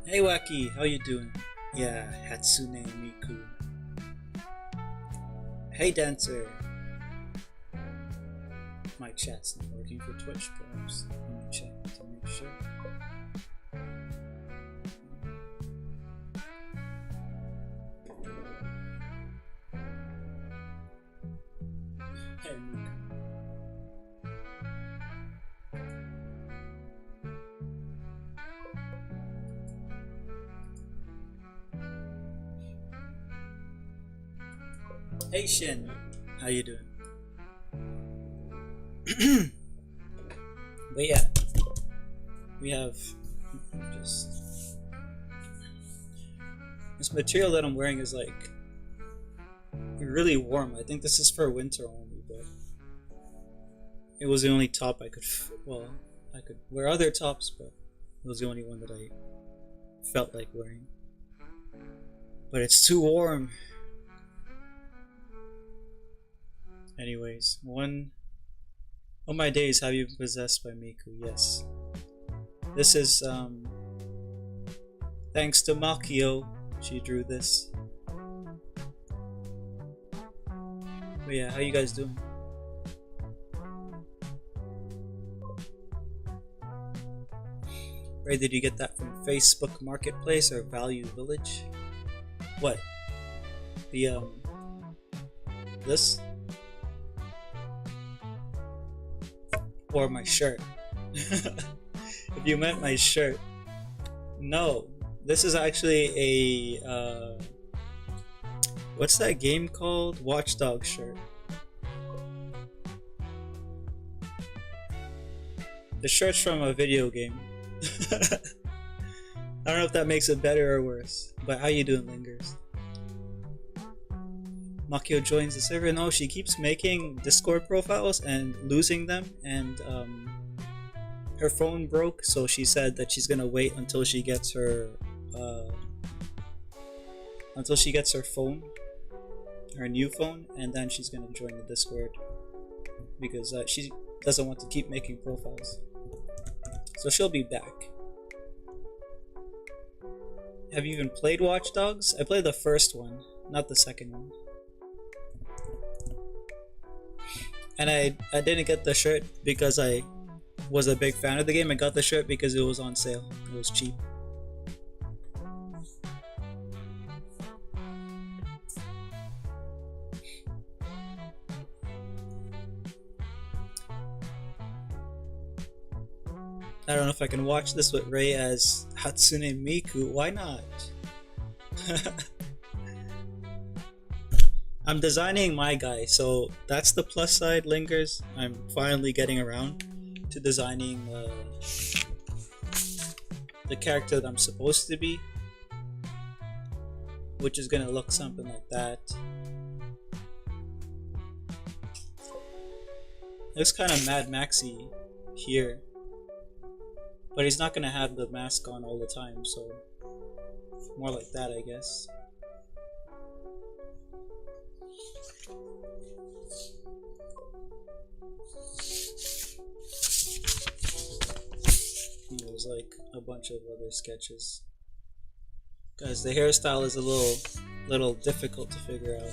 Hey Wacky, how you doing? Yeah, Hatsune Miku. Hey Dancer. My chat's not working for Twitch, perhaps. Let me check to make sure. Hey Miku. Hey Shin, how you doing? But yeah, we have just this material that I'm wearing is like really warm. I think this is for winter only, but it was the only top I could. Well, I could wear other tops, but it was the only one that I felt like wearing. But it's too warm. Anyways, one of my days have you been possessed by Miku? Yes. This is thanks to Makio. She drew this. But yeah, how you guys doing? Ray, did you get that from Facebook Marketplace or Value Village? What? The this? Or my shirt? If you meant my shirt. No. This is actually a what's that game called? Watchdog shirt. The shirt's from a video game. I don't know if that makes it better or worse. But how you doing, Lingers? Makio joins the server. No, she keeps making Discord profiles and losing them, and her phone broke, so she said that she's gonna wait until she gets her phone, her new phone, and then she's gonna join the Discord because she doesn't want to keep making profiles. So she'll be back. Have you even played Watch Dogs? I played the first one, not the second one. And I didn't get the shirt because I was a big fan of the game. I got the shirt because it was on sale. It was cheap. I don't know if I can watch this with Ray as Hatsune Miku. Why not? I'm designing my guy, so that's the plus side, Lingers. I'm finally getting around to designing the character that I'm supposed to be, which is gonna look something like that. Looks kind of Mad Maxy here, but he's not gonna have the mask on all the time, so more like that, I guess. There's like a bunch of other sketches. Guys, the hairstyle is a little difficult to figure out,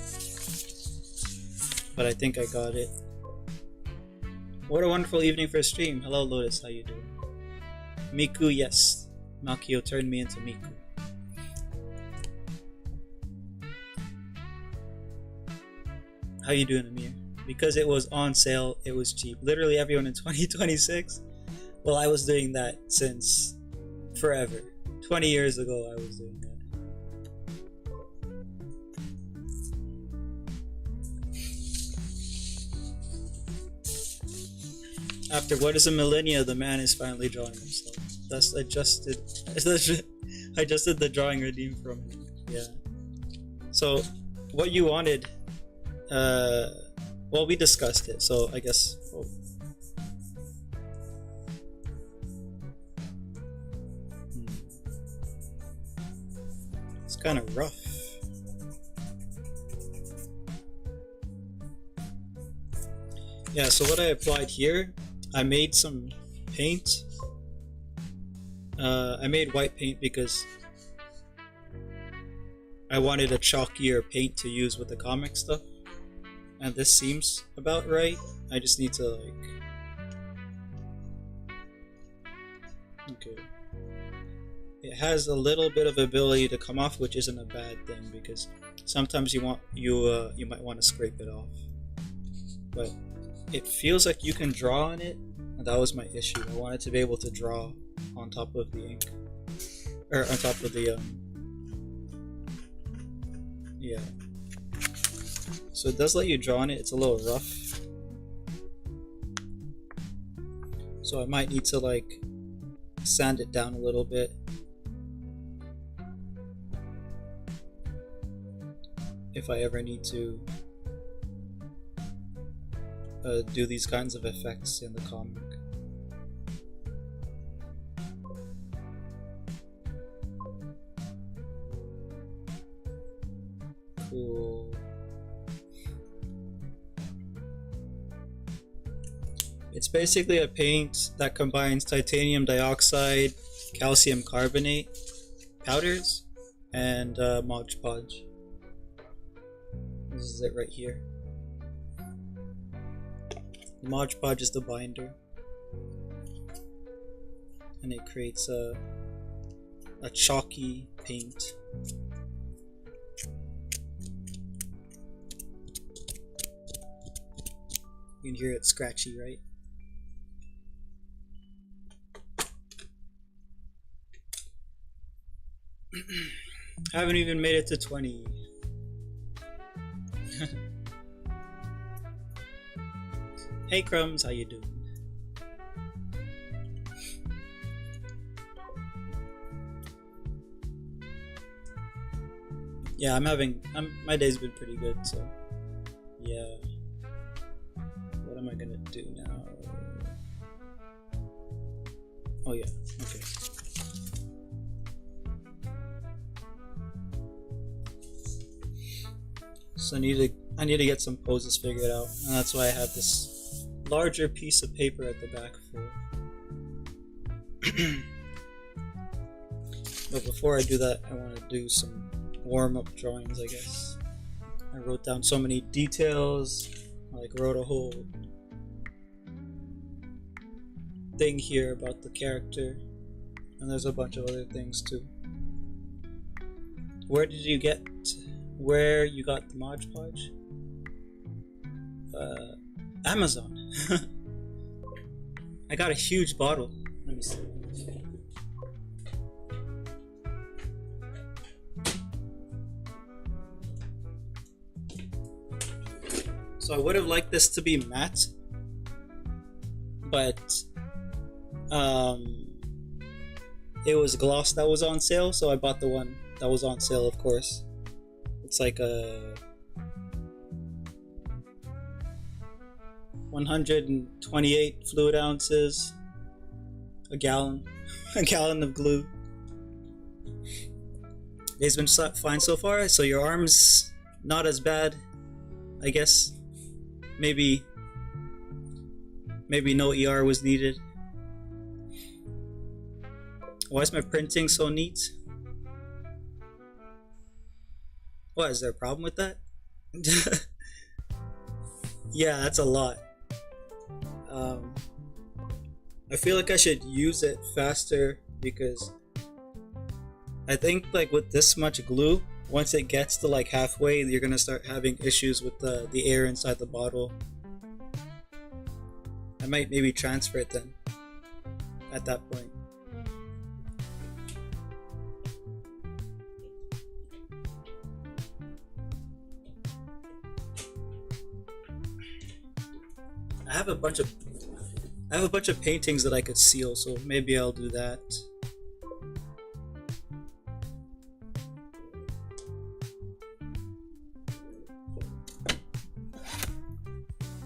but I think I got it. What a wonderful evening for a stream. Hello Lotus, how you doing? Miku, yes. Makio turned me into Miku. How you doing, Amir? Because it was on sale, it was cheap. Literally everyone in 2026. Well, I was doing that since forever. 20 years ago I was doing that. After what is a millennia, the man is finally drawing himself. That's adjusted. I just did the drawing redeem from him. Yeah. So, what you wanted, well, we discussed it, so I guess. Oh. It's kind of rough. Yeah, so what I applied here, I made some paint. I made white paint because I wanted a chalkier paint to use with the comic stuff, and this seems about right. I just need to like... Okay. It has a little bit of ability to come off, which isn't a bad thing because sometimes you might want to scrape it off. But it feels like you can draw on it, and that was my issue. I wanted to be able to draw on top of the ink, or on top of the yeah. So it does let you draw on it. It's a little rough, so I might need to like sand it down a little bit. If I ever need to do these kinds of effects in the comic. Cool. It's basically a paint that combines titanium dioxide, calcium carbonate powders, and Mod Podge. This is it right here. Mod Podge is the binder, and it creates a chalky paint. You can hear it scratchy, right? I haven't even made it to 20. Hey Crumbs, how you doing? Yeah, my day's been pretty good, so yeah. What am I gonna do now? Oh yeah, okay. So I need to get some poses figured out, and that's why I have this larger piece of paper at the back for. But before I do that, I want to do some warm-up drawings, I guess. I wrote down so many details. I like wrote a whole thing here about the character, and there's a bunch of other things too. Where you got the Mod Podge? Amazon. I got a huge bottle. Let me see. So I would have liked this to be matte, but it was gloss that was on sale, so I bought the one that was on sale, of course. It's like a 128 fluid ounces, a gallon of glue. It's been fine so far. So your arm's not as bad, I guess. Maybe no ER was needed. Why is my printing so neat? What, is there a problem with that? Yeah, that's a lot. I feel like I should use it faster because I think like with this much glue, once it gets to like halfway, you're gonna start having issues with the air inside the bottle. I might maybe transfer it then at that point. I have a bunch of paintings that I could seal, so maybe I'll do that.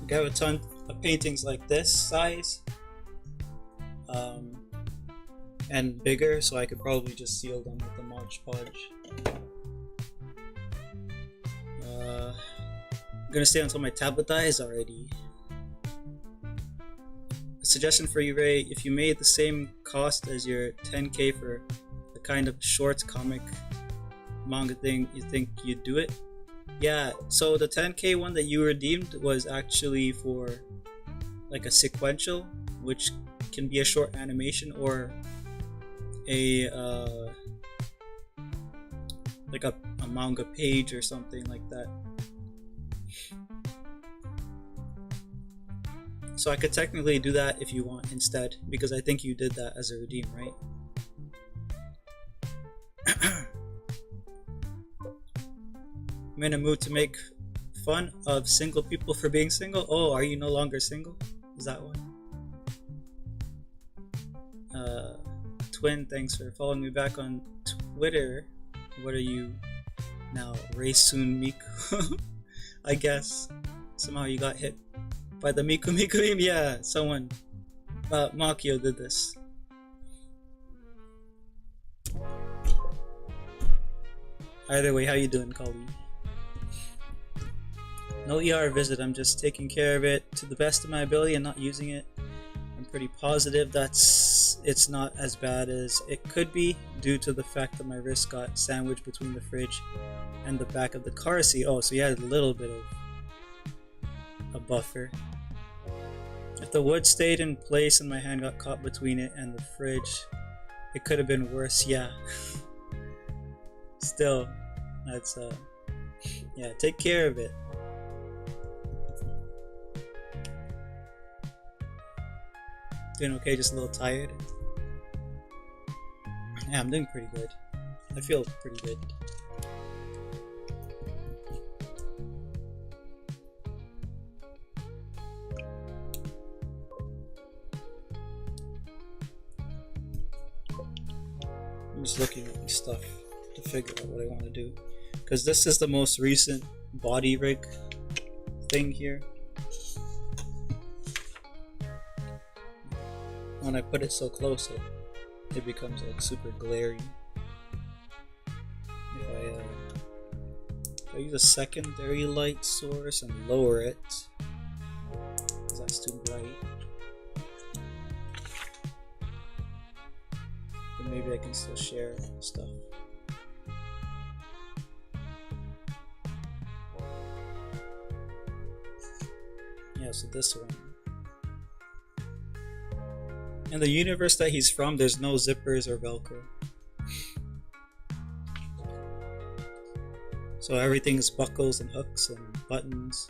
I have a ton of paintings like this size, and bigger, so I could probably just seal them with the Mod Podge. I'm gonna stay until my tablet dies already. A suggestion for you, Ray: if you made the same cost as your 10K for the kind of short comic manga thing, you think you'd do it? Yeah, so the 10k one that you redeemed was actually for like a sequential, which can be a short animation or a like a manga page or something like that. So I could technically do that if you want instead, because I think you did that as a redeem, right? I'm in a mood to make fun of single people for being single. Oh, are you no longer single? Is that one? Twin, thanks for following me back on Twitter. What are you now? Raysoon Miku? I guess. Somehow you got hit by the Miku meme. Yeah, someone. Makio did this. Either way, how you doing, Kali? No ER visit, I'm just taking care of it to the best of my ability and not using it. I'm pretty positive it's not as bad as it could be due to the fact that my wrist got sandwiched between the fridge and the back of the car seat. Oh, so you had a little bit of a buffer. If the wood stayed in place and my hand got caught between it and the fridge, it could have been worse, yeah. Still, that's yeah, take care of it. Doing okay, just a little tired. Yeah, I'm doing pretty good. I feel pretty good. I'm just looking at my stuff to figure out what I want to do, because this is the most recent body rig thing here. When I put it so close, it becomes like super glary. If I use a secondary light source and lower it, because that's too bright, then maybe I can still share stuff. Yeah, so this one. In the universe that he's from, there's no zippers or Velcro. So everything is buckles and hooks and buttons.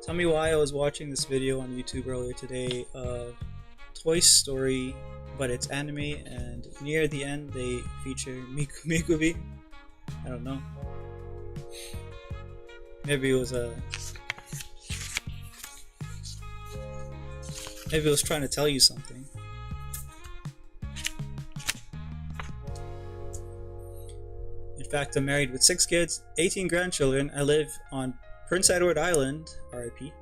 Tell me why I was watching this video on YouTube earlier today of Toy Story, but it's anime, and near the end they feature Mikubi. I don't know. Maybe it was maybe it was trying to tell you something. In fact, I'm married with 6 kids, 18 grandchildren. I live on Prince Edward Island, RIP,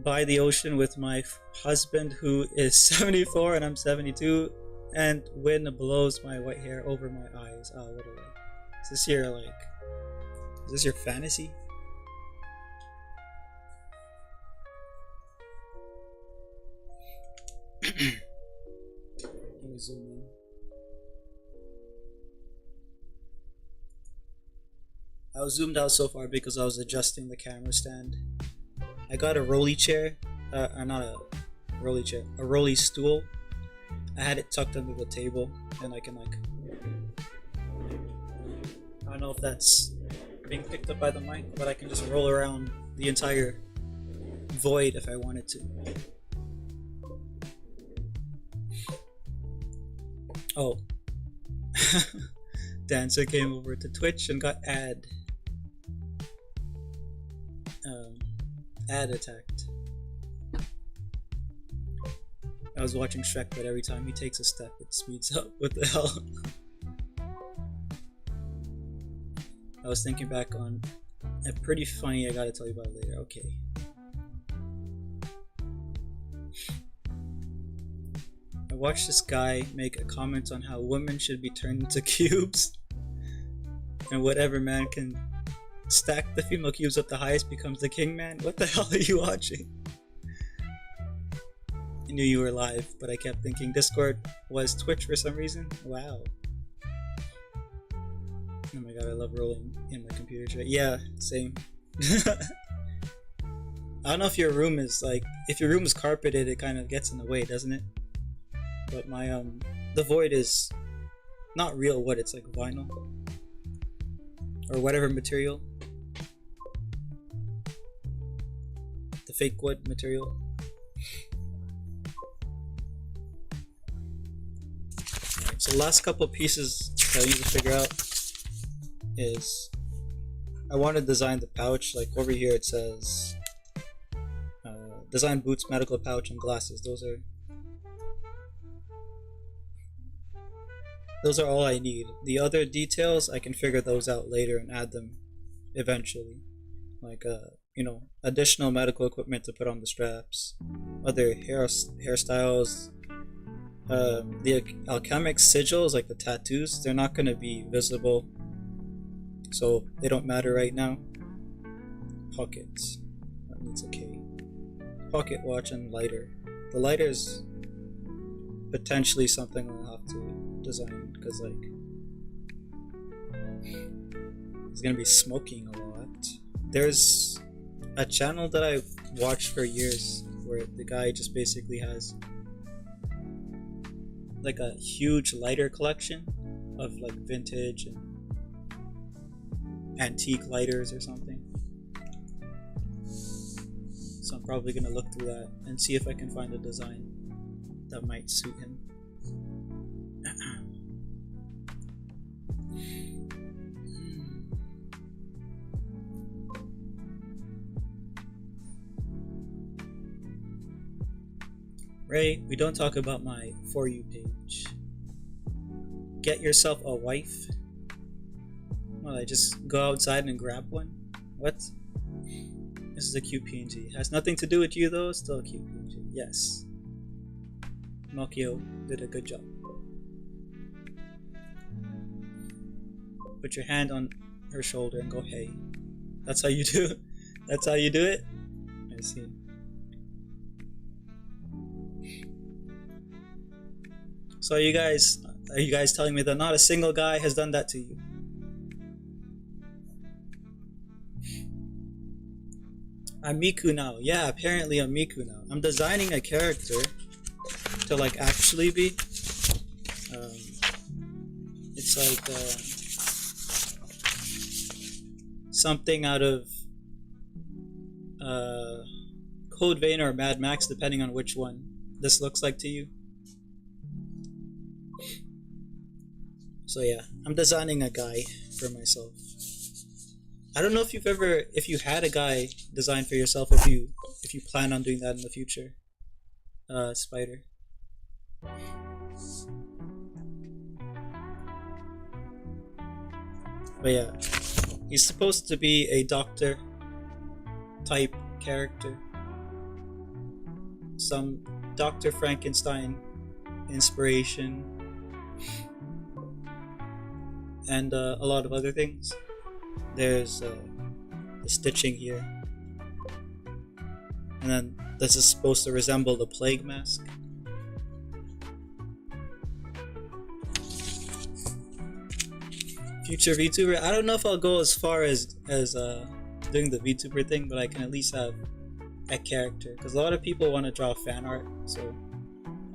by the ocean with my husband who is 74 and I'm 72, and wind blows my white hair over my eyes. Oh, what a way. Is this your is this your fantasy? Let me zoom in. I was zoomed out so far because I was adjusting the camera stand. I got a rolly chair, not a rolly chair, a rolly stool. I had it tucked under the table, and I can I don't know if that's being picked up by the mic, but I can just roll around the entire void if I wanted to. Oh, Dancer came over to Twitch and got ad attacked. I was watching Shrek, but every time he takes a step, it speeds up. What the hell? I was thinking back on a pretty funny. I gotta tell you about it later. Okay. I watched this guy make a comment on how women should be turned into cubes, and whatever man can stack the female cubes up the highest becomes the king man. What the hell are you watching? knew you were live, but I kept thinking Discord was Twitch for some reason. Wow. Oh my god, I love rolling in my computer tray. Yeah, same. I don't know if your room is like, if your room is carpeted, it kind of gets in the way, doesn't it? But my the void is not real wood, it's like vinyl or whatever material, the fake wood material. Right, so the last couple pieces that I need to figure out is I want to design the pouch. Like over here it says design boots, medical pouch, and glasses. Those are all I need. The other details I can figure those out later and add them eventually, like additional medical equipment to put on the straps, other hairstyles. The alchemic sigils, like the tattoos, they're not going to be visible, so they don't matter right now. Pockets, that needs a K. Pocket watch and lighter. The lighter is potentially something I'll have to design because like he's gonna be smoking a lot. There's a channel that I've watched for years where the guy just basically has like a huge lighter collection of like vintage and antique lighters or something. So I'm probably gonna look through that and see if I can find a design that might suit him. Ray, we don't talk about my For You page. Get yourself a wife? Well, I just go outside and grab one? What? This is a cute PNG. Has nothing to do with you though, still a cute PNG. Yes. Nokio did a good job. Put your hand on her shoulder and go, hey. That's how you do it? That's how you do it? I see. So are you guys telling me that not a single guy has done that to you? I'm Miku now. Yeah, apparently I'm Miku now. I'm designing a character to like actually be. It's like something out of Code Vein or Mad Max, depending on which one this looks like to you. So yeah, I'm designing a guy for myself. I don't know if you had a guy design for yourself, if you plan on doing that in the future. Spider. But yeah, he's supposed to be a doctor type character. Some Dr. Frankenstein inspiration. And a lot of other things. There's the stitching here. And then this is supposed to resemble the plague mask. Future VTuber. I don't know if I'll go as far as doing the VTuber thing, but I can at least have a character. Because a lot of people want to draw fan art, so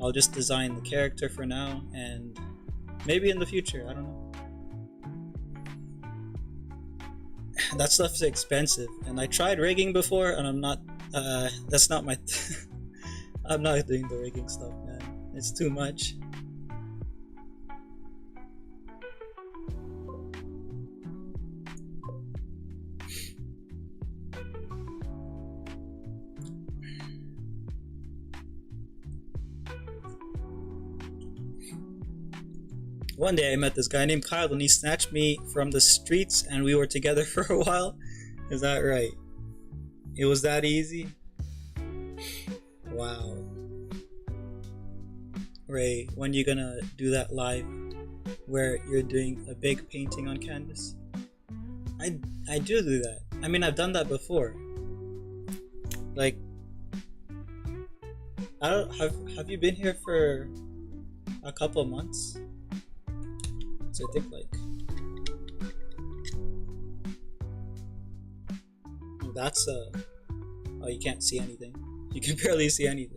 I'll just design the character for now, and maybe in the future, I don't know. That stuff's expensive, and I tried rigging before, and I'm not. That's not my. I'm not doing the rigging stuff, man. It's too much. One day I met this guy named Kyle and he snatched me from the streets and we were together for a while. Is that right? It was that easy? Wow. Ray, when you gonna do that live where you're doing a big painting on canvas? I do that. I mean, I've done that before. Like, I don't have you been here for a couple months? So I think like that's oh, you can't see anything. You can barely see anything.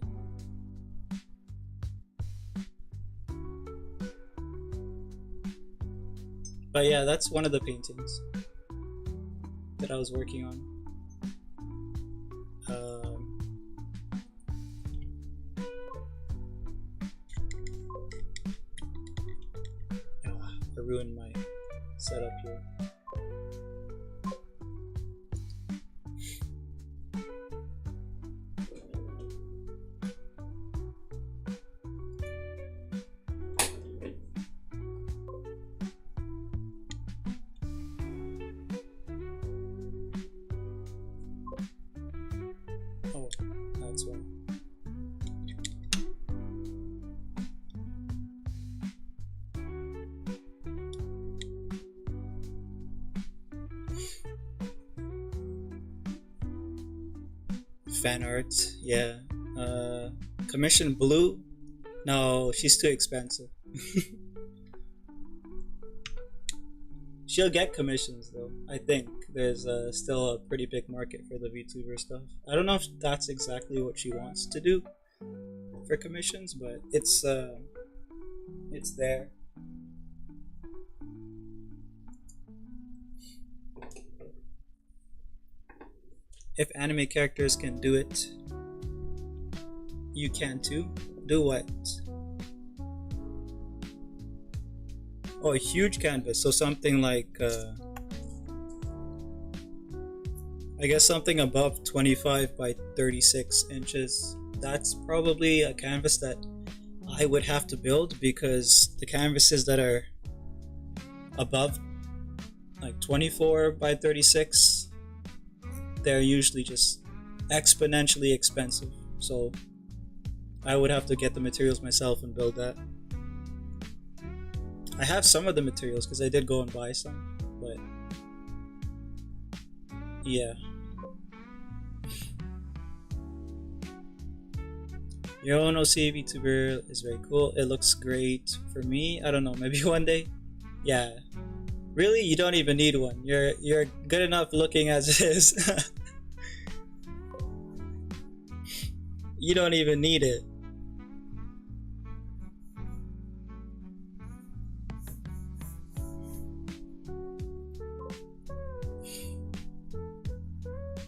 But yeah, that's one of the paintings that I was working on. Um, I ruined my setup here. Oh, that's why. Fan art, yeah. Commission Blue? No, she's too expensive. She'll get commissions though. I think there's still a pretty big market for the VTuber stuff. I don't know if that's exactly what she wants to do for commissions, but it's there. If anime characters can do it, you can too. Do what? Oh, a huge canvas. So something like, I guess something above 25 by 36 inches. That's probably a canvas that I would have to build, because the canvases that are above like 24 by 36, they're usually just exponentially expensive. So I would have to get the materials myself and build that. I have some of the materials because I did go and buy some, but yeah. Your own OC VTuber is very cool. It looks great for me. I don't know, maybe one day. Yeah. Really, you don't even need one. You're good enough looking as it is. You don't even need it.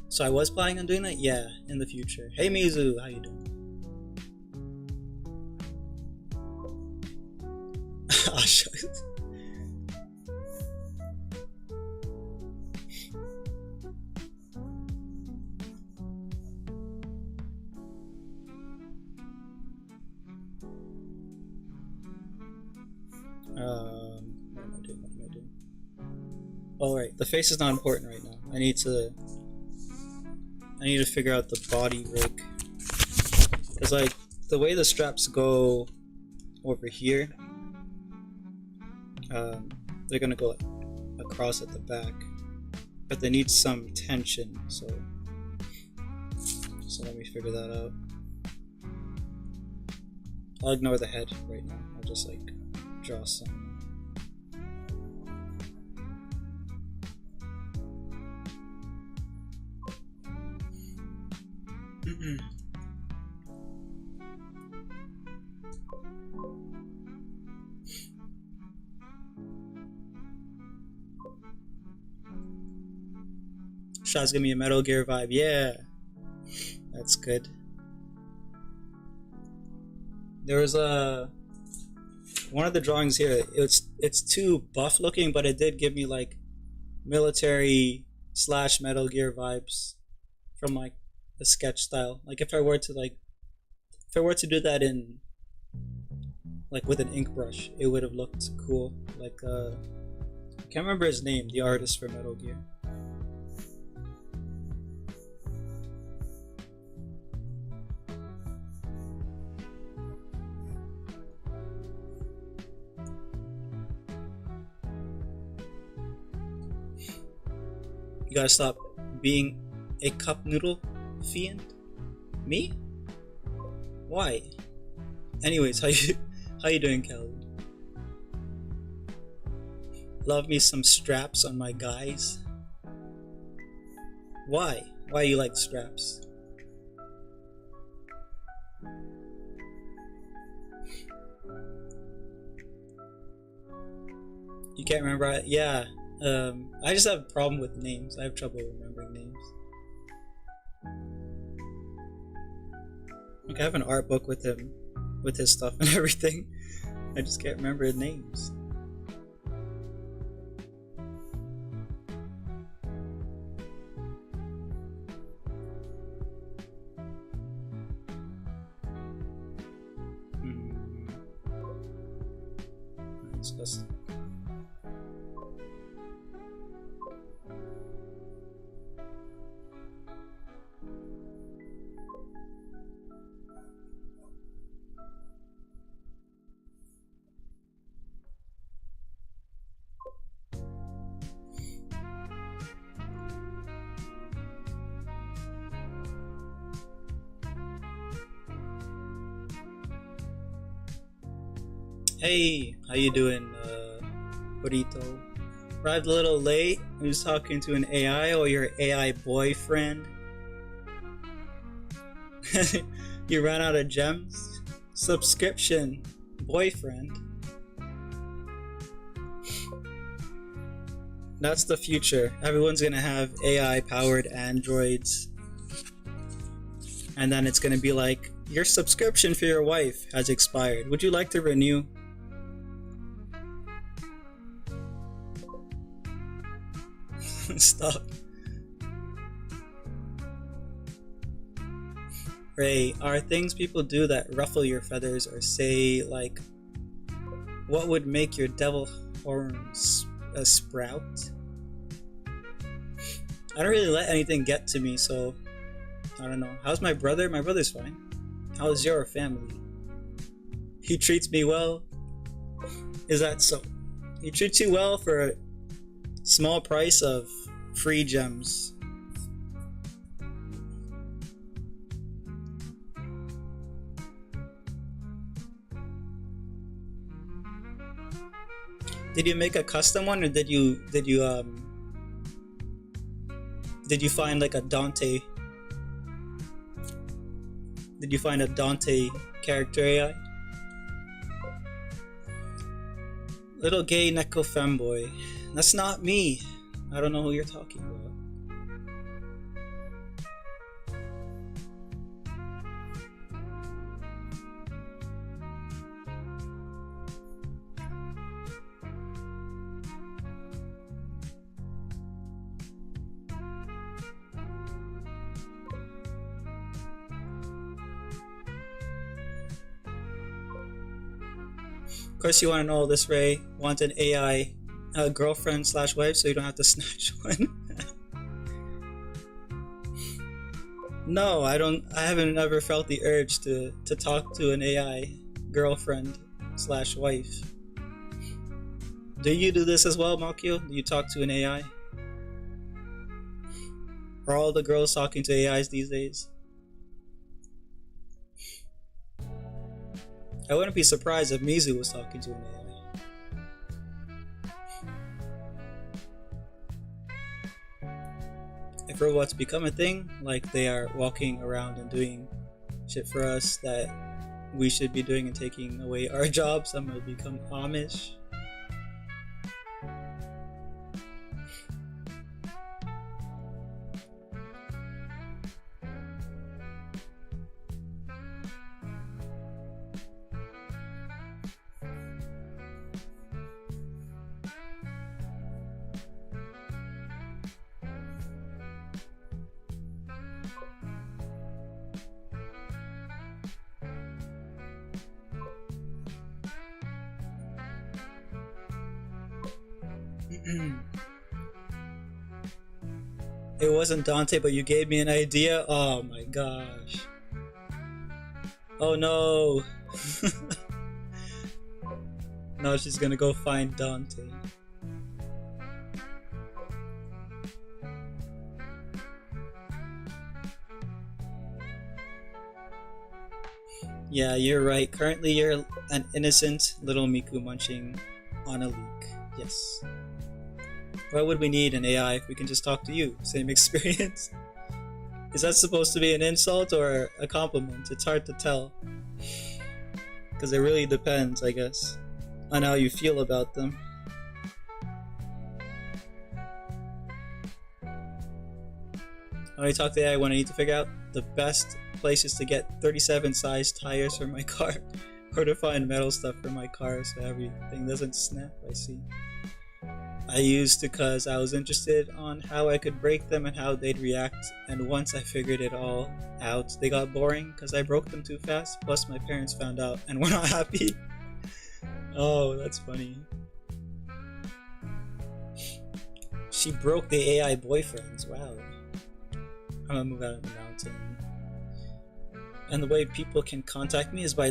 So I was planning on doing that? Yeah, in the future. Hey Mizu, how you doing? Oh, shucks. What am I doing? What am I doing? Oh right, the face is not important right now. I need to figure out the body rig. Cause like the way the straps go over here, they're gonna go across at the back, but they need some tension. So let me figure that out. I'll ignore the head right now. I'll just like draw some. Shot's giving me a Metal Gear vibe. Yeah, that's good. There was one of the drawings here. It's too buff looking, but it did give me like military / Metal Gear vibes from like the sketch style. Like if I were to do that in like with an ink brush, it would have looked cool. Like I can't remember his name, the artist for Metal Gear. You gotta stop being a cup noodle fiend. Me? Why? Anyways, how you doing, Kelly? Love me some straps on my guys. Why? Why you like straps? You can't remember? Yeah. I just have a problem with names. I have trouble remembering names. Like I have an art book with him, with his stuff and everything. I just can't remember his names. It's just. Hey, how you doing, Burrito? Arrived a little late. I was talking to an AI or your AI boyfriend. You ran out of gems? Subscription. Boyfriend. That's the future. Everyone's gonna have AI powered androids. And then it's gonna be like, your subscription for your wife has expired. Would you like to renew? Stop. Ray, are things people do that ruffle your feathers or say, like, what would make your devil horns a sprout? I don't really let anything get to me, so I don't know. How's my brother? My brother's fine. How's your family? He treats me well? Is that so? He treats you well for a small price of free gems. Did you make a custom one, or did you find like a Dante? Did you find a Dante character AI? Little gay Neko femboy. That's not me. I don't know who you're talking about. Of course you want to know all this, Ray. Want an AI girlfriend slash wife so you don't have to snatch one? No, I haven't ever felt the urge to talk to an AI girlfriend slash wife. Do you do this as well, Makio? Do you talk to an AI? Are all the girls talking to AIs these days? I wouldn't be surprised if Mizu was talking to an AI. If robots become a thing, like they are walking around and doing shit for us that we should be doing and taking away our jobs, I'm gonna become Amish. It wasn't Dante, but you gave me an idea. Oh my gosh. Oh no. Now she's gonna go find Dante. Yeah, you're right. Currently, you're an innocent little Miku munching on a leek. Yes. Why would we need an AI if we can just talk to you? Same experience. Is that supposed to be an insult or a compliment? It's hard to tell. Because it really depends, I guess, on how you feel about them. When I talk to AI, when I need to figure out the best places to get 37 size tires for my car, or to find metal stuff for my car so everything doesn't snap, I see. I used to cause I was interested on how I could break them and how they'd react, and once I figured it all out, they got boring because I broke them too fast, plus my parents found out and were not happy. Oh, that's funny. She broke the AI boyfriends, wow. I'm gonna move out of the mountain. And the way people can contact me is by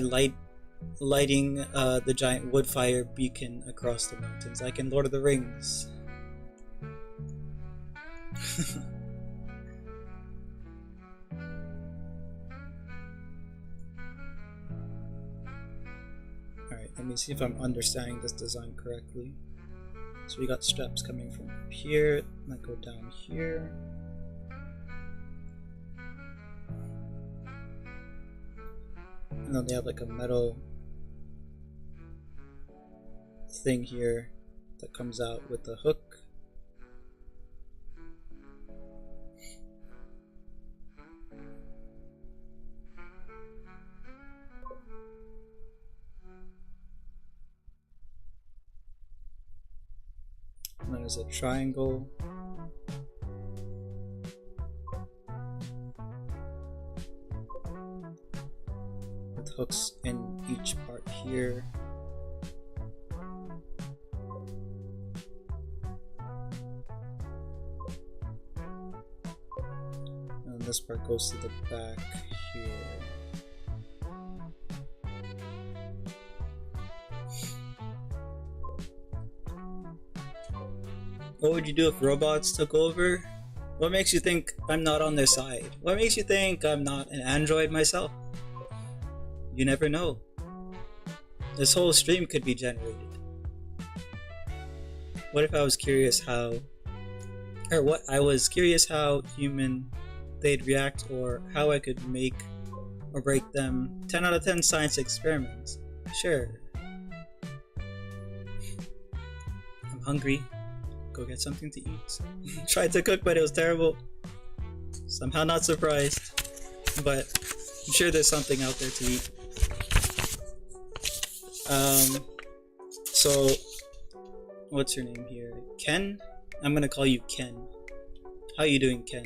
lighting the giant wood fire beacon across the mountains, like in Lord of the Rings. Alright, let me see if I'm understanding this design correctly. So we got straps coming from here, that go down here. And then they have like a metal thing here that comes out with the hook. And then there's a triangle. With hooks in each part here. And this part goes to the back here. What would you do if robots took over? What makes you think I'm not on their side? What makes you think I'm not an android myself? You never know. This whole stream could be generated. What if I was curious how human they'd react, or how I could make or break them. 10 out of 10 science experiments. Sure. I'm hungry. Go get something to eat. Tried to cook, but it was terrible. Somehow not surprised. But I'm sure there's something out there to eat. So what's your name here? Ken? I'm gonna call you Ken. How you doing, Ken?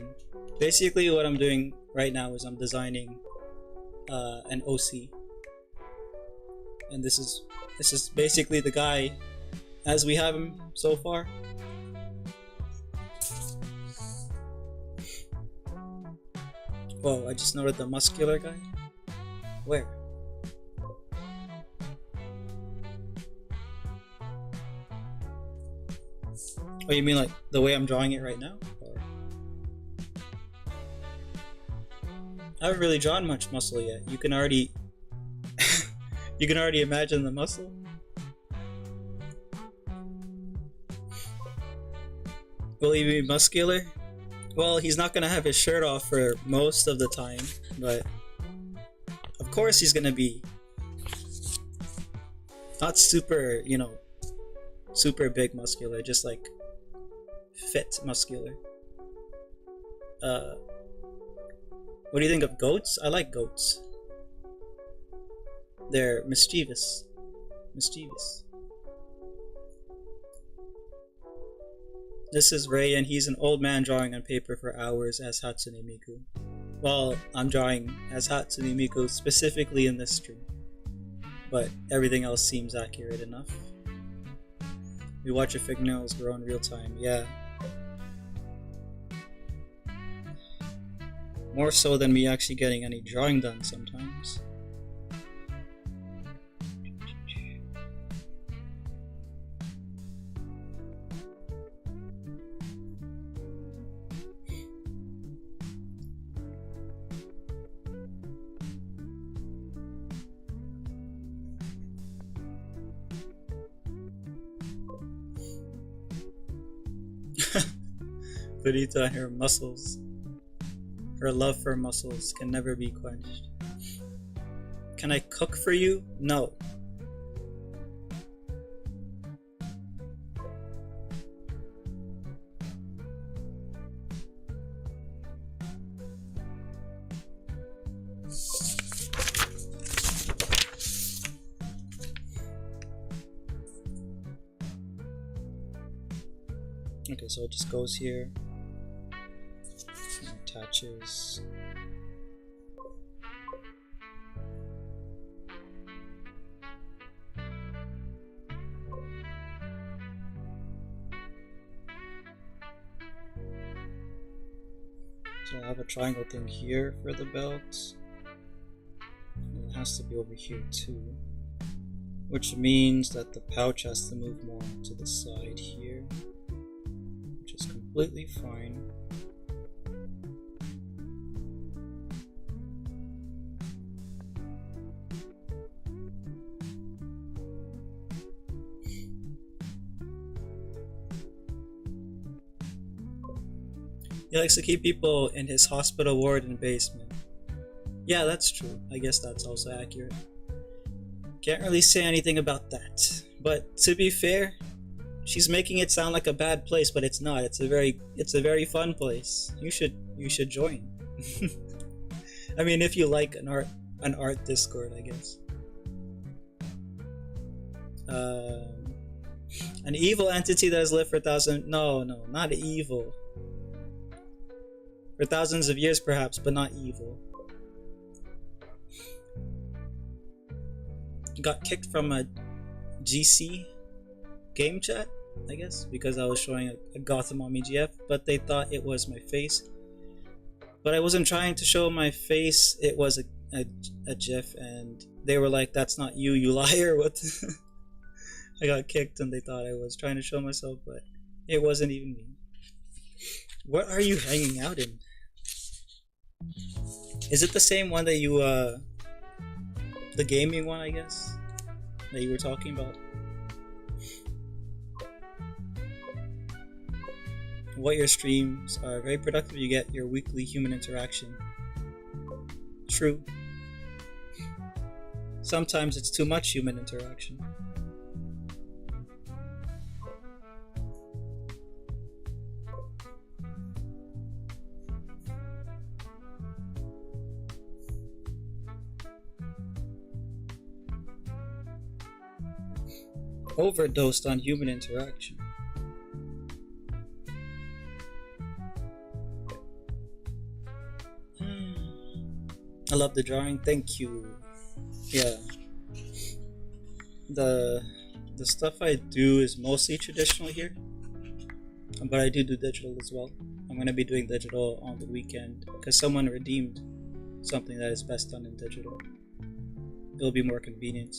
Basically what I'm doing right now is I'm designing an OC. And this is basically the guy as we have him so far. Whoa, I just noted the muscular guy. Where? Oh, you mean like the way I'm drawing it right now? Or... I haven't really drawn much muscle yet. You can already imagine the muscle. Will he be muscular? Well, he's not gonna have his shirt off for most of the time, but of course he's gonna be not super, super big muscular, just like fit muscular. What do you think of goats? I like goats. They're mischievous. This is Ray, and he's an old man drawing on paper for hours as Hatsune Miku. Well, I'm drawing as Hatsune Miku specifically in this stream, but everything else seems accurate enough. We watch your fingernails grow in real time, yeah. More so than me actually getting any drawing done sometimes. Benita and her muscles. Her love for muscles can never be quenched. Can I cook for you? No. Okay, so it just goes here and attaches. So I have a triangle thing here for the belt. And it has to be over here too. Which means that the pouch has to move more to the side here. Which is completely fine. He likes to keep people in his hospital ward and basement. Yeah, that's true. I guess that's also accurate. Can't really say anything about that. But to be fair, she's making it sound like a bad place, but it's not. It's a very fun place. You should join. I mean, if you like an art Discord, I guess. An evil entity that has lived for no, not evil. For thousands of years perhaps, but not evil. Got kicked from a GC game chat, I guess, because I was showing a Gotham Mommy GF, but they thought it was my face. But I wasn't trying to show my face, it was a GIF, and they were like, that's not you, you liar. What? I got kicked and they thought I was trying to show myself, but it wasn't even me. What are you hanging out in? Is it the same one that you, the gaming one, I guess, that you were talking about? What your streams are very productive, you get your weekly human interaction. True. Sometimes it's too much human interaction. Overdosed on human interaction. I love the drawing, thank you. Yeah. The stuff I do is mostly traditional here, but I do digital as well. I'm going to be doing digital on the weekend because someone redeemed something that is best done in digital. It'll be more convenient.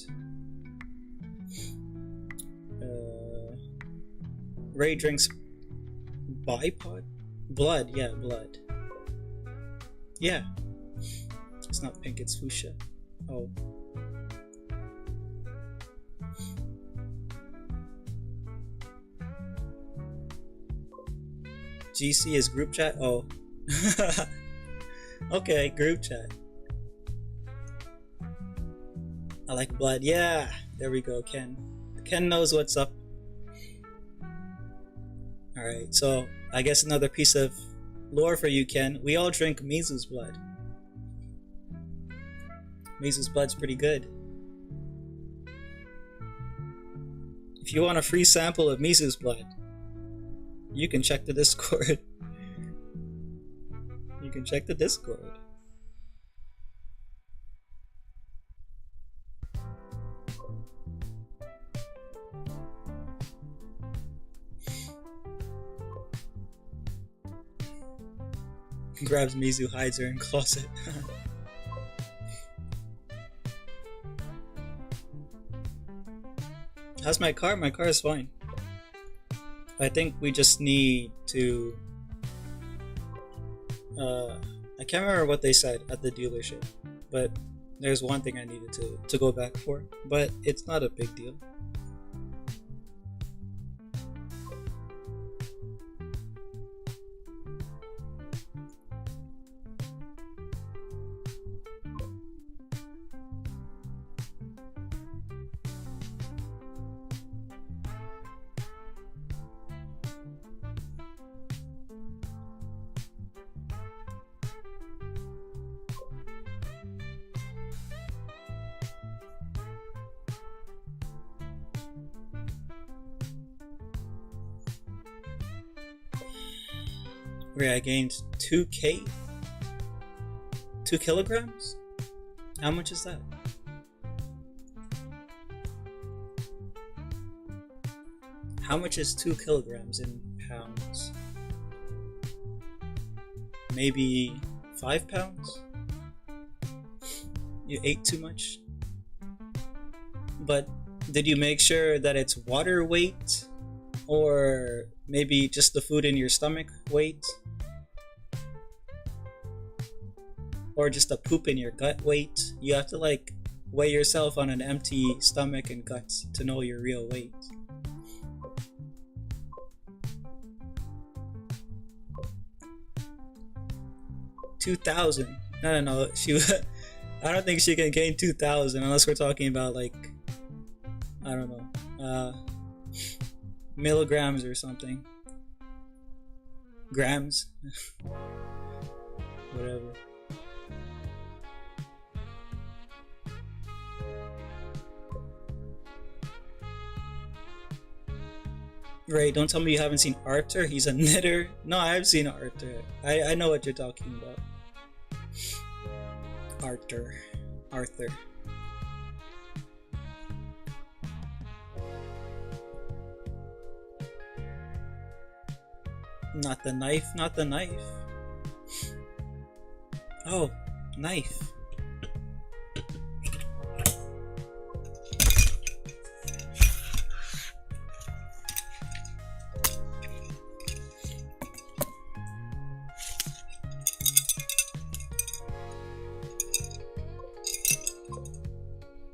Ray drinks bipod? Blood, yeah, blood. Yeah. It's not pink, it's fuchsia. Oh. GC is group chat? Oh. Okay, group chat. I like blood. Yeah, there we go, Ken. Ken knows what's up. Alright, so I guess another piece of lore for you, Ken. We all drink Mizu's blood. Mizu's blood's pretty good. If you want a free sample of Mizu's blood, you can check the Discord. You can check the Discord. Grabs Mizu, hides her in closet. How's my car? My car is fine. I think we just need to... I can't remember what they said at the dealership, but there's one thing I needed to go back for, but it's not a big deal. Wait, I gained 2k? 2 kilograms? How much is that? How much is 2 kilograms in pounds? Maybe 5 pounds? You ate too much? But did you make sure that it's water weight? Or maybe just the food in your stomach weight? Or just a poop in your gut weight? You have to like weigh yourself on an empty stomach and guts to know your real weight. $2,000. No. I don't think she can gain 2,000 unless we're talking about like, I don't know, milligrams or something. Grams. Whatever. Right, don't tell me you haven't seen Arthur. He's a knitter. No, I've seen Arthur. I know what you're talking about. Arthur. Not the knife. Oh, knife.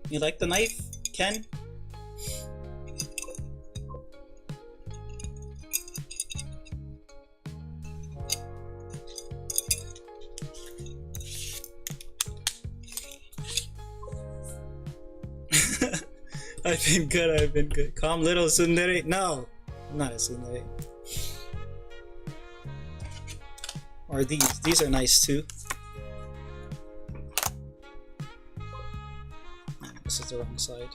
You like the knife, Ken? I've been good. Calm little tsundere. No, I'm not a tsundere. Or these are nice too. This is the wrong side.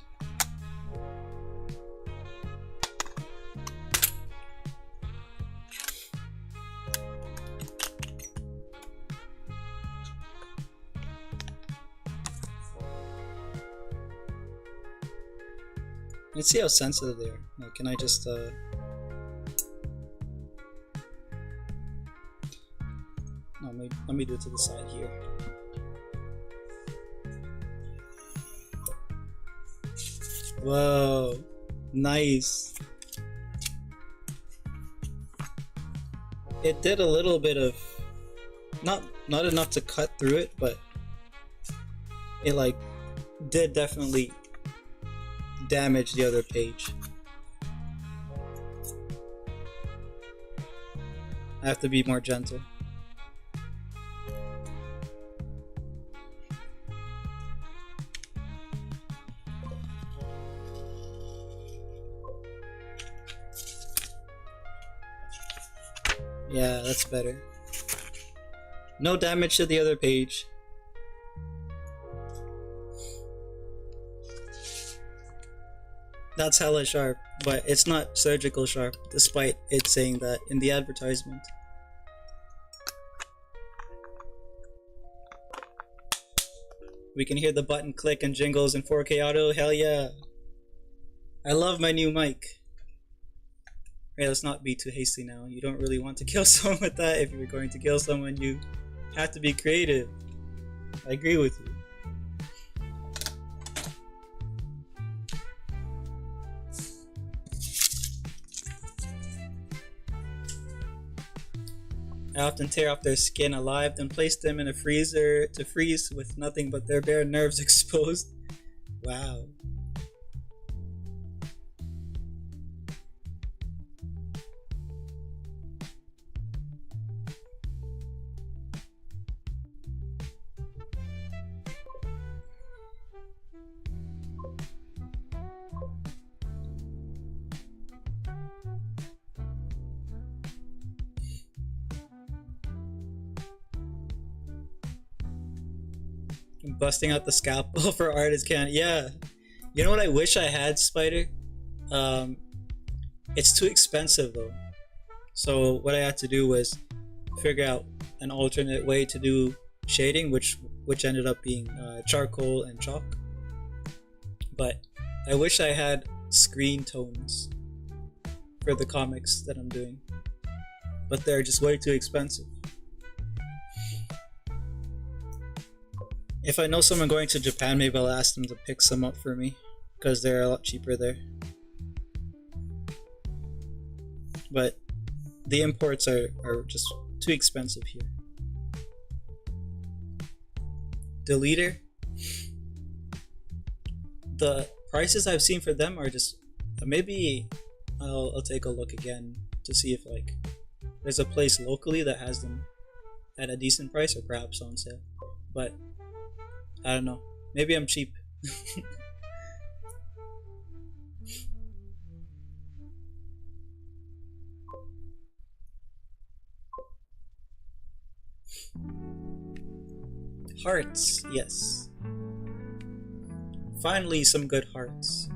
Let's see how sensitive they are. Like, can I just no, let me do it to the side here. Whoa, nice. It did a little bit of not enough to cut through it, but it like did definitely damage the other page. I have to be more gentle. Yeah, that's better. No damage to the other page. That's hella sharp, but it's not surgical sharp, despite it saying that in the advertisement. We can hear the button click and jingles in 4K audio, hell yeah! I love my new mic. Hey, let's not be too hasty now. You don't really want to kill someone with that. If you're going to kill someone, you have to be creative. I agree with you. I often tear off their skin alive, then place them in a freezer to freeze with nothing but their bare nerves exposed. Wow. Busting out the scalpel for artist can. Yeah. You know what I wish I had, Spider? It's too expensive though. So what I had to do was figure out an alternate way to do shading, which ended up being charcoal and chalk. But I wish I had screen tones for the comics that I'm doing, but they're just way too expensive. If I know someone going to Japan, maybe I'll ask them to pick some up for me, because they're a lot cheaper there. But the imports are just too expensive here. Deleter, the prices I've seen for them are just, maybe I'll take a look again to see if like there's a place locally that has them at a decent price or perhaps on sale. But I don't know, maybe I'm cheap. Hearts, yes. Finally, some good hearts.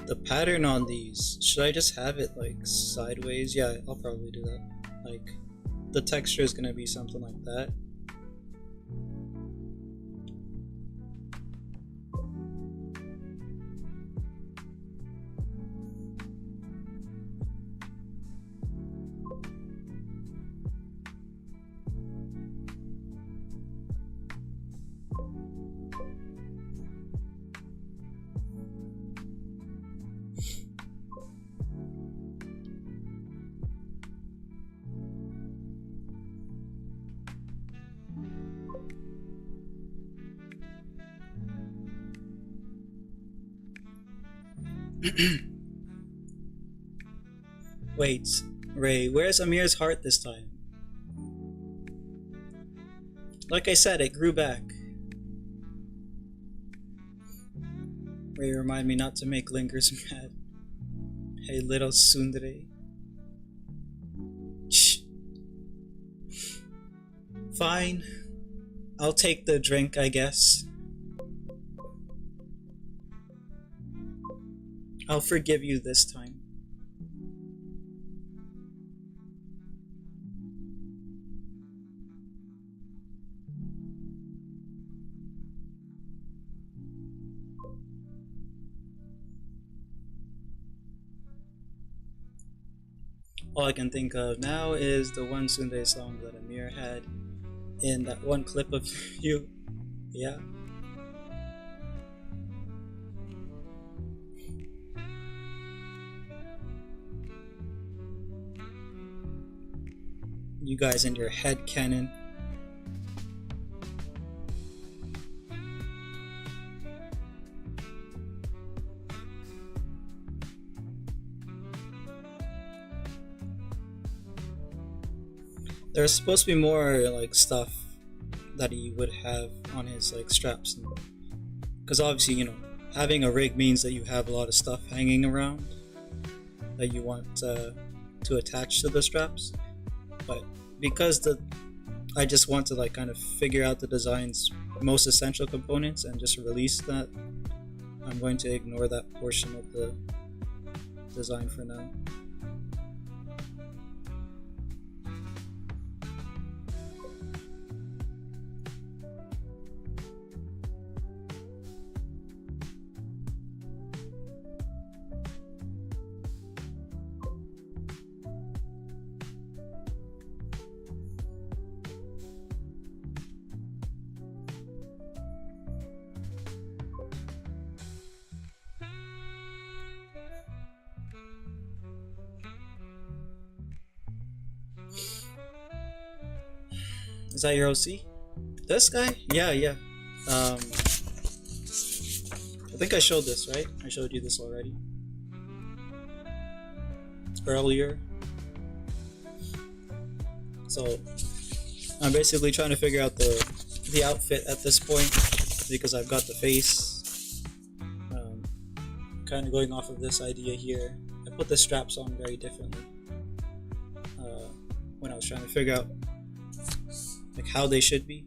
The pattern on these, should I just have it like sideways? Yeah, I'll probably do that. Like, the texture is gonna be something like that. Wait, Ray, where's Amir's heart this time? Like I said, it grew back. Ray, remind me not to make lingers mad. Hey, little tsundere. Shh. Fine. I'll take the drink, I guess. I'll forgive you this time. All I can think of now is the one Sunday song that Amir had in that one clip of you. Yeah. You guys and your head cannon. There's supposed to be more like stuff that he would have on his like straps, because obviously, you know, having a rig means that you have a lot of stuff hanging around that you want to attach to the straps. But because I just want to like kind of figure out the design's most essential components and just release that, I'm going to ignore that portion of the design for now. Is that your OC? This guy? Yeah. I think I showed this, right? I showed you this already. Earlier. So I'm basically trying to figure out the outfit at this point because I've got the face. Kind of going off of this idea here. I put the straps on very differently when I was trying to figure out like how they should be.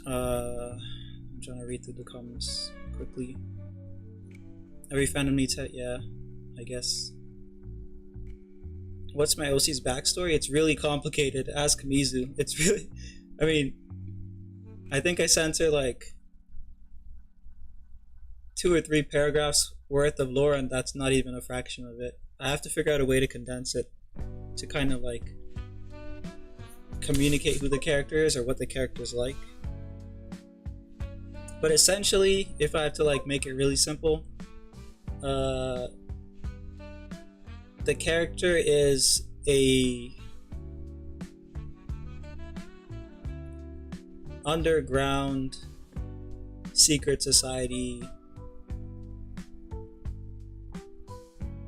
I'm trying to read through the comments quickly. Every fandom needs it, yeah, I guess. What's my OC's backstory? It's really complicated. Ask Mizu. It's really, I mean, I think I sent her like 2 or 3 paragraphs worth of lore, and that's not even a fraction of it. I have to figure out a way to condense it to kind of like communicate who the character is or what the character is like. But essentially, if I have to like make it really simple, the character is a underground secret society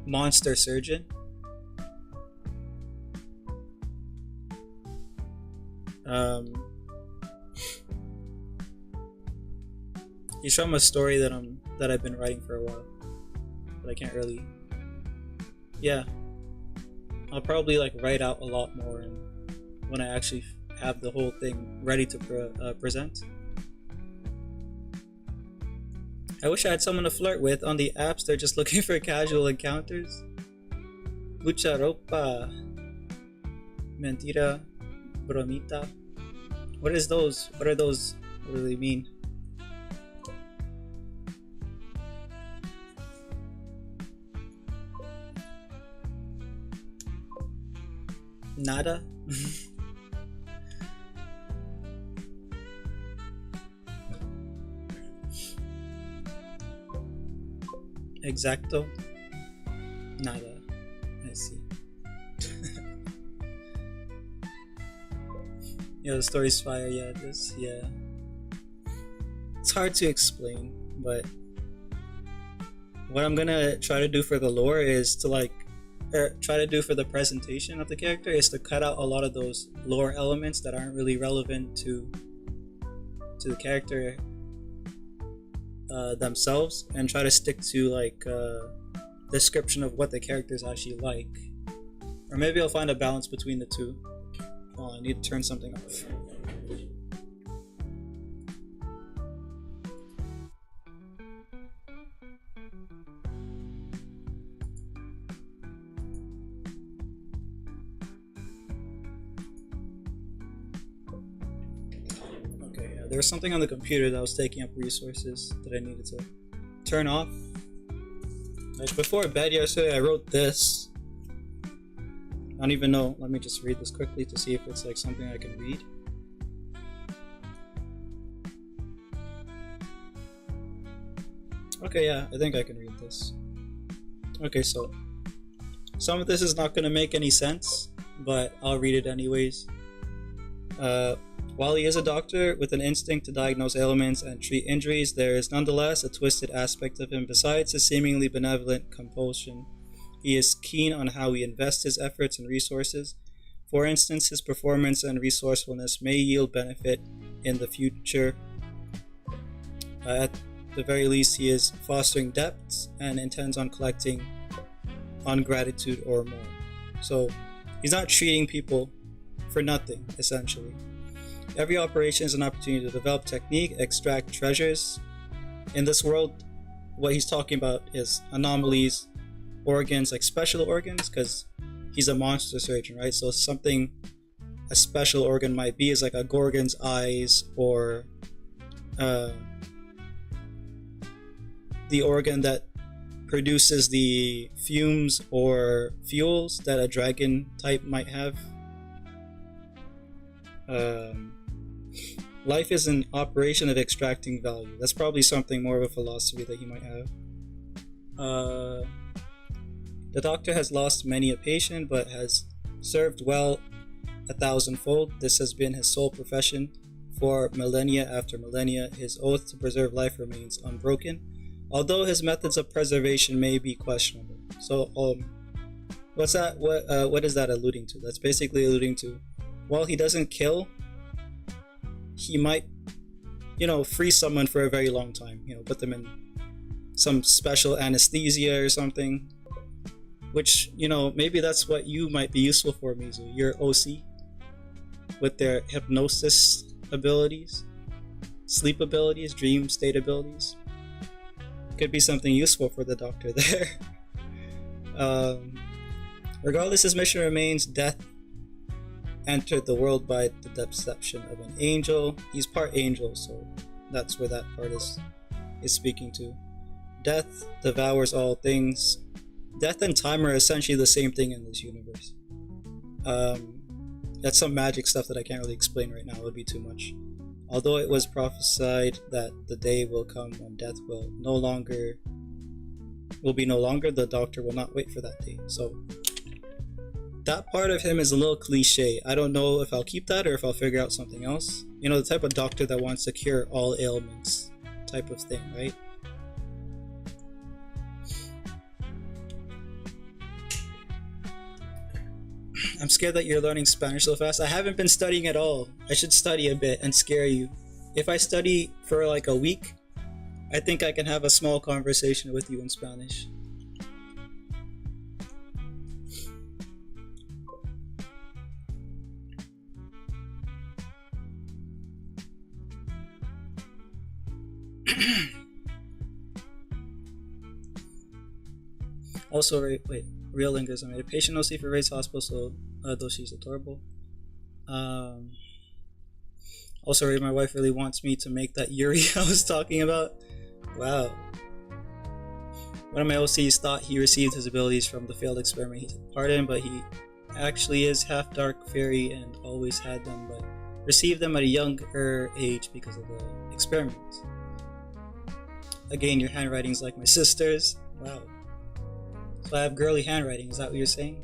monster surgeon. He's from a story that I've been writing for a while, but I can't really. Yeah, I'll probably like write out a lot more when I actually have the whole thing ready to present. I wish I had someone to flirt with. On the apps, they're just looking for casual encounters. Mucha ropa. Mentira. Bromita. What is those? What are those? What do they mean? Nada? Exacto? Nada. I see. Yeah, the story's fire. Yeah, this. Yeah. It's hard to explain, but what I'm gonna try to do for the lore is to like, try to do for the presentation of the character is to cut out a lot of those lore elements that aren't really relevant to the character themselves, and try to stick to like description of what the character is actually like. Or maybe I'll find a balance between the two. Oh, I need to turn something off. There was something on the computer that was taking up resources that I needed to turn off. Like before bed yesterday, I wrote this. I don't even know. Let me just read this quickly to see if it's like something I can read. Okay, yeah, I think I can read this. Okay, so some of this is not going to make any sense, but I'll read it anyways. While he is a doctor with an instinct to diagnose ailments and treat injuries, there is nonetheless a twisted aspect of him besides his seemingly benevolent compulsion. He is keen on how he invests his efforts and resources. For instance, his performance and resourcefulness may yield benefit in the future. At the very least, he is fostering debts and intends on collecting on gratitude or more. So he's not treating people for nothing, essentially. Every operation is an opportunity to develop technique, extract treasures. In this world, what he's talking about is anomalies organs, like special organs, because he's a monster surgeon, right? So something a special organ might be is like a Gorgon's eyes, or the organ that produces the fumes or fuels that a dragon type might have. Life is an operation of extracting value. That's probably something more of a philosophy that he might have. The doctor has lost many a patient, but has served well 1,000-fold. This has been his sole profession for millennia after millennia. His oath to preserve life remains unbroken, although his methods of preservation may be questionable. So, what's that? What is that alluding to? That's basically alluding to, while he doesn't kill, he might, freeze someone for a very long time. Put them in some special anesthesia or something. Which, maybe that's what you might be useful for, Mizu. Your OC, with their hypnosis abilities, sleep abilities, dream state abilities. Could be something useful for the doctor there. Regardless, his mission remains. Death entered the world by the deception of an angel. He's part angel, so that's where that part is speaking to. Death devours all things. Death and time are essentially the same thing in this universe. That's some magic stuff that I can't really explain right now. It would be too much. Although it was prophesied that the day will come when death will be no longer, the doctor will not wait for that day. So that part of him is a little cliche. I don't know if I'll keep that or if I'll figure out something else. The type of doctor that wants to cure all ailments type of thing, right? I'm scared that you're learning Spanish so fast. I haven't been studying at all. I should study a bit and scare you. If I study for like a week, I think I can have a small conversation with you in Spanish. Also, wait. Real linguism. A patient OC for Ray's hospital, so though she's adorable. Also, Ray, my wife really wants me to make that Yuri I was talking about. Wow. One of my OCs thought he received his abilities from the failed experiment he took part in, but he actually is half dark fairy and always had them, but received them at a younger age because of the experiment. Again, your handwriting's like my sister's. Wow. So I have girly handwriting, is that what you're saying?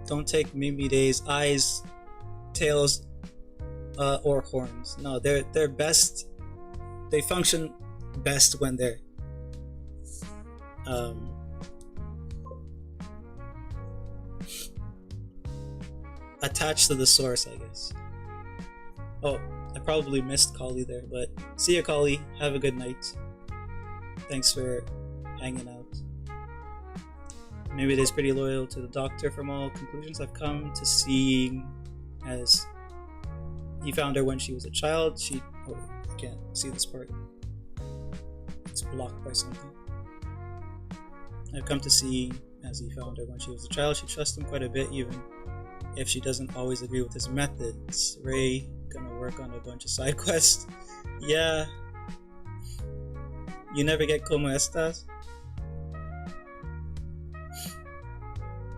Don't take Mimide's eyes, tails, or horns. No, they're best. They function best when they're attached to the source, I guess. Oh, I probably missed Kali there, but see ya, Kali. Have a good night. Thanks for hanging out. Maybe it is pretty loyal to the doctor from all conclusions I've come to see, as he found her when she was a child. Oh, I can't see this part. It's blocked by something. I've come to see, as he found her when she was a child, she trusts him quite a bit, even if she doesn't always agree with his methods. Ray gonna work on a bunch of side quests. Yeah. You never get como estas?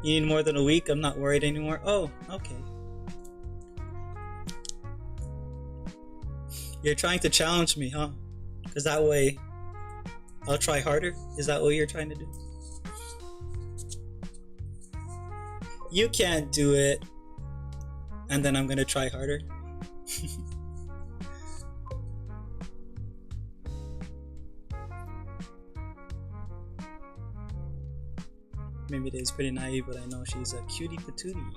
You need more than a week? I'm not worried anymore. Oh, okay. You're trying to challenge me, huh? Because that way I'll try harder? Is that what you're trying to do? You can't do it. And then I'm gonna try harder. Maybe it is pretty naive, but I know she's a cutie patootie.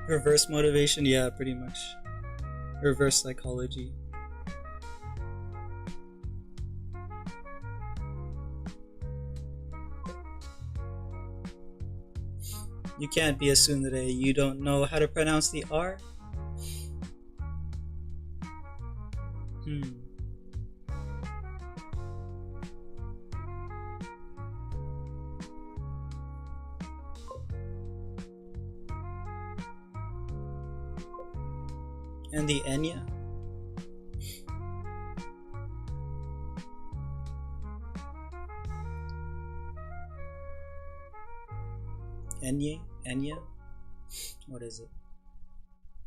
Reverse motivation? Yeah, pretty much. Reverse psychology. You can't be a tsundere. You don't know how to pronounce the R? Hmm. And the Enya? Enye? Enya? What is it?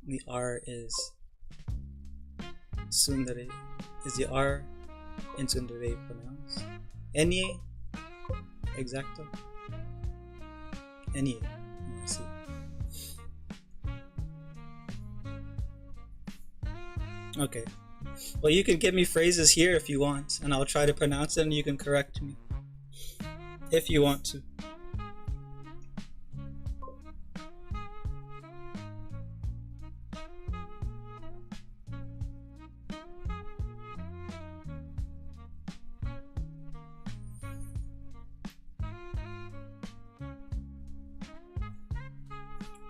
The R is tsundere. Is the R in tsundere pronounced? Enye? Exacto? Enye. Let's see. Okay. Well, you can give me phrases here if you want, and I'll try to pronounce it and you can correct me. If you want to.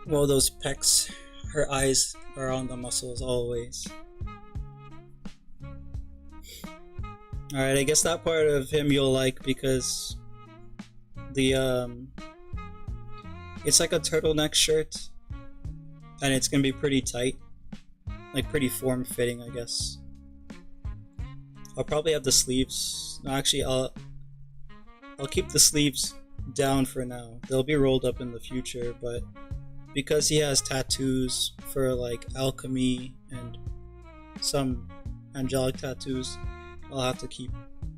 Well, those pecs, her eyes are on the muscles always. Alright, I guess that part of him you'll like because the it's like a turtleneck shirt and it's gonna be pretty tight. Like pretty form-fitting, I guess. I'll probably have the sleeves. No, actually I'll keep the sleeves down for now. They'll be rolled up in the future, but because he has tattoos for like alchemy and some angelic tattoos, I'll have to keep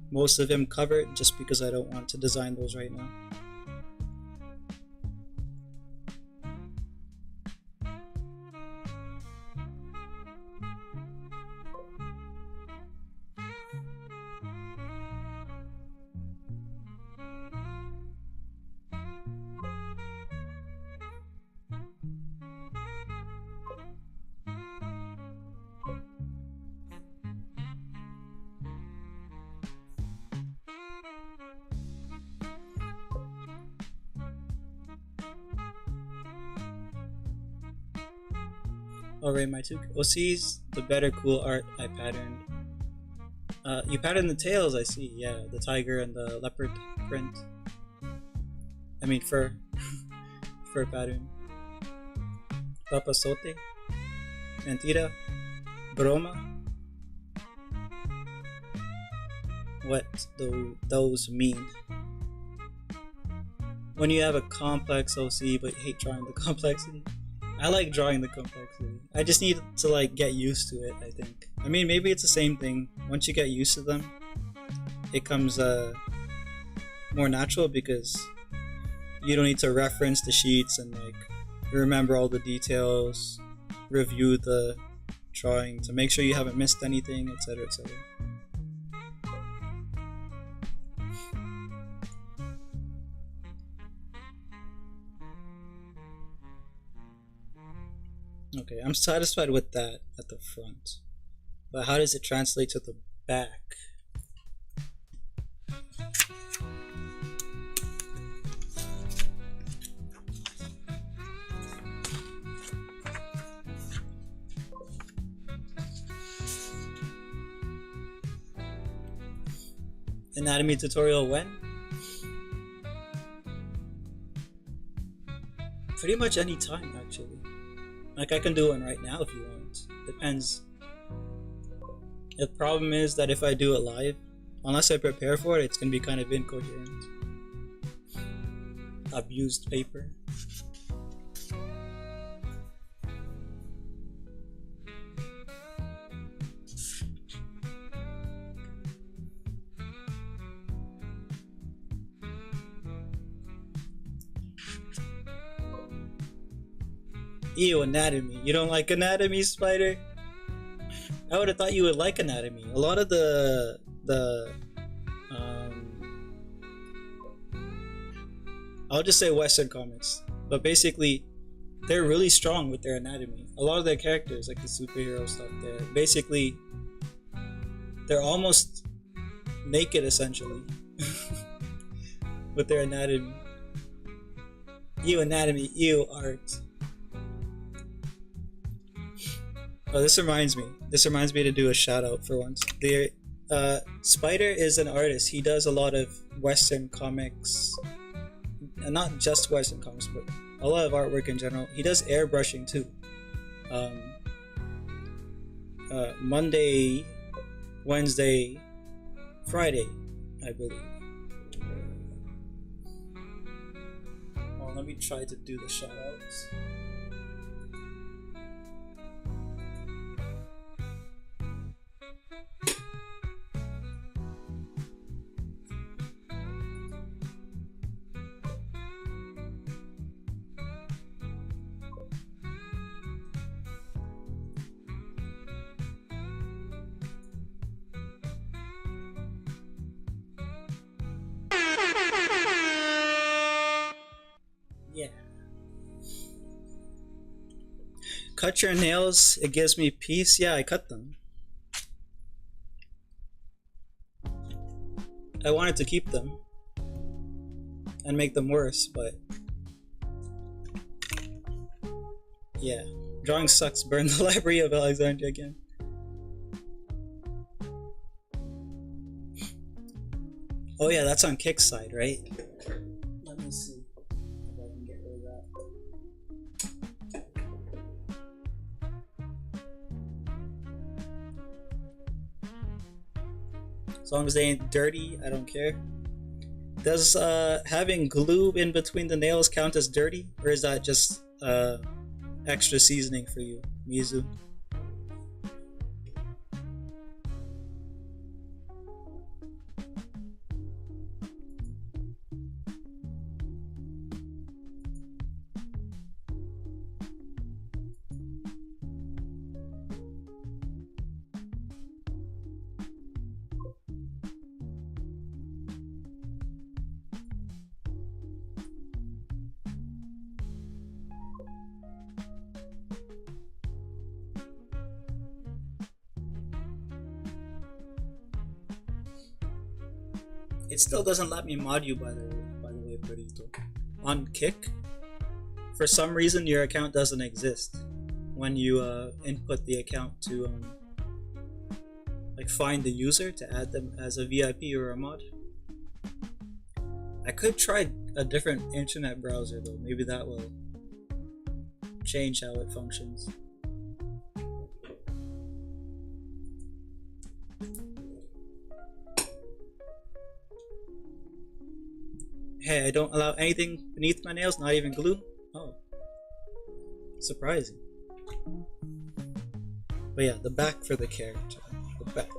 most of him covered just because I don't want to design those right now. Alright, my two OCs, the better cool art I patterned. You patterned the tails, I see. Yeah, the tiger and the leopard print. I mean fur. Fur pattern. Papasote. Mentira. Broma. What do those mean? When you have a complex OC but hate drawing the complexity. I like drawing the complexity. I just need to like get used to it, I think. I mean, maybe it's the same thing. Once you get used to them, it comes more natural because you don't need to reference the sheets and like remember all the details, review the drawing to make sure you haven't missed anything, etc, etc. Okay, I'm satisfied with that at the front. But how does it translate to the back? Anatomy tutorial when? Pretty much any time, actually. Like, I can do one right now if you want. Depends. The problem is that if I do it live, unless I prepare for it, it's gonna be kind of incoherent. Abused paper. Ew, anatomy. You don't like anatomy, Spider? I would have thought you would like anatomy. A lot of the I'll just say Western comics, but basically they're really strong with their anatomy. A lot of their characters, like the superhero stuff, they're almost naked essentially with their anatomy. You anatomy, you art. Oh, this reminds me. This reminds me to do a shout out for once. Spider is an artist. He does a lot of Western comics, and not just Western comics, but a lot of artwork in general. He does airbrushing too. Um, Monday, Wednesday, Friday, I believe. Well, let me try to do the shout outs. Yeah. Cut your nails, it gives me peace. Yeah, I cut them. I wanted to keep them and make them worse, but yeah. Drawing sucks. Burn the Library of Alexandria again. Oh yeah, that's on Kick's side, right? Let me see if I can get rid of that. As long as they ain't dirty, I don't care. Does having glue in between the nails count as dirty? Or is that just extra seasoning for you, Mizu? It still doesn't let me mod you, by the way, Burrito. On Kick, for some reason your account doesn't exist when you input the account to like find the user to add them as a VIP or a mod. I could try a different internet browser though. Maybe that will change how it functions. Hey, I don't allow anything beneath my nails, not even glue? Oh. Surprising. But yeah, the back for the character. The back.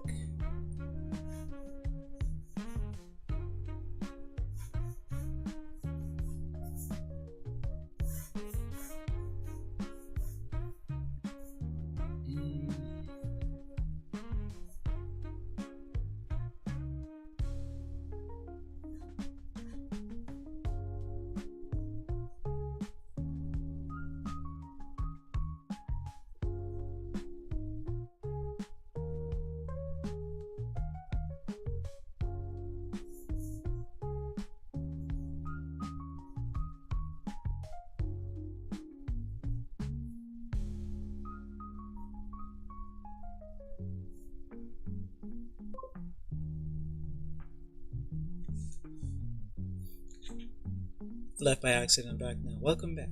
Left by accident, back now. Welcome back.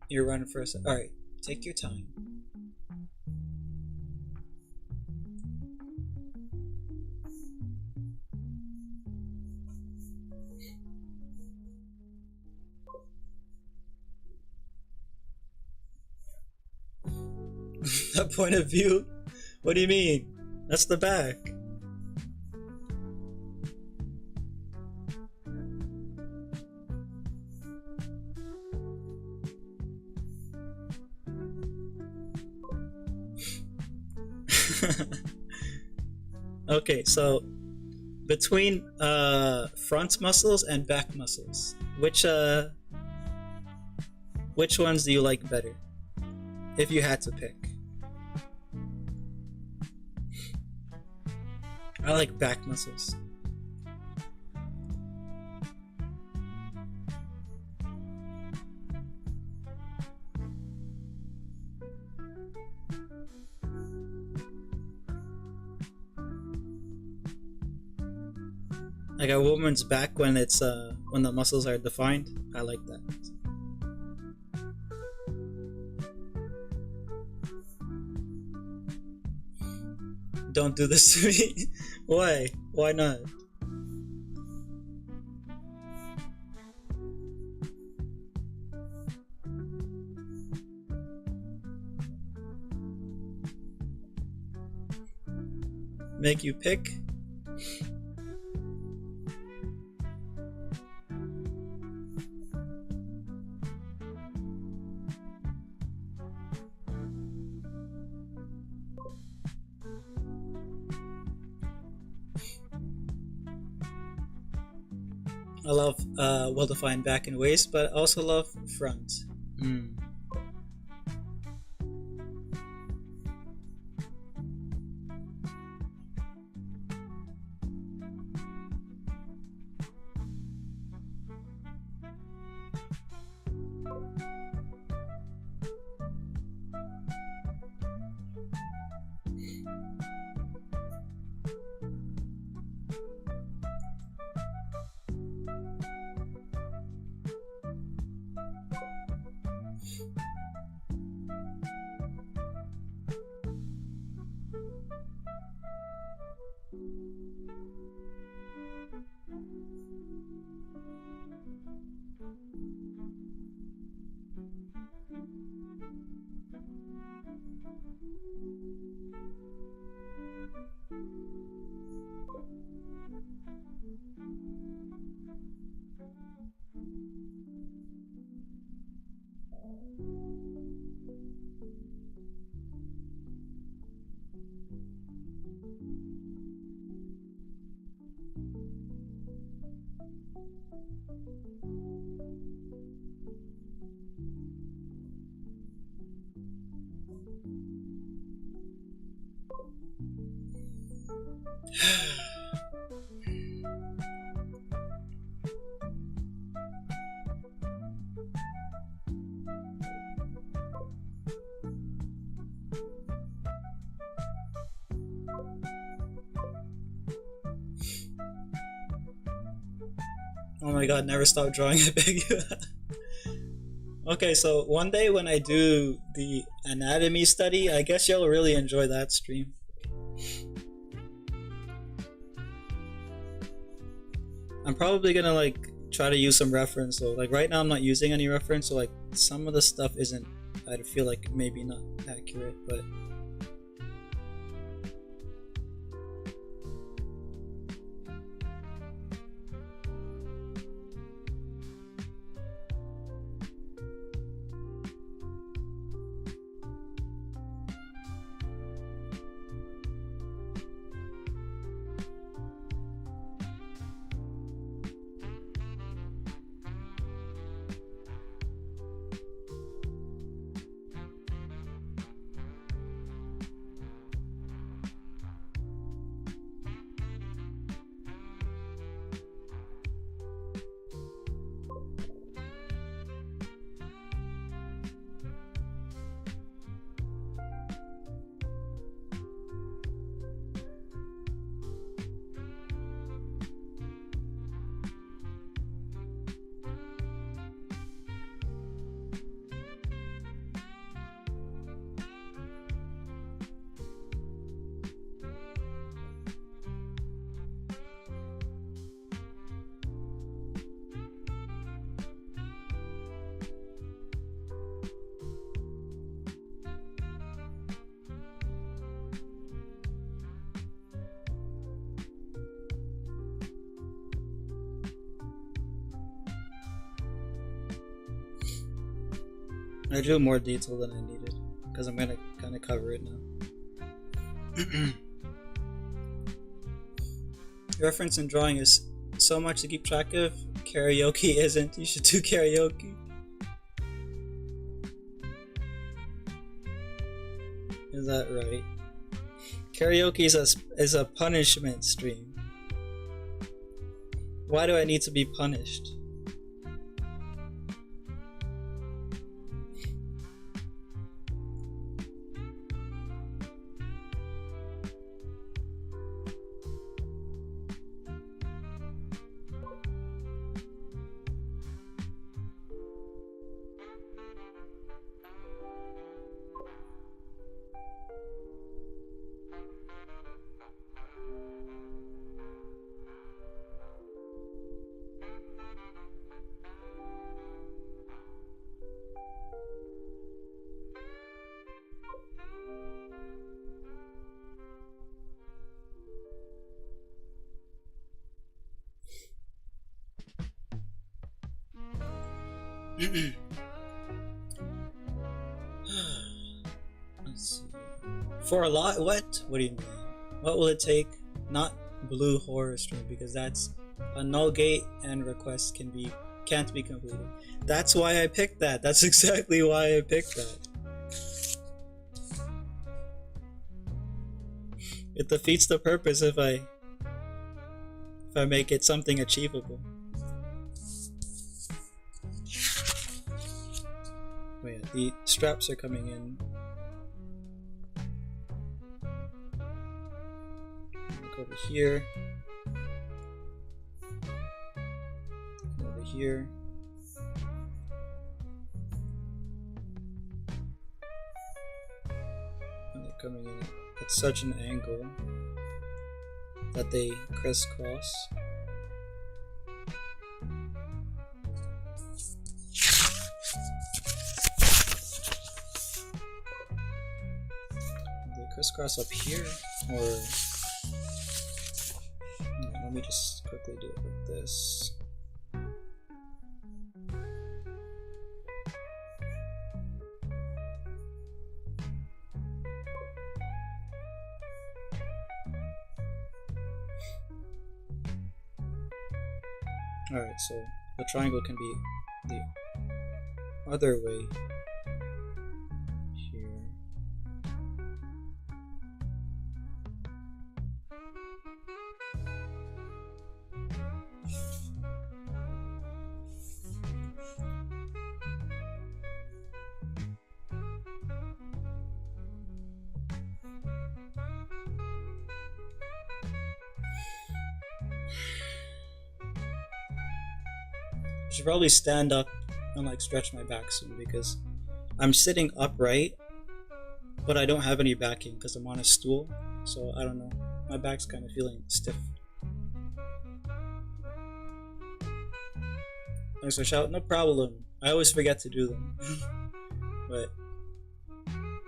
You're running for a sec. Alright, take your time. That point of view? What do you mean? That's the back. Okay, so between front muscles and back muscles, which ones do you like better? If you had to pick. I like back muscles. Like a woman's back when it's when the muscles are defined. I like that. Don't do this to me. Why? Why not? Make you pick? I love well-defined back and waist, but I also love front. Mm. Oh my god, never stop drawing, I beg you. Okay, so one day when I do the anatomy study, I guess you'll really enjoy that stream. I'm probably gonna like try to use some reference, so like right now I'm not using any reference, so like some of the stuff isn't, I feel like maybe not accurate, but I drew more detail than I needed because I'm gonna kind of cover it now. Reference and drawing is so much to keep track of. Karaoke isn't. You should do karaoke. Is that right? Karaoke is a punishment stream. Why do I need to be punished? Let's see. For a lot, what? What do you mean? What will it take? Not blue horror stream, because that's a null gate and request can't be completed. That's why I picked that. That's exactly why I picked that. It defeats the purpose if I make it something achievable. Wait, the straps are coming in. Look over here. Over here. And they're coming in at such an angle that they crisscross. They crisscross up here, or let me just quickly do it like this. Alright, so the triangle can be the other way here. I should probably stand up and like stretch my back soon, because I'm sitting upright but I don't have any backing because I'm on a stool, so I don't know, my back's kind of feeling stiff. Thanks for shout, no problem. I always forget to do them. But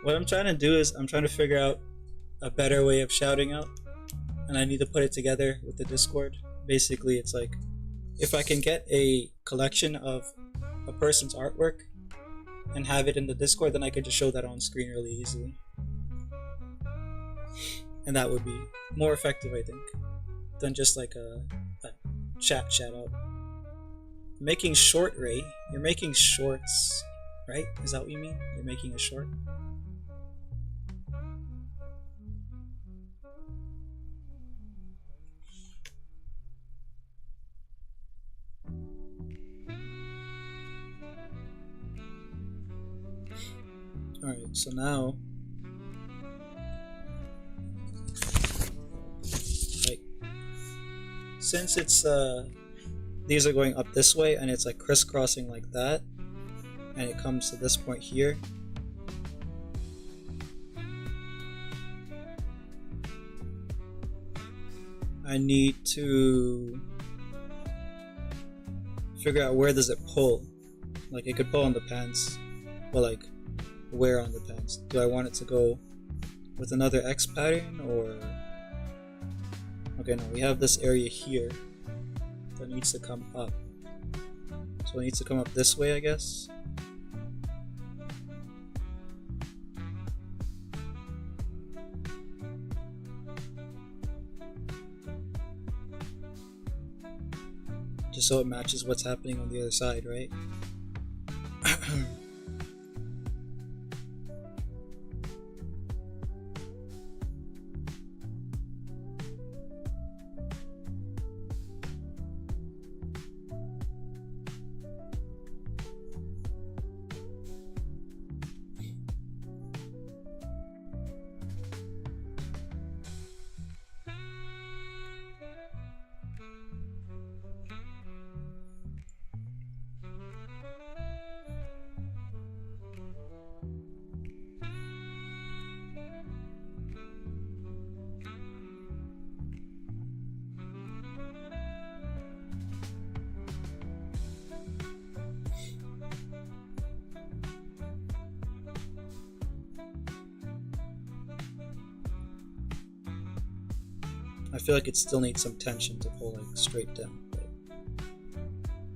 what I'm trying to do is I'm trying to figure out a better way of shouting out, and I need to put it together with the Discord. Basically, it's like, if I can get a collection of a person's artwork and have it in the Discord, then I could just show that on screen really easily. And that would be more effective, I think, than just like a chat out. Making short, Ray? You're making shorts, right? Is that what you mean? You're making a short? Alright, so now, like, since it's, these are going up this way and it's like crisscrossing like that, and it comes to this point here, I need to figure out where does it pull. Like, it could pull on the pants, but like, where on the pants? Do I want it to go with another X pattern, or... Okay, no, we have this area here that needs to come up. So it needs to come up this way, I guess. Just so it matches what's happening on the other side, right? I feel like it still needs some tension to pull like straight down, but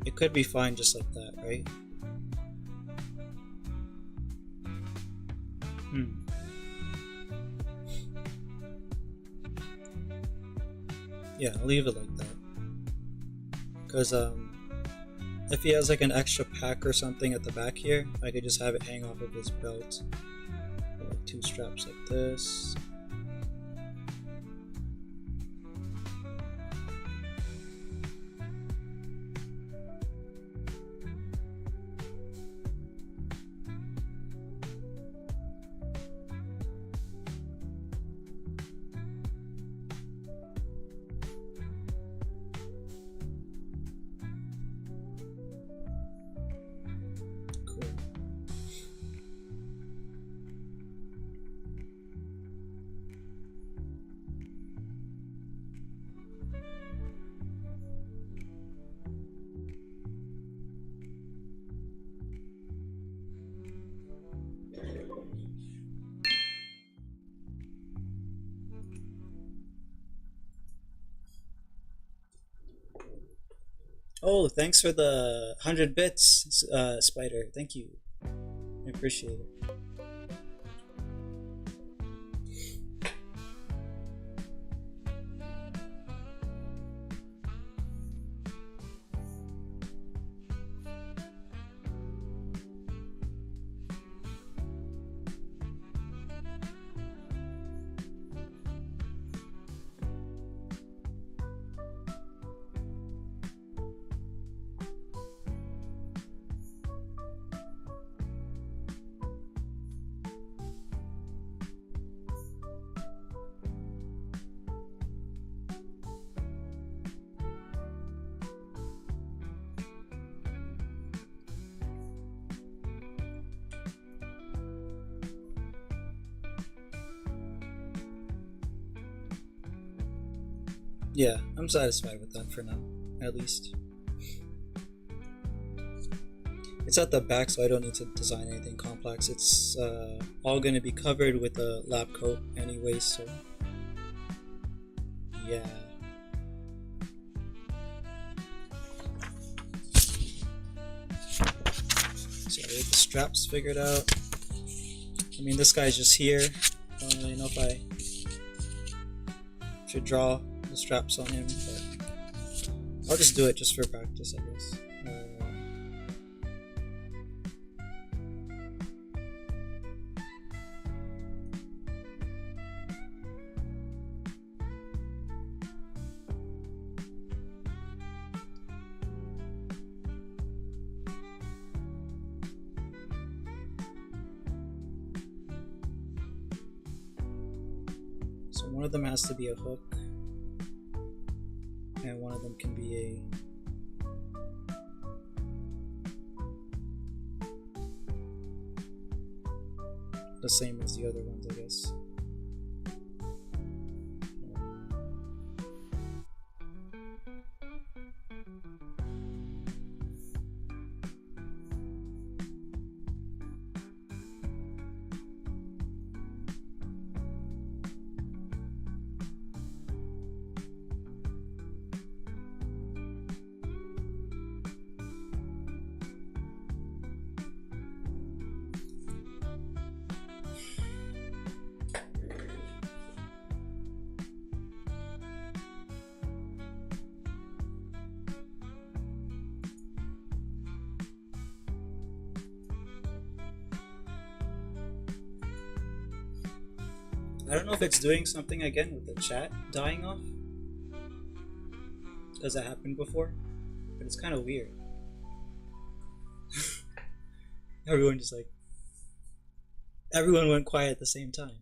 it could be fine just like that, right? Hmm. Yeah, I'll leave it like that. Because if he has like an extra pack or something at the back here, I could just have it hang off of his belt. Like 2 straps like this. Oh, thanks for the 100 bits, Spider. Thank you. I appreciate it. Yeah, I'm satisfied with that for now, at least. It's at the back, so I don't need to design anything complex. It's all going to be covered with a lab coat anyway, so yeah. So I get the straps figured out. I mean, this guy's just here. I don't really know if I should draw the straps on him, but I'll just do it just for practice, I guess. So one of them has to be a hook, and one of them can be the same as the other ones, I guess. I don't know if it's doing something again with the chat dying off, because that happened before, but it's kind of weird. Everyone just like, everyone went quiet at the same time.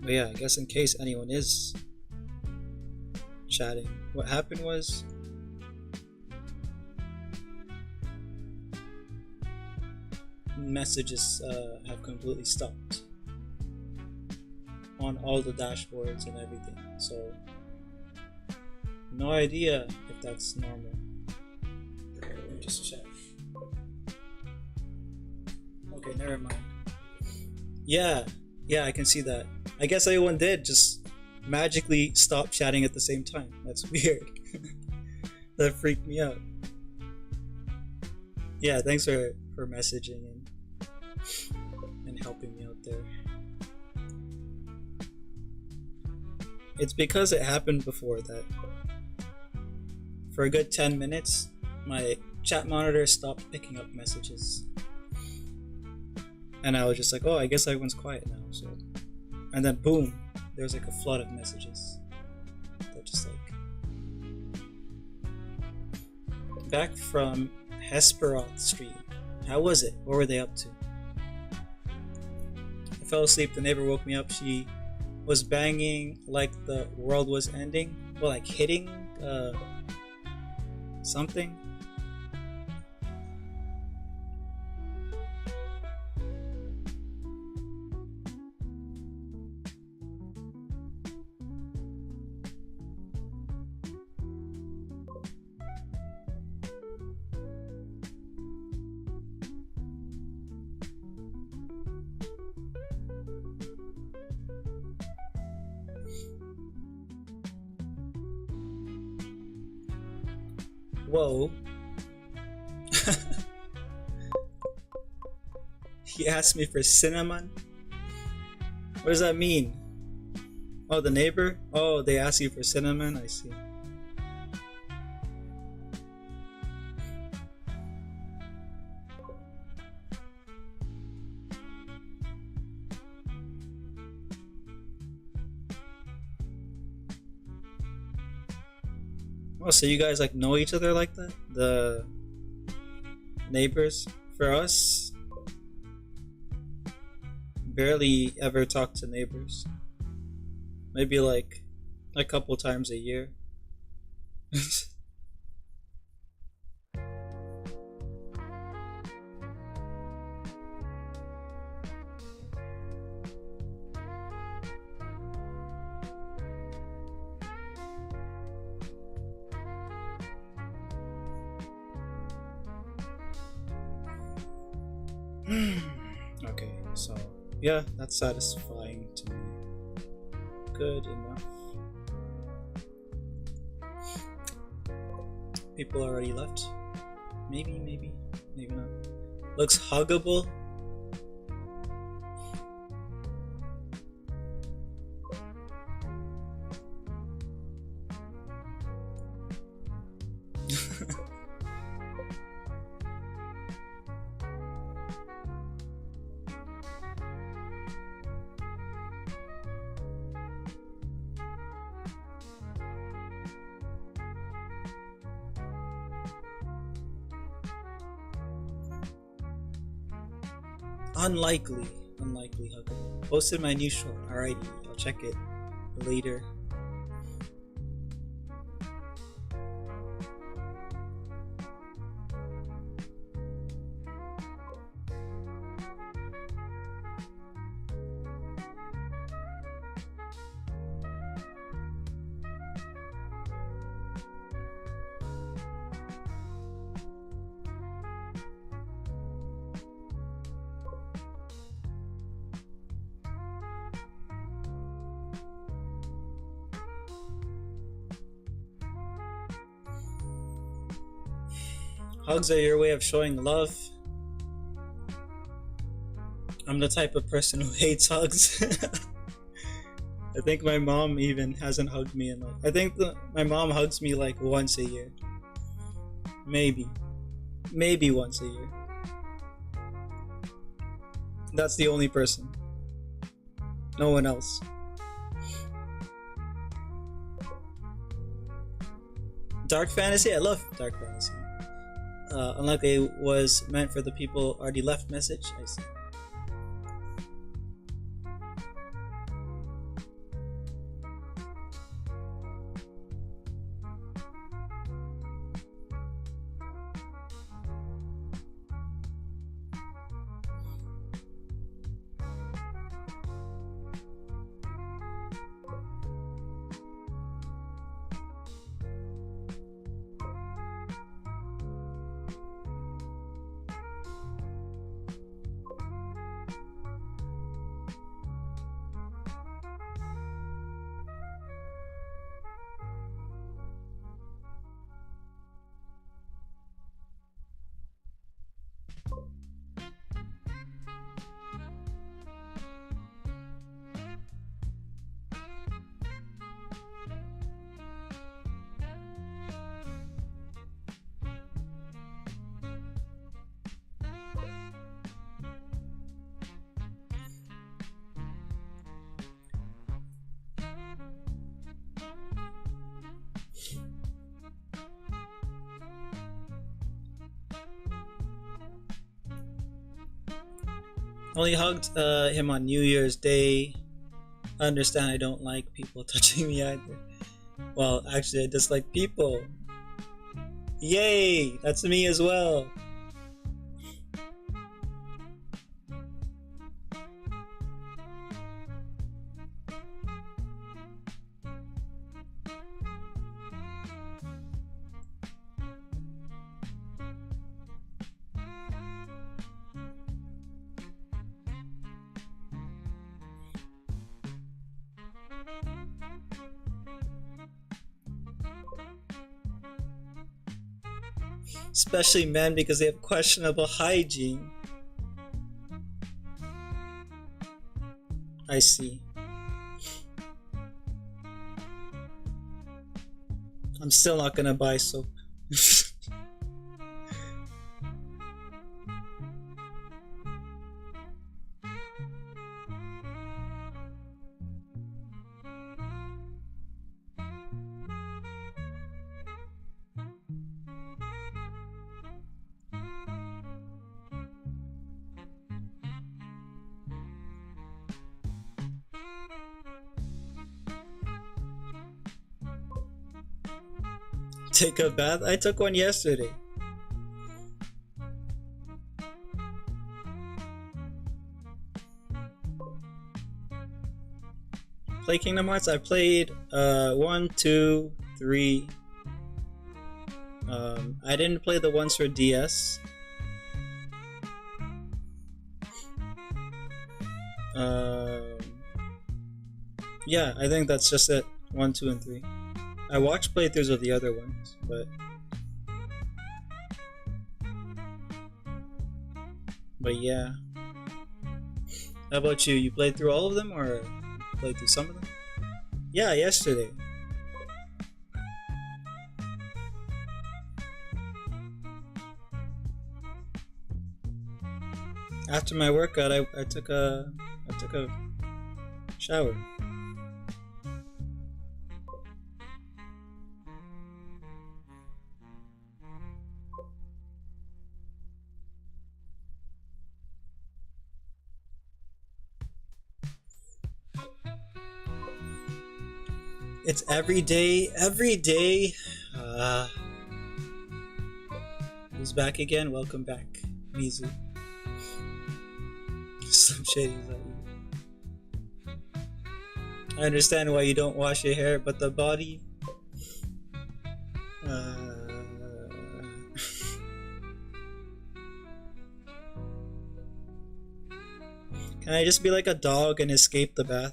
But yeah, I guess in case anyone is chatting, what happened was messages have completely stopped on all the dashboards and everything. So No idea if that's normal. Let me just check. Okay, never mind. Yeah, yeah, I can see that. I guess everyone did just magically stop chatting at the same time. That's weird. That freaked me out. Yeah, thanks for messaging and helping me out there. It's because it happened before that for a good 10 minutes my chat monitor stopped picking up messages. And I was just like, oh, I guess everyone's quiet now. So, and then boom, there was like a flood of messages. That just like back from Hesperoth Street. How was it? What were they up to? I fell asleep. The neighbor woke me up. She was banging like the world was ending. Well, like hitting something. Whoa. He asked me for cinnamon? What does that mean? Oh, the neighbor? Oh, they asked you for cinnamon? I see. Oh, so you guys like know each other like that? The neighbors? For us, barely ever talk to neighbors. Maybe like a couple times a year. Okay, so yeah, that's satisfying to me. Good enough. People already left. Maybe not. Looks huggable. Unlikely huggable. Posted my new short. Alrighty, I'll check it later. Hugs are your way of showing love. I'm the type of person who hates hugs. I think my mom even hasn't hugged me in like. I think my mom hugs me like once a year. Maybe once a year. That's the only person. No one else. Dark fantasy? I love dark fantasy. Unlikely was meant for the people already left message. I see. Only hugged him on New Year's Day. I understand I don't like people touching me either. Well, actually, I dislike people. Yay! That's me as well. Especially men because they have questionable hygiene. I see. I'm still not gonna buy soap. Take a bath? I took one yesterday. Play Kingdom Hearts? I played 1, 2, 3. I didn't play the ones for DS. Yeah, I think that's just it. 1, 2, and 3. I watched playthroughs of the other ones, but yeah. How about you? You played through all of them, or played through some of them? Yeah, yesterday. After my workout, I took a shower. It's every day. Who's back again? Welcome back, Mizu. Some shady like you. I understand why you don't wash your hair, but the body. Can I just be like a dog and escape the bath?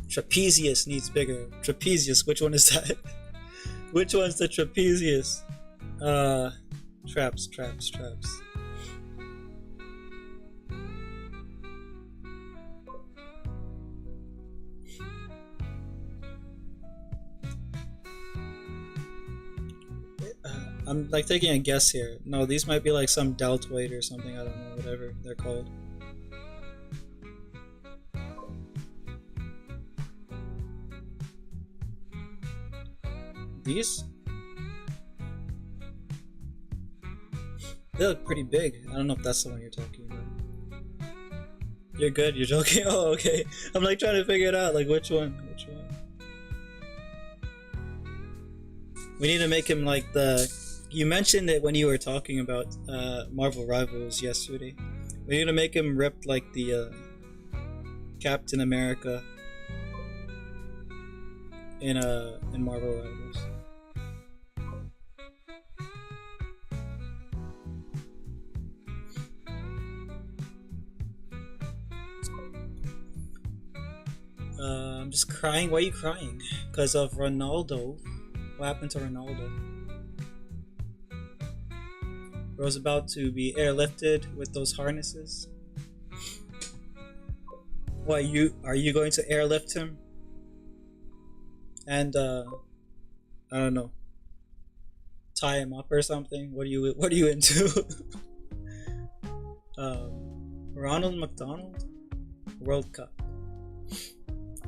Trapezius needs bigger. Trapezius, which one is that? Which one's the trapezius? Traps. I'm like taking a guess here. No, these might be like some deltoid or something, I don't know, whatever they're called. These? They look pretty big. I don't know if that's the one you're talking about. You're good? You're joking? Oh, okay. I'm like trying to figure it out, like which one? We need to make him like the... You mentioned it when you were talking about Marvel Rivals yesterday. We need to make him ripped like the Captain America in Marvel Rivals. I'm just crying. Why are you crying? Because of Ronaldo. What happened to Ronaldo? Bro's about to be airlifted with those harnesses. What, are you going to airlift him? And I don't know. tie him up or something. What are you into? Ronald McDonald, World Cup.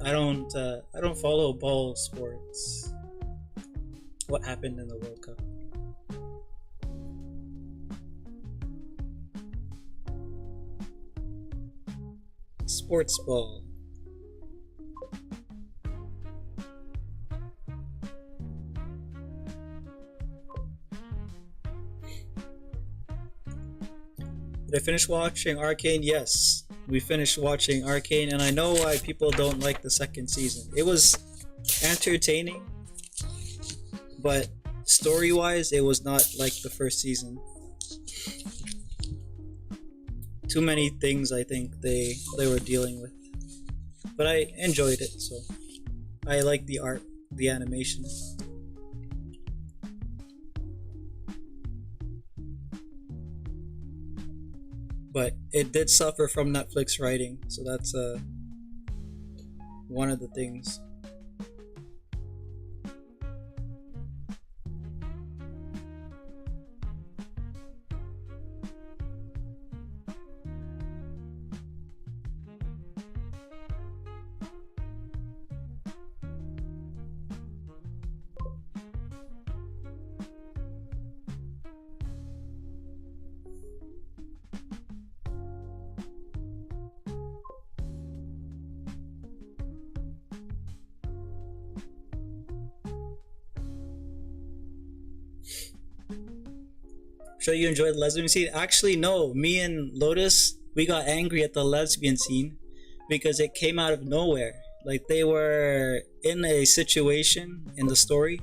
I don't follow ball sports. What happened in the World Cup? Sports ball. Did I finish watching Arcane? Yes, we finished watching Arcane, and I know why people don't like the second season. It was entertaining, but story-wise, it was not like the first season. Too many things I think they were dealing with, but I enjoyed it. So I like the art, the animation. But it did suffer from Netflix writing, so that's one of the things. Sure, you enjoyed the lesbian scene? Actually, no. Me and Lotus, we got angry at the lesbian scene because it came out of nowhere. Like, they were in a situation in the story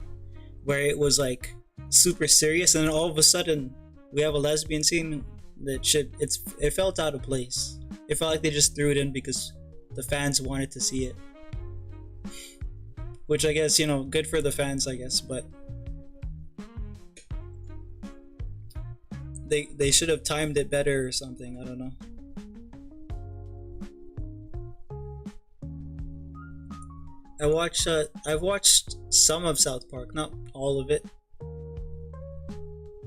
where it was like super serious, and then all of a sudden we have a lesbian scene that it felt out of place. It felt like they just threw it in because the fans wanted to see it. Which I guess, good for the fans, I guess, but they should have timed it better or something. I don't know. I've watched some of South Park, not all of it.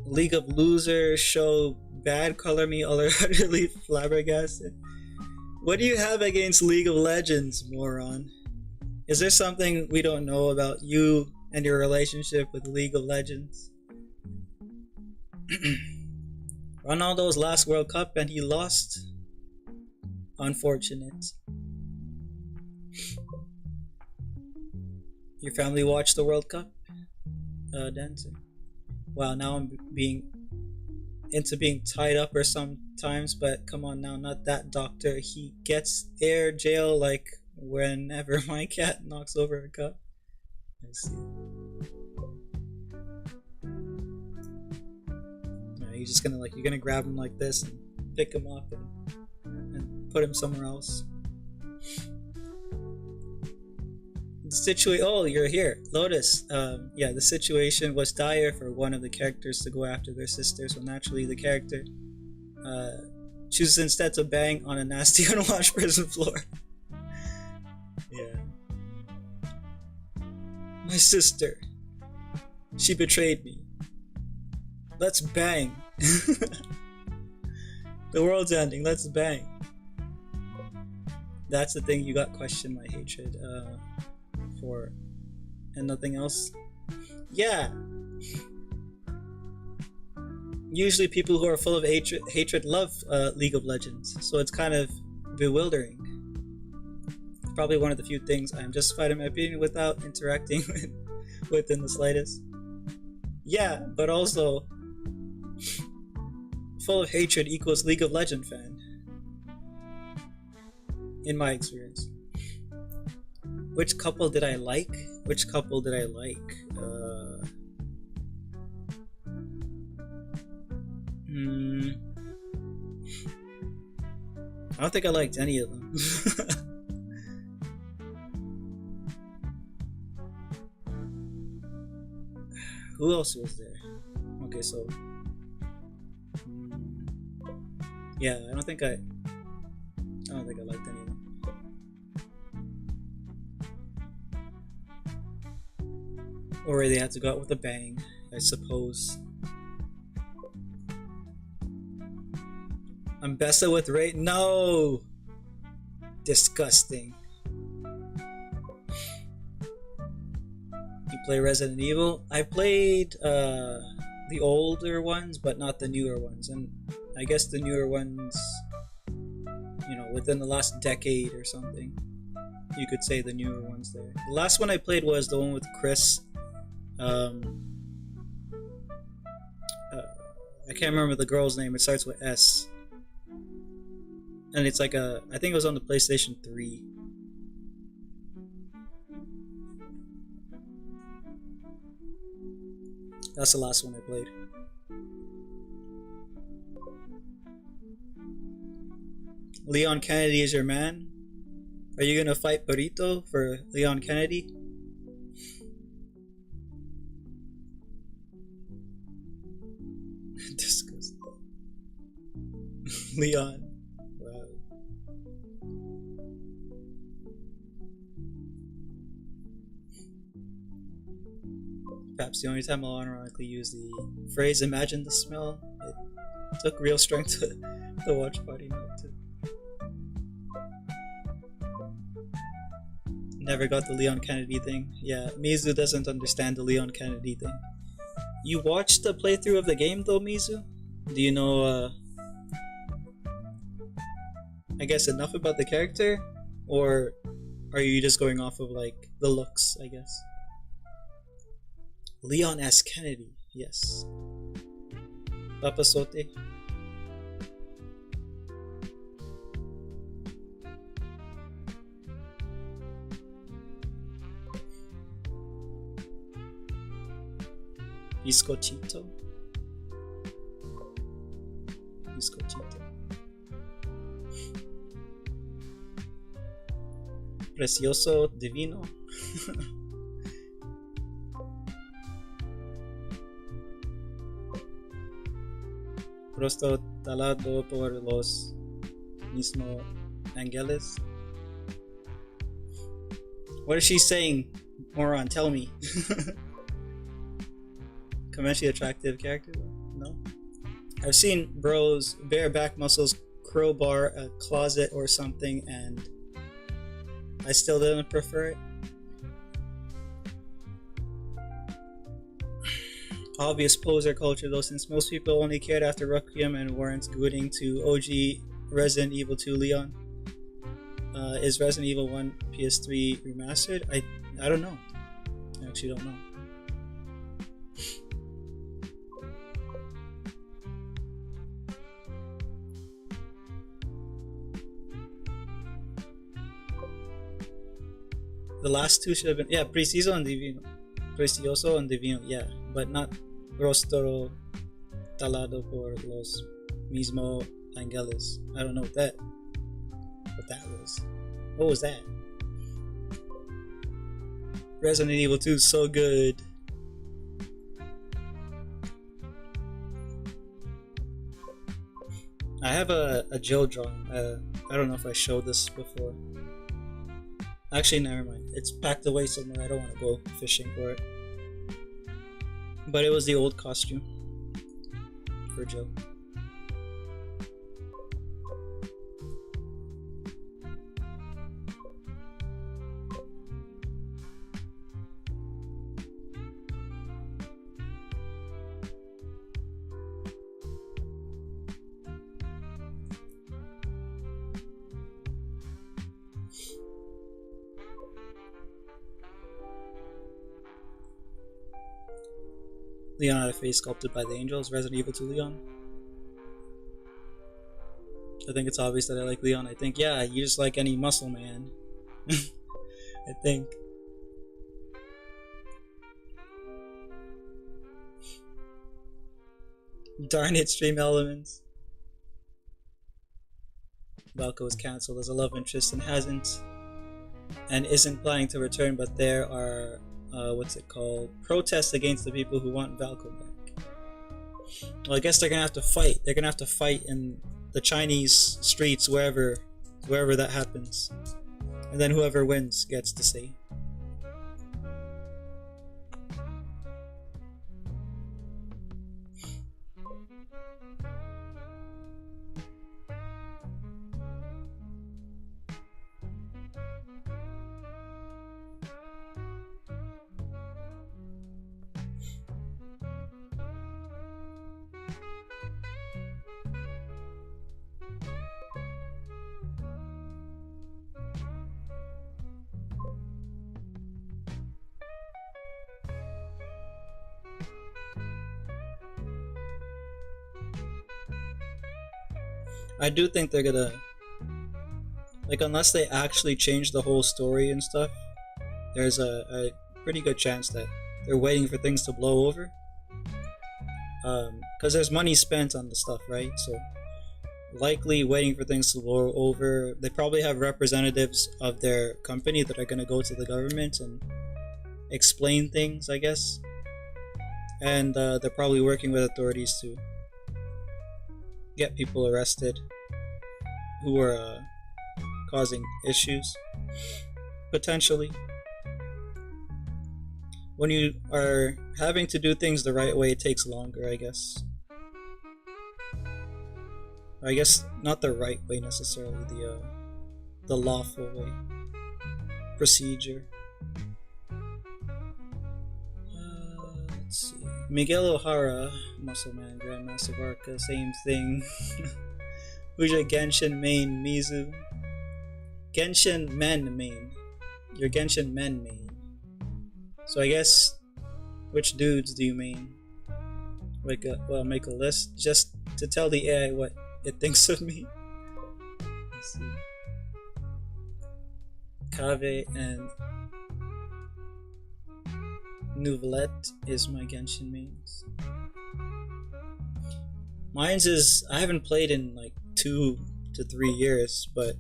League of Losers show bad, color me utterly flabbergasted. What do you have against League of Legends, moron? Is there something we don't know about you and your relationship with League of Legends? Ronaldo's last World Cup and he lost. Unfortunate. Your family watched the World Cup? Dancer. Wow, now I'm being tied up or sometimes, but come on now, not that doctor. He gets air jail like whenever my cat knocks over a cup. I see. You're just gonna you're gonna grab him like this and pick him up and put him somewhere else. Oh, you're here, Lotus. Yeah, the situation was dire for one of the characters to go after their sister, so naturally the character chooses instead to bang on a nasty unwashed prison floor. Yeah. My sister. She betrayed me. Let's bang. The world's ending. Let's bang. That's the thing you got questioned my hatred for, and nothing else. Yeah. Usually people who are full of hatred love League of Legends, so it's kind of bewildering. Probably one of the few things I am justified in my opinion without interacting with in the slightest. Yeah, but also full of hatred equals League of Legends fan, in my experience. Which couple did I like? I don't think I liked any of them. Who else was there? Okay, so yeah, I don't think I liked any of them. Or they had to go out with a bang. I I suppose. I'm Bessa with Ray. No! Disgusting. You play Resident Evil? I played the older ones, but not the newer ones. And I guess the newer ones, you know, within the last decade or something. You could say the newer ones there. The last one I played was the one with Chris. I can't remember the girl's name. It starts with S. And it's like I think it was on the PlayStation 3. That's the last one I played. Leon Kennedy is your man? Are you gonna fight Burrito for Leon Kennedy? Disgusting. Leon. Wow. Perhaps the only time I'll ironically use the phrase "imagine the smell." It took real strength to watch party not to. Never got the Leon Kennedy thing. Yeah, Mizu doesn't understand the Leon Kennedy thing. You watched the playthrough of the game though, Mizu? Do you know, I guess enough about the character? Or are you just going off of, like, the looks, I guess? Leon S. Kennedy, yes. Papasote. Bizcochito. Bizcochito. Precioso divino. Prosto talado por los mismos ángeles. What is she saying? Moron, tell me. Conventionally attractive character? No. I've seen bros bare back muscles crowbar a closet or something, and I still didn't prefer it. Obvious poser culture though, since most people only cared after Requiem and weren't gooting to OG Resident Evil 2 Leon. Is Resident Evil 1 PS3 remastered? I don't know. I actually don't know. The last two should have been, yeah, Preciso and Divino. Precioso and Divino, yeah, but not Rostro Talado por los mismo Angeles. I don't know what that was. What was that? Resident Evil 2 is so good. I have a Joe drawing. I don't know if I showed this before. Actually, never mind. It's packed away somewhere. I don't want to go fishing for it. But it was the old costume for Joe. Leon had a face sculpted by the angels. Resident Evil 2 Leon. I think it's obvious that I like Leon. I think, yeah, you just like any muscle man. I think. Darn it, Stream Elements. Valko was cancelled as a love interest and isn't planning to return, but there are protests against the people who want Valko back. Well, I guess they're gonna have to fight. They're gonna have to fight in the Chinese streets, wherever that happens, and then whoever wins gets to stay. I do think they're gonna, like, unless they actually change the whole story and stuff, there's a pretty good chance that they're waiting for things to blow over. Because there's money spent on the stuff, right? So likely waiting for things to blow over. They probably have representatives of their company that are gonna go to the government and explain things, I guess. And they're probably working with authorities to get people arrested who are causing issues, potentially. When you are having to do things the right way, it takes longer, I guess. I guess not the right way necessarily, the lawful way. Procedure. Let's see. Miguel O'Hara, Muscle Man, Grandmaster Varka, same thing. Uja Genshin main, Mizu. Genshin men main. Your Genshin men main. So I guess, which dudes do you main? Make a list just to tell the AI what it thinks of me. Let's see. Kave and Nouvelette is my Genshin mains. Mine's is, I haven't played in like 2 to 3 years, but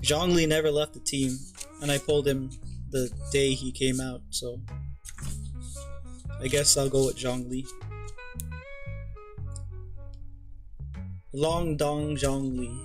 Zhongli never left the team, and I pulled him the day he came out, so I guess I'll go with Zhongli. Long Dong Zhongli.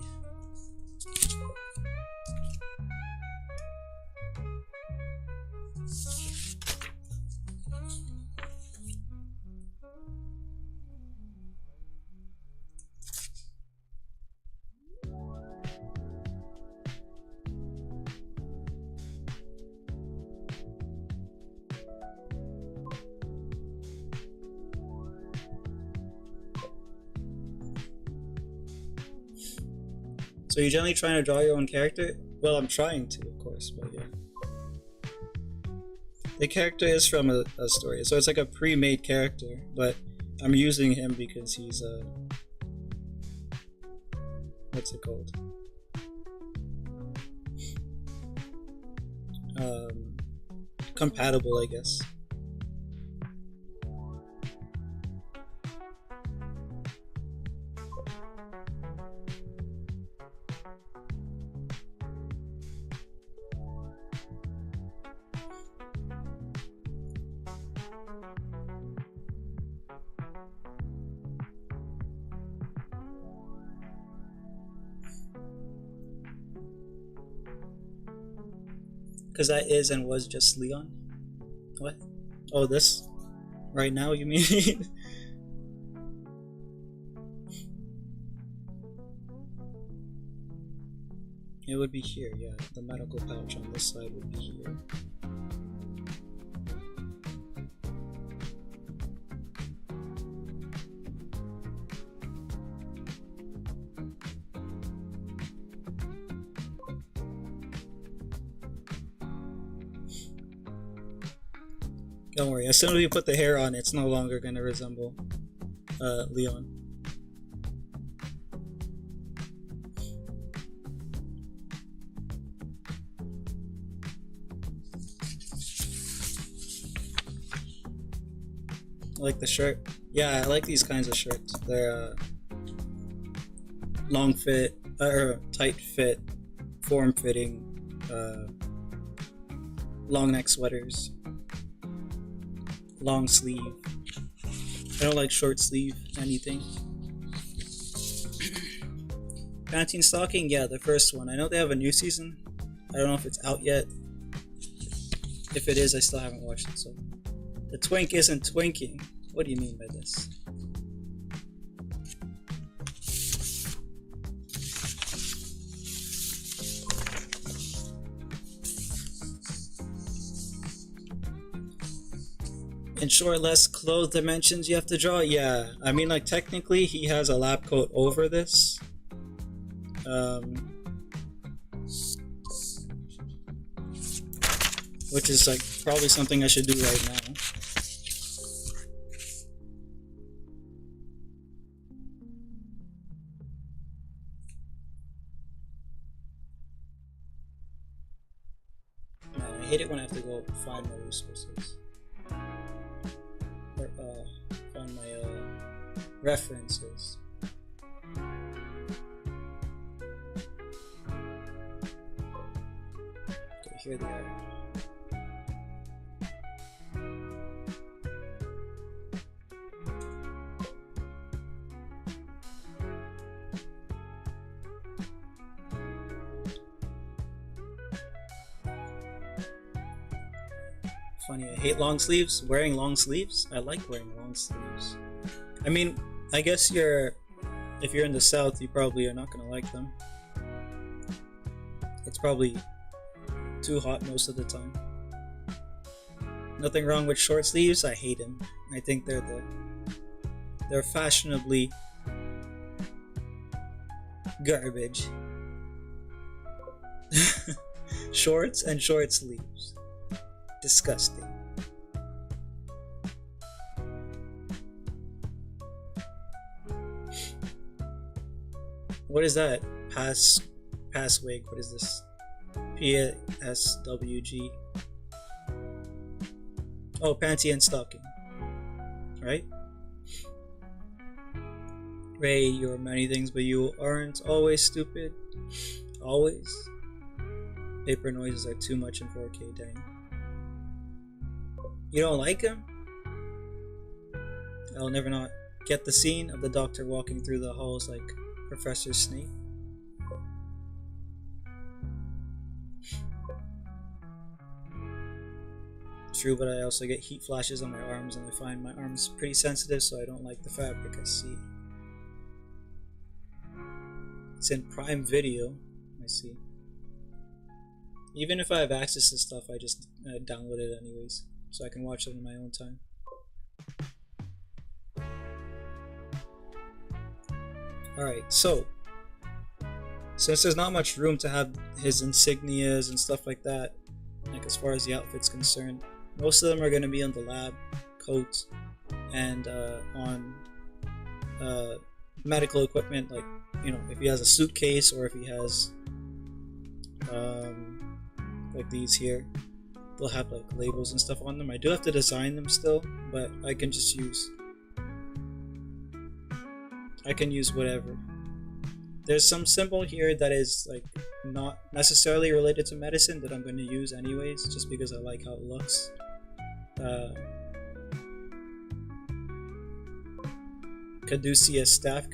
So you're generally trying to draw your own character? Well, I'm trying to, of course, but yeah. The character is from a story, so it's like a pre-made character, but I'm using him because he's what's it called? Compatible, I guess. Because that is and was just Leon. What? Oh, this? Right now, you mean? It would be here, yeah. The medical pouch on this side would be here. Don't worry, as soon as we put the hair on, it's no longer going to resemble Leon. I like the shirt. Yeah, I like these kinds of shirts. They're long fit, or tight fit, form fitting, long neck sweaters. Long sleeve. I don't like short sleeve anything. Pantene Stocking, yeah, the first one. I know they have a new season. I don't know if it's out yet. If it is, I still haven't watched it, so. The twink isn't twinking. What do you mean by this? Ensure less clothes dimensions you have to draw? Yeah, I mean, like, technically he has a lab coat over this. Which is, like, probably something I should do right now. hate it when I have to go find my resources. Or, find my, references. Okay, here they are. Funny, I hate long sleeves. Wearing long sleeves? I like wearing long sleeves. I mean, I guess if you're in the South, you probably are not gonna like them. It's probably too hot most of the time. Nothing wrong with short sleeves. I hate them. I think they're fashionably garbage. Shorts and short sleeves. Disgusting. What is that? Pass wig. What is this? PSWG. Oh, panty and stocking. Right? Ray, you're many things, but you aren't always stupid. Always. Paper noises are too much in 4K, dang. You don't like him? I'll never not get the scene of the doctor walking through the halls like Professor Snape. True, but I also get heat flashes on my arms, and I find my arms pretty sensitive, so I don't like the fabric I see. It's in Prime Video. I see. Even if I have access to stuff, I just download it anyways, so I can watch it in my own time. Alright, so since there's not much room to have his insignias and stuff like that, like as far as the outfit's concerned, most of them are going to be on the lab coat and on medical equipment, like, you know, if he has a suitcase or if he has like these here, they'll have like labels and stuff on them. I do have to design them still, but I can just use whatever. There's some symbol here that is like not necessarily related to medicine that I'm going to use anyways, just because I like how it looks. Caduceus staff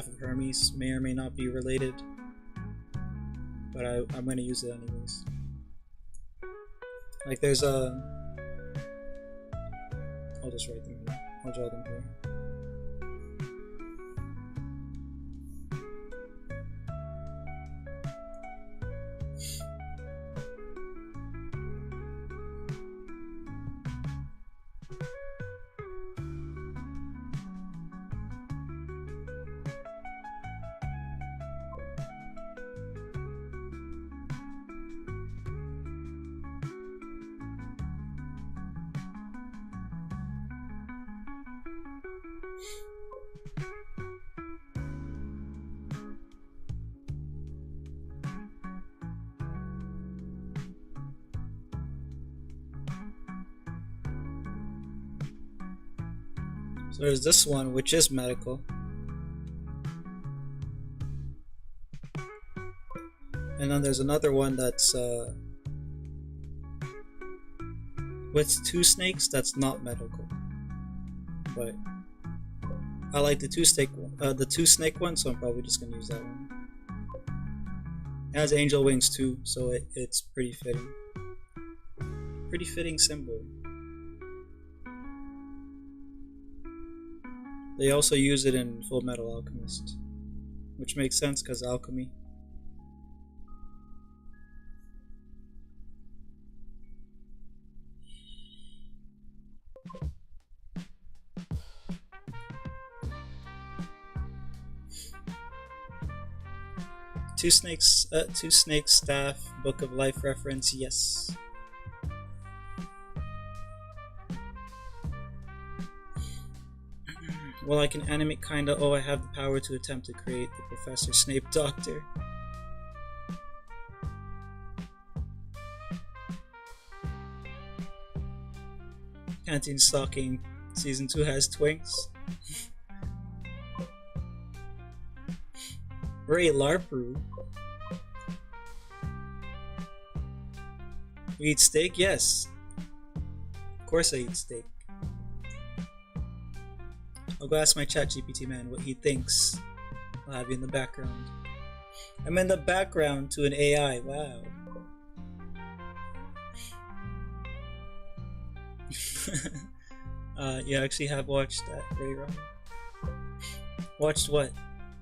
of Hermes, may or may not be related, but I'm going to use it anyways. Like there's a, I'll just write them here. I'll draw them here. So there's this one, which is medical. And then there's another one that's with two snakes that's not medical. But I like the two snake one, so I'm probably just gonna use that one. It has angel wings too, so it's pretty fitting. Pretty fitting symbol. They also use it in Full Metal Alchemist, which makes sense because alchemy. Two snakes staff, Book of Life reference, yes. Well, I can animate kinda. Oh, I have the power to attempt to create the Professor Snape Doctor. Canteen Stalking Season 2 has twinks. Ray Larpru. You eat steak? Yes. Of course I eat steak. I'll go ask my chat GPT man what he thinks. I'll have you in the background. I'm in the background to an AI. Wow. You actually have watched that, Ray Ron? Watched what?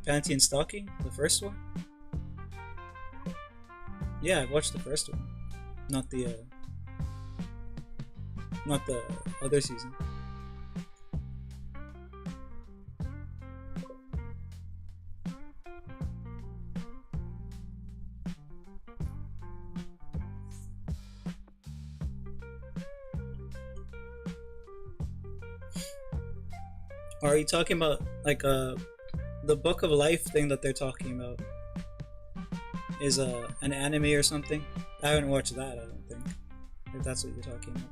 Panty and Stalking? The first one? Yeah, I watched the first one. Not the other season. Or are you talking about like the Book of Life thing that they're talking about? Is an anime or something? I haven't watched that, I don't think. If that's what you're talking about.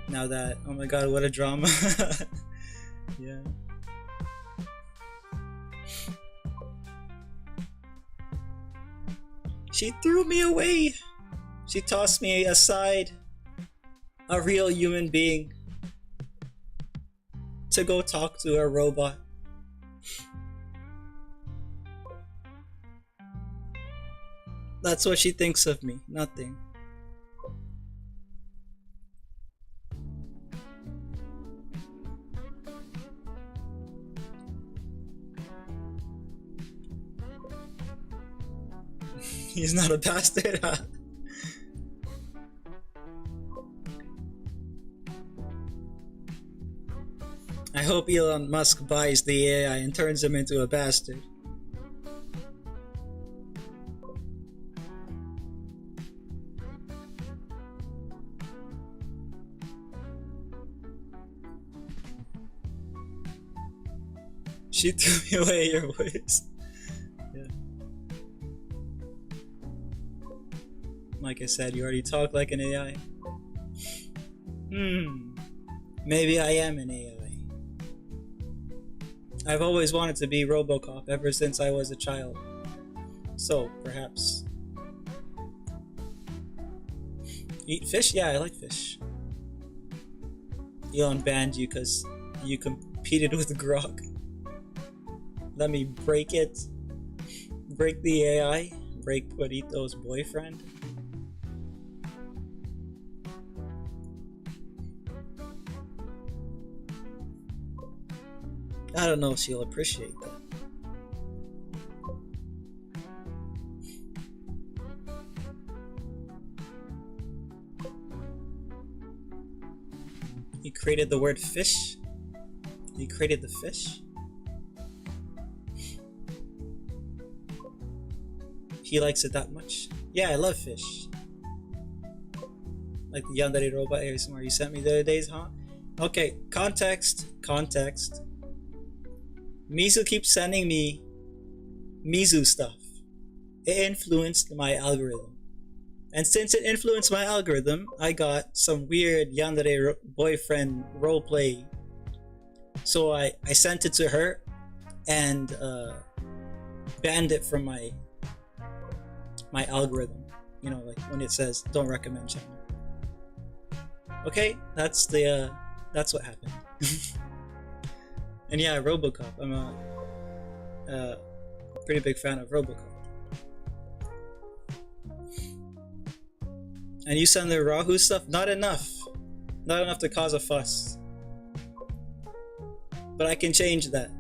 Now that, oh my god, what a drama. Yeah. She threw me away. She tossed me aside. A real human being. To go talk to a robot. That's what she thinks of me. Nothing. He's not a bastard, huh? I hope Elon Musk buys the AI and turns him into a bastard. She threw me away, your voice. Yeah. Like I said, you already talk like an AI. Maybe I am an AI. I've always wanted to be RoboCop ever since I was a child. So, perhaps. Eat fish? Yeah, I like fish. Elon banned you because you competed with Grok. Let me break it. Break the AI. Break Juanito's boyfriend. I don't know if she'll appreciate that. He created the word fish? He created the fish? He likes it that much? Yeah, I love fish. Like the Yandere Robot ASMR you sent me the other days, huh? Okay, context. Mizu keeps sending me Mizu stuff. It influenced my algorithm. And since it influenced my algorithm, I got some weird yandere boyfriend roleplay. So I sent it to her and banned it from my algorithm. You know, like when it says don't recommend channel. Okay, that's what happened. And yeah, RoboCop. I'm a pretty big fan of RoboCop. And you send the Rahu stuff? Not enough. Not enough to cause a fuss. But I can change that.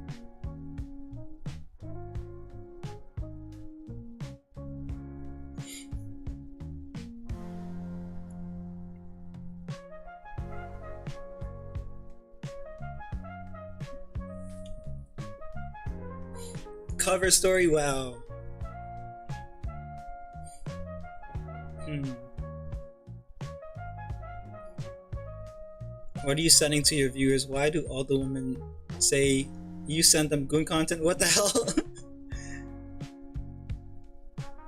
Cover story? Wow. What are you sending to your viewers? Why do all the women say you send them goon content? What the hell?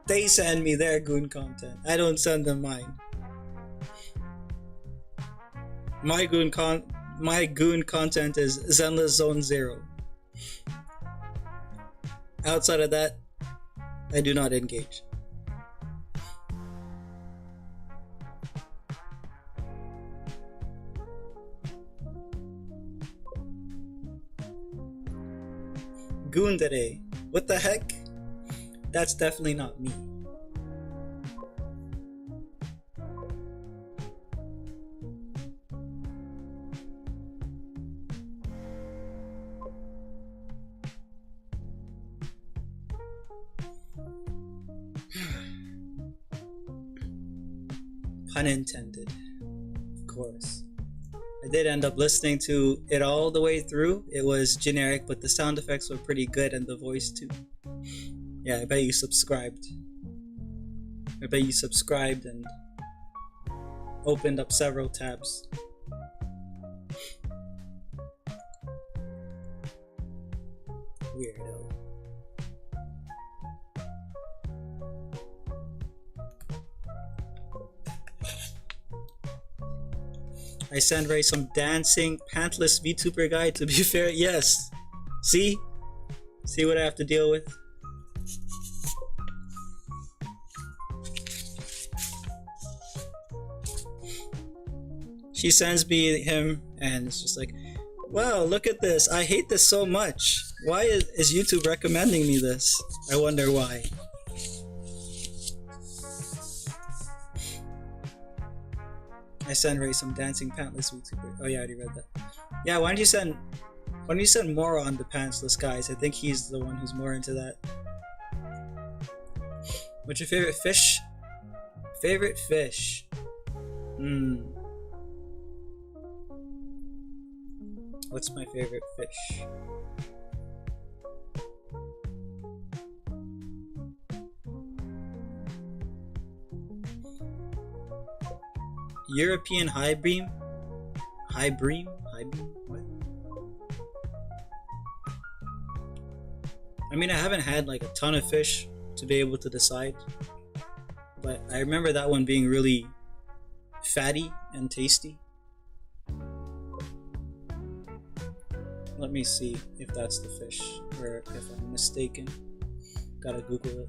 They send me their goon content. I don't send them mine. My goon content is Zenless Zone 0. Outside of that, I do not engage. Goon today. What the heck? That's definitely not me. Pun intended. Of course. I did end up listening to it all the way through. It was generic, but the sound effects were pretty good and the voice too. Yeah, I bet you subscribed. I bet you subscribed and opened up several tabs. Weirdo. I send Ray some dancing, pantless VTuber guy. To be fair, yes. See? See what I have to deal with? She sends me him, and it's just like, wow, look at this. I hate this so much. Why is YouTube recommending me this? I wonder why. I send Ray some dancing pantless VTuber. Oh yeah, I already read that. Yeah, why don't you send more on the pantsless guys? I think he's the one who's more into that. What's your favorite fish? Favorite fish? What's my favorite fish? European high beam? High beam? What? I mean, I haven't had like a ton of fish to be able to decide, but I remember that one being really fatty and tasty. Let me see if that's the fish or if I'm mistaken. Gotta Google it.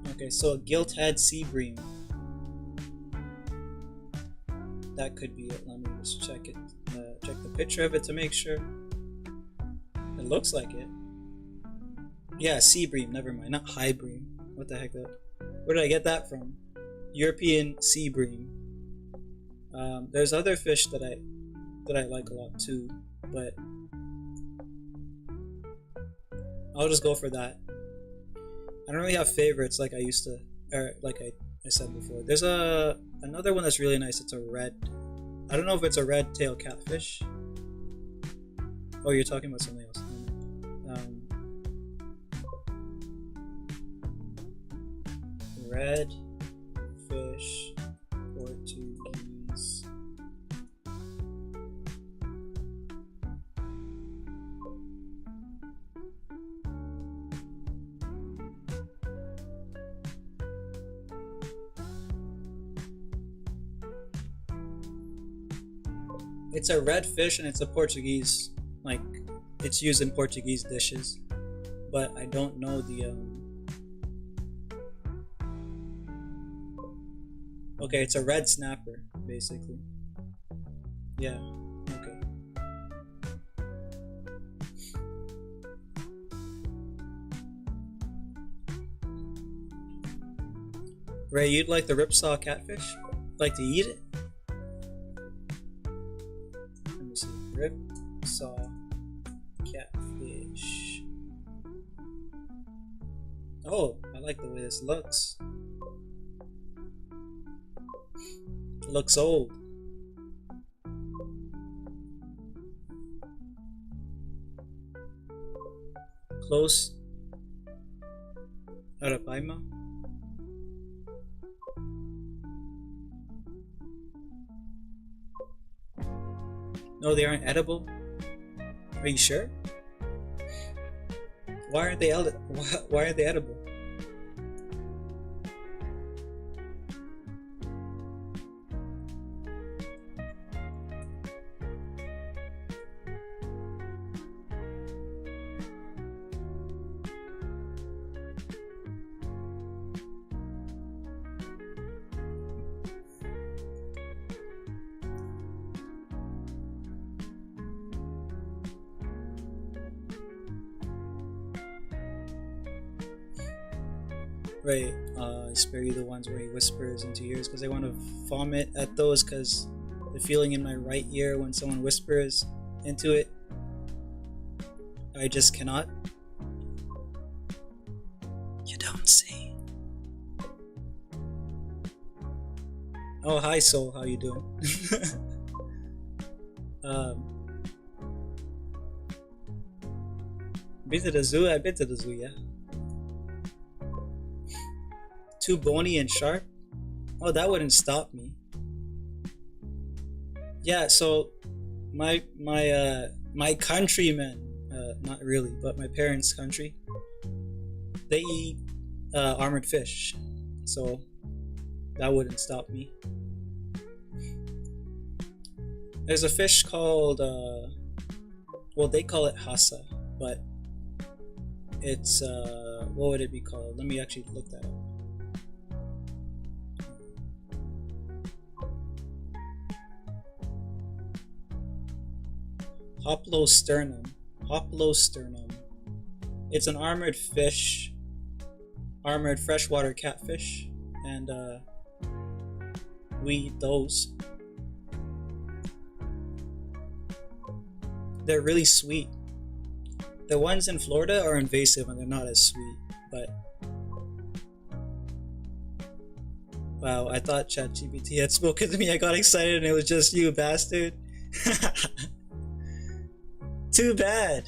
Okay, so a gilt-head sea bream. That could be it. Let me just check it. Check the picture of it to make sure. It looks like it. Yeah, sea bream. Never mind. Not high bream. What the heck? Where did I get that from? European sea bream. There's other fish that I like a lot too, but I'll just go for that. I don't really have favorites like I used to, or like I said before. There's another one that's really nice. It's a red. I don't know if it's a red tail catfish. Oh, you're talking about something else. Red fish Portuguese. It's a red fish and it's a Portuguese, like it's used in Portuguese dishes, but I don't know the Okay, it's a red snapper, basically. Yeah, okay. Ray, you'd like the ripsaw catfish? Like to eat it? Let me see. Ripsaw catfish. Oh, I like the way this looks. It looks old. Close Arapaima? No, they aren't edible. Are you sure? Why aren't they why aren't they edible? Right, I spare you the ones where he whispers into your ears because I want to vomit at those because the feeling in my right ear when someone whispers into it, I just cannot. You don't see. Oh, hi Soul, how you doing? Been to the zoo? I've been to the zoo, yeah. Too bony and sharp? Oh, that wouldn't stop me. Yeah, so my countrymen, not really, but my parents' country, they eat armored fish, so that wouldn't stop me. There's a fish called, well, they call it hasa, but it's, what would it be called? Let me actually look that up. Hoplosternum. Hoplosternum. It's an armored fish, armored freshwater catfish, and we eat those. They're really sweet. The ones in Florida are invasive and they're not as sweet, but wow, I thought ChatGPT had spoken to me. I got excited and it was just you, bastard. Too bad.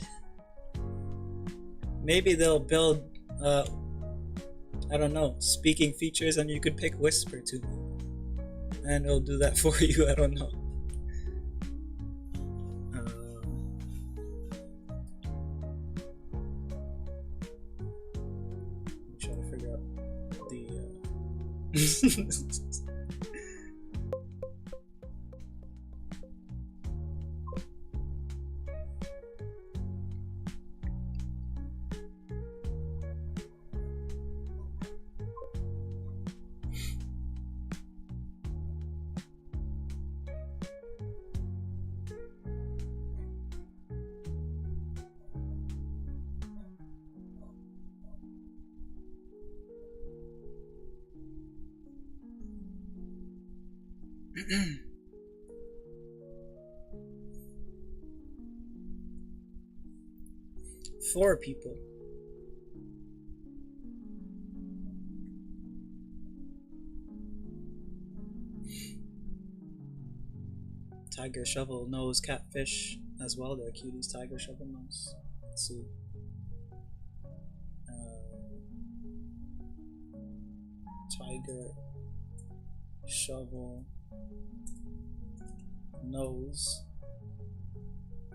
Maybe they'll build, I don't know, speaking features and you could pick whisper to me. And it'll do that for you, I don't know. I'm trying to figure out the... Four people. Tiger shovel nose catfish as well. They're cuties. Tiger shovel nose. Let's see. Tiger shovel nose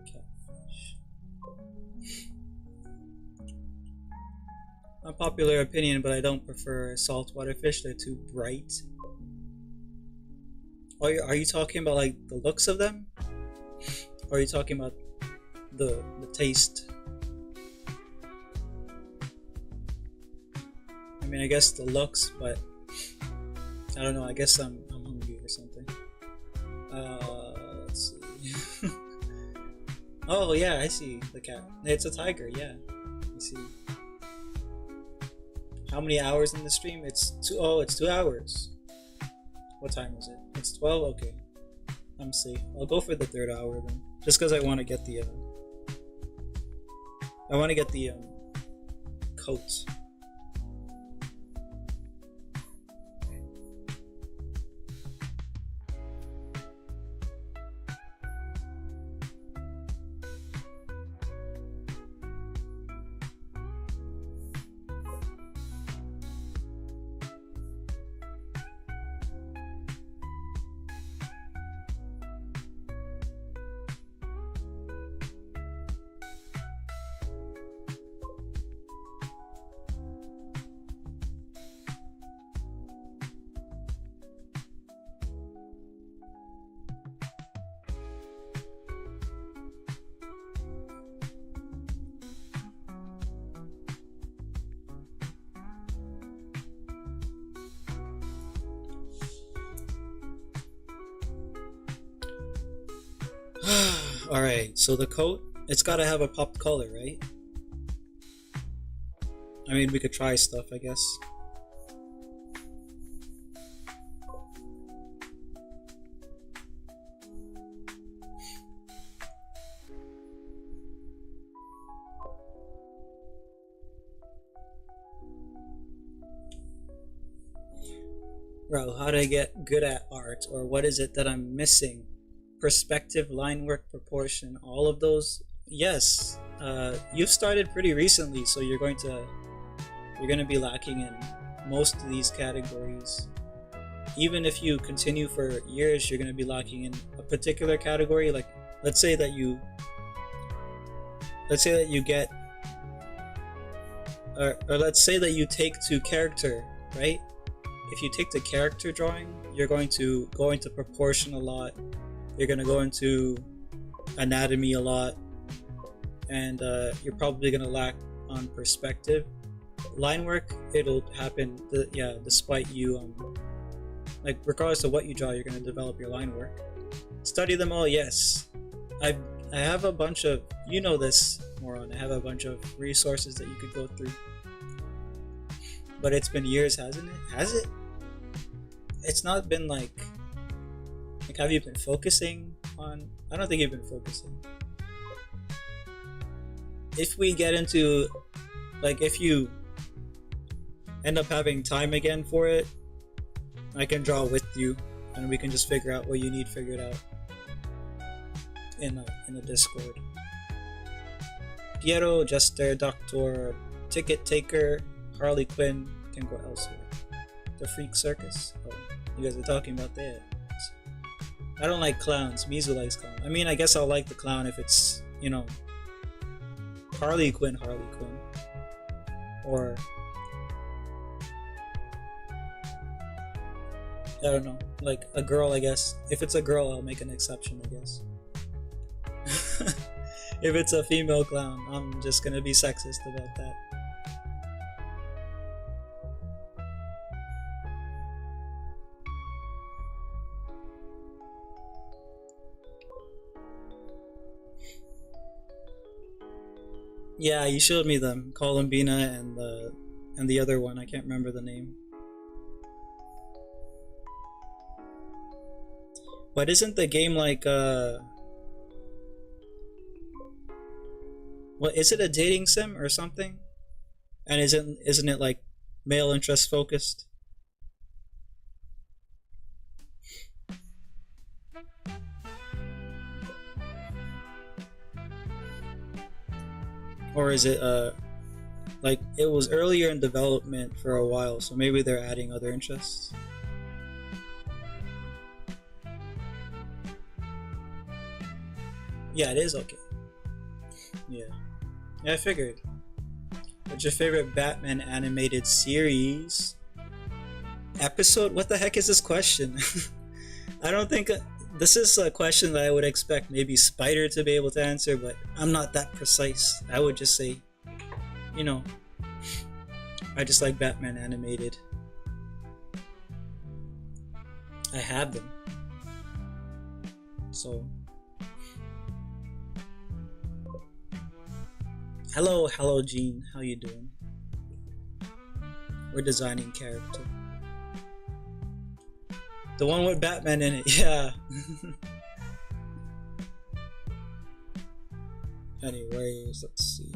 catfish. Unpopular opinion, but I don't prefer saltwater fish. They're too bright. Are you talking about like the looks of them? Or are you talking about the taste? I mean, I guess the looks, but I don't know. I guess I'm hungry or something. Let's see. Oh yeah, I see the cat. It's a tiger. Yeah, I see. How many hours in the stream? It's 2. Oh, it's 2 hours. What time is it? It's 12. Okay, I'm safe. I'll go for the 3rd hour then, just because I want to get the. I want to get the coat. Alright, so the coat, it's gotta have a popped color, right? I mean, we could try stuff, I guess. Bro, how do I get good at art? Or what is it that I'm missing? Perspective, line work, proportion, all of those? Yes. You've started pretty recently, so you're going to be lacking in most of these categories. Even if you continue for years, you're going to be lacking in a particular category. Like, let's say that you get, or let's say that you take to character, right? If you take the character drawing, you're going to go into proportion a lot. You're going to go into anatomy a lot, and you're probably going to lack on perspective. Line work, it'll happen, despite you, like, regardless of what you draw, you're going to develop your line work. Study them all, yes. I have a bunch of, you know this, moron, I have a bunch of resources that you could go through. But it's been years, hasn't it? Has it? It's not been like, have you been focusing on? I don't think you've been focusing. If we get into, like, if you end up having time again for it, I can draw with you, and we can just figure out what you need figured out in a Discord. Piero, Jester, Doctor, Ticket Taker, Harley Quinn can go elsewhere. The Freak Circus. Oh, you guys are talking about that. I don't like clowns. Mizu likes clowns. I mean, I guess I'll like the clown if it's, you know, Harley Quinn. Or I don't know, like a girl, I guess. If it's a girl, I'll make an exception, I guess. If it's a female clown, I'm just gonna be sexist about that. Yeah, you showed me them, Columbina and the other one. I can't remember the name. But isn't the game like what is it, a dating sim or something? And isn't it like male interest focused? Or is it like it was earlier in development for a while, so maybe they're adding other interests? Yeah, it is okay. Yeah. Yeah, I figured. What's your favorite Batman animated series? Episode? What the heck is this question? I don't think this is a question that I would expect maybe Spider to be able to answer, but I'm not that precise. I would just say, you know, I just like Batman animated. I have them. So, hello Gene, how you doing? We're designing character. The one with Batman in it, yeah. Anyways, let's see.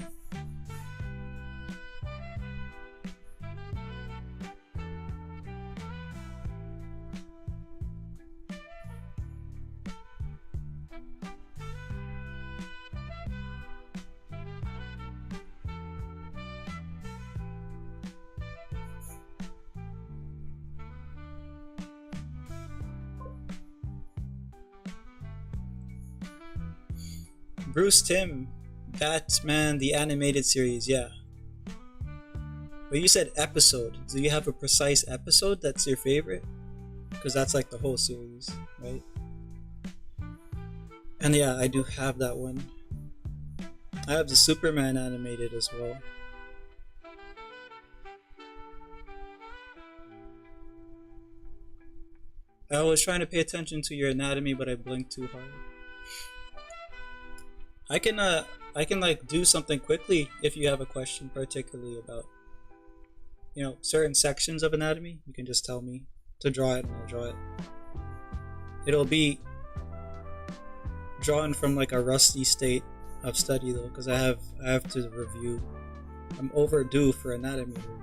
Bruce Timm, Batman the animated series, yeah. But you said episode. Do you have a precise episode that's your favorite? Because that's like the whole series, right? And yeah, I do have that one. I have the Superman animated as well. I was trying to pay attention to your anatomy, but I blinked too hard. I can like do something quickly if you have a question particularly about, you know, certain sections of anatomy. You can just tell me to draw it and I'll draw it. It'll be drawn from like a rusty state of study though, because I have to review. I'm overdue for anatomy review.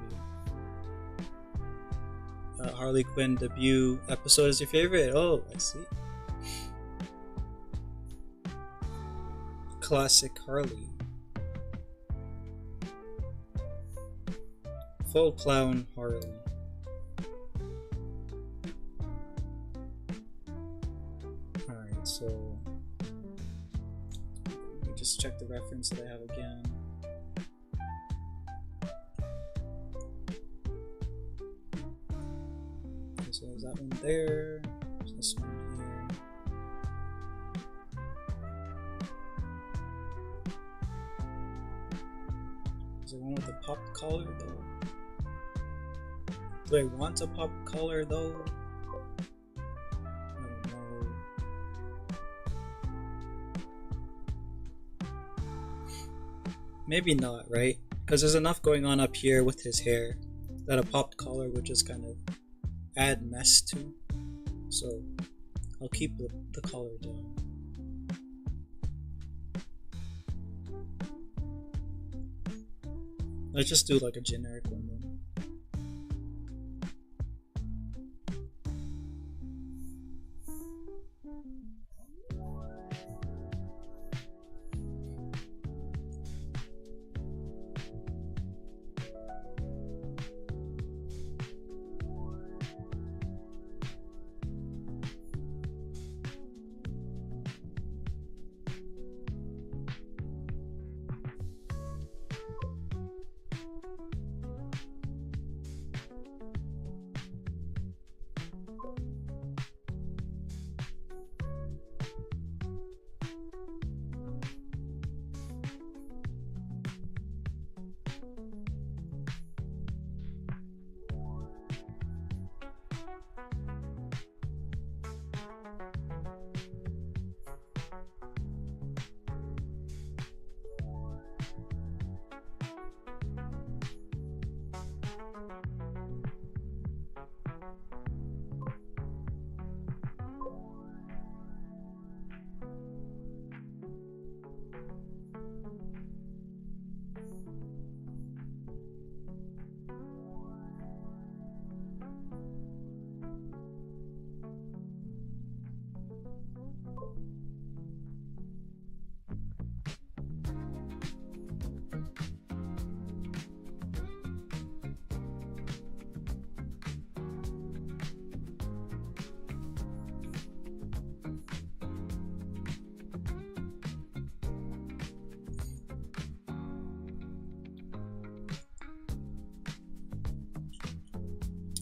Harley Quinn debut episode is your favorite? Oh, I see. Classic Harley. Full clown Harley. Alright, so let me just check the reference that I have again. Okay, so there's that one there. There's this one here. Is there one with a pop collar though? Do I want a pop collar though? I don't know. Maybe not, right? Because there's enough going on up here with his hair that a popped collar would just kind of add mess to. So I'll keep the collar down. Let's just do like a generic one then.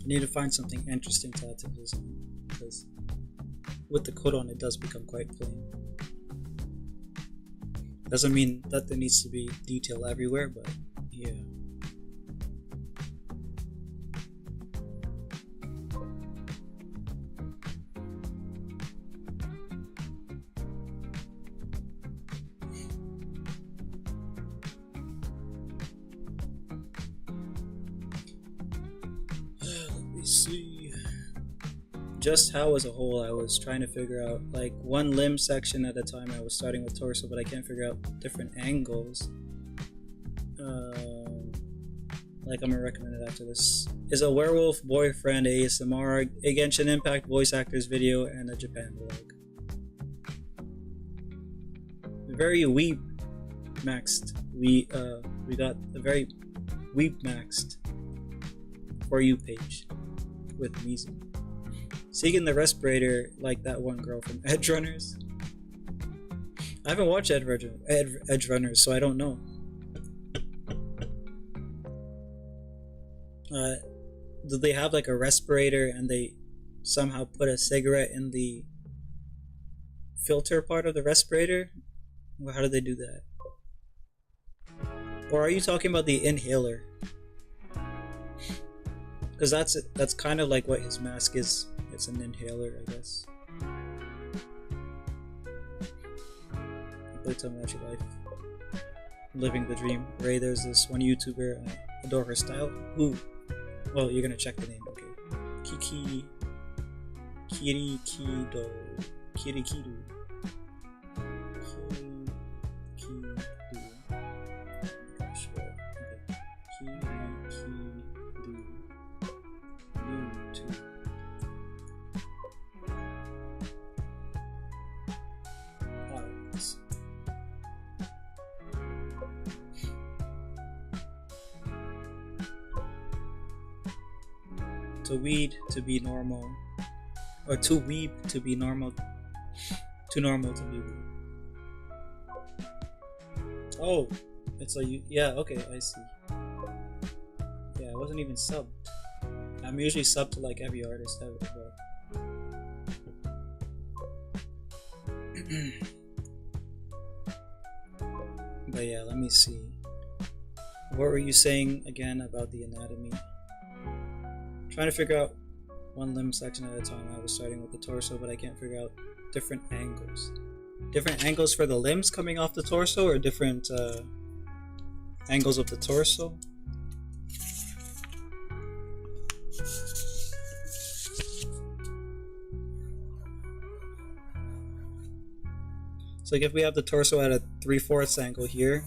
I need to find something interesting to add to the design, because with the coat on it does become quite plain. Doesn't mean that there needs to be detail everywhere, but yeah. See, just how as a whole I was trying to figure out like one limb section at a time. I was starting with torso, but I can't figure out different angles. Like I'm gonna recommend it after this. Is a werewolf boyfriend ASMR, a Genshin Impact voice actors video, and a Japan vlog. Very weeb maxed. We got a very weeb maxed For You page with Mizu. Seeking the respirator like that one girl from Edge Runners. I haven't watched Edge Runners, so I don't know. Do they have like a respirator and they somehow put a cigarette in the filter part of the respirator? Well, how do they do that? Or are you talking about the inhaler? Because that's kind of like what his mask is. It's an inhaler, I guess. But Netflix documentary life. Living the dream. Ray, there's this one YouTuber, and I adore her style. Ooh. Well, you're gonna check the name, okay. Kirikido. Kirikido. Gosh, okay. Kirikido. YouTube. To weed to be normal, or to weeb to be normal, too normal to be weeb. Oh, it's a yeah. Okay, I see. Yeah, I wasn't even subbed. I'm usually subbed to like every artist ever, but but yeah. Let me see. What were you saying again about the anatomy? Trying to figure out one limb section at a time. I was starting with the torso, but I can't figure out different angles. Different angles for the limbs coming off the torso, or different angles of the torso? So like if we have the torso at a 3/4 angle here,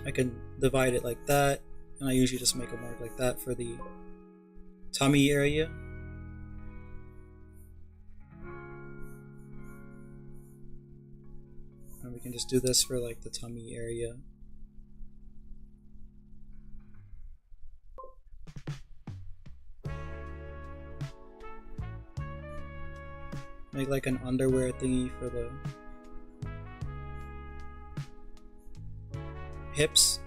I can divide it like that, and I usually just make a mark like that for the tummy area. And we can just do this for like the tummy area. Make like an underwear thingy for the hips.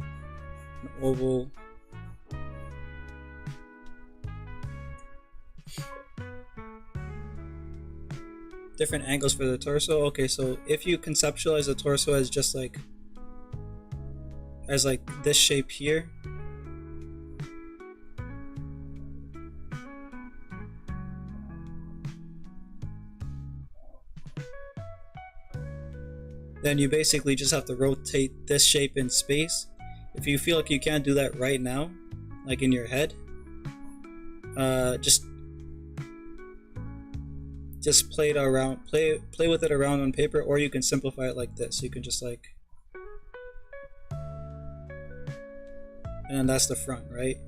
An oval. Different angles for the torso. Okay, so if you conceptualize the torso as just like this shape here, then you basically just have to rotate this shape in space. If you feel like you can't do that right now, like in your head, just play it around, play with it around on paper, or you can simplify it like this. You can just like, and then that's the front, right?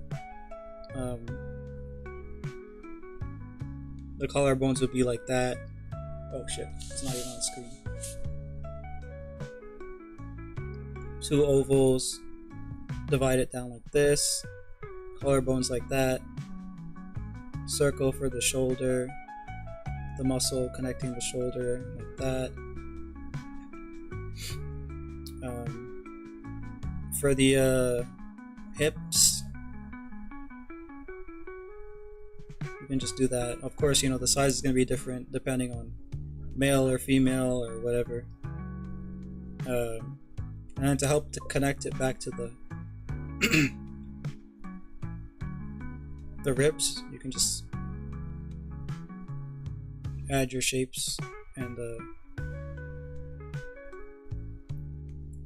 The collarbones would be like that. Oh shit, it's not even on the screen. Two ovals, divide it down like this. Collarbones like that. Circle for the shoulder. The muscle connecting the shoulder like that. For the hips, you can just do that. Of course, you know, the size is going to be different depending on male or female or whatever. And to help to connect it back to the the ribs, you can just add your shapes, and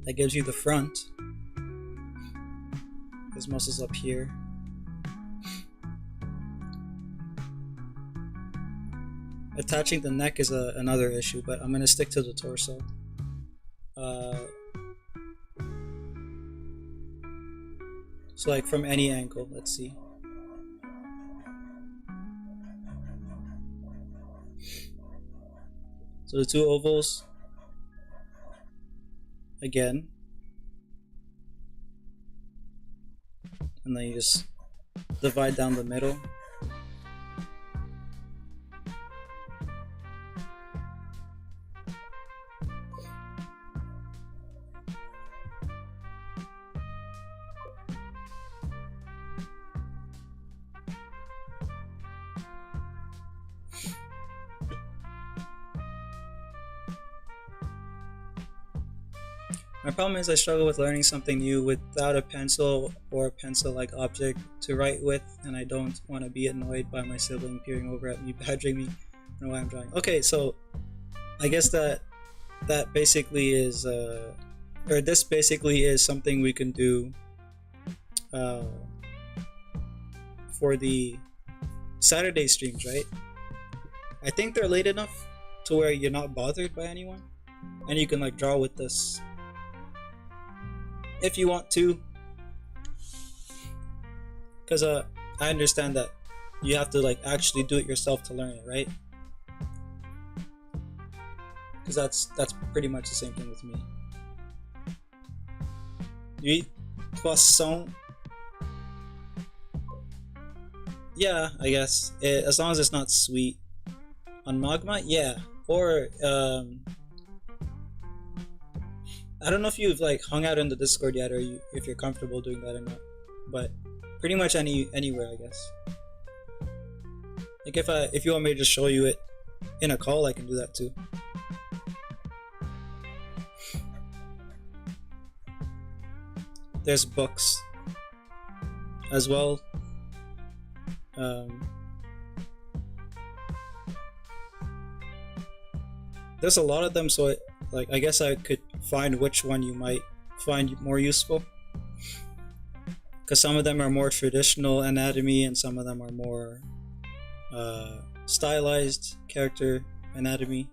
that gives you the front. There's muscles up here. Attaching the neck is another issue, but I'm gonna stick to the torso. So like from any angle, let's see. So the two ovals, again, and then you just divide down the middle. My problem is I struggle with learning something new without a pencil or a pencil-like object to write with, and I don't want to be annoyed by my sibling peering over at me, badgering me, and why I'm drawing. Okay, so I guess that that basically is, or this basically is something we can do uh, for the Saturday streams, right? I think they're late enough to where you're not bothered by anyone, and you can like draw with this if you want to. Because I understand that you have to like actually do it yourself to learn it, right? Because that's pretty much the same thing with me. You eat poisson? Yeah, I guess. As long as it's not sweet. On magma? Yeah. Or I don't know if you've like hung out in the Discord yet, or if you're comfortable doing that or not. But pretty much anywhere, I guess. Like if you want me to just show you it in a call, I can do that too. There's books as well. There's a lot of them, so I guess I could find which one you might find more useful. Because some of them are more traditional anatomy, and some of them are more stylized character anatomy.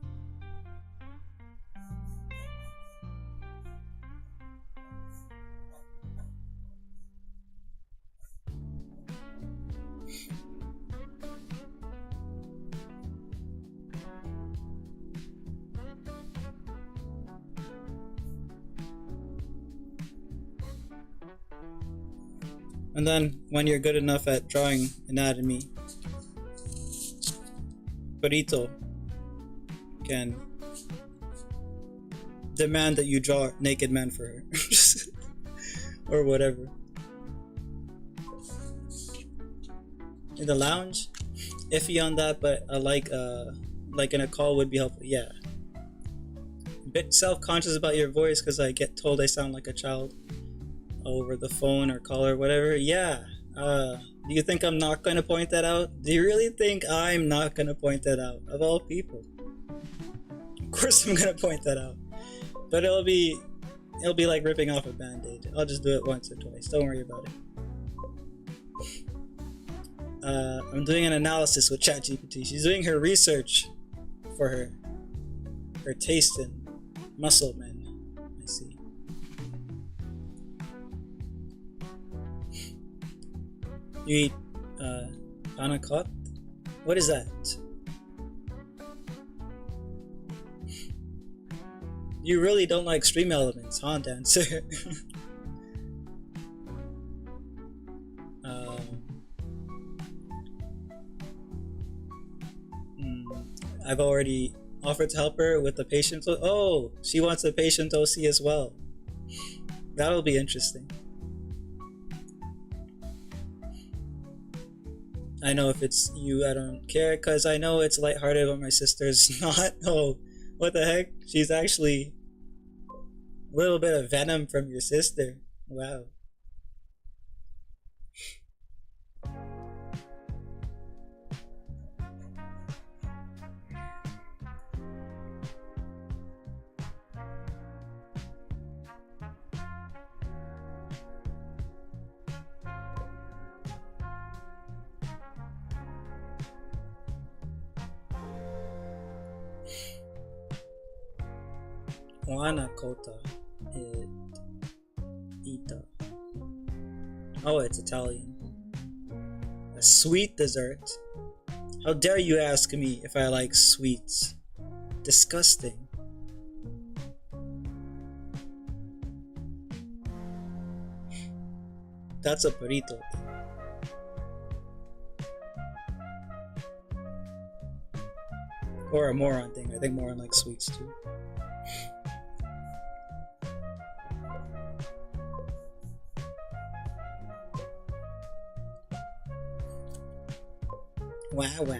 And then, when you're good enough at drawing anatomy, Burrito can demand that you draw naked men for her. Or whatever. In the lounge? Iffy on that, but I like in a call would be helpful. Yeah. A bit self-conscious about your voice because I get told I sound like a child over the phone or call or whatever. Yeah. Do you think I'm not going to point that out? Do you really think I'm not going to point that out? Of all people. Of course I'm going to point that out. But it'll be like ripping off a band-aid. I'll just do it once or twice. Don't worry about it. I'm doing an analysis with ChatGPT. She's doing her research for her taste in muscle men. I see. You eat anacot? What is that? You really don't like stream elements, huh, Dancer? I've already offered to help her with the patient. Oh, she wants a patient OC as well. That'll be interesting. I know if it's you, I don't care, because I know it's lighthearted, but my sister's not. Oh, what the heck? She's actually a little bit of venom from your sister. Wow. Wanakota it Ita. Oh, it's Italian. A sweet dessert? How dare you ask me if I like sweets? Disgusting. That's a burrito. Or a moron thing. I think moron likes sweets too. Wow, wow.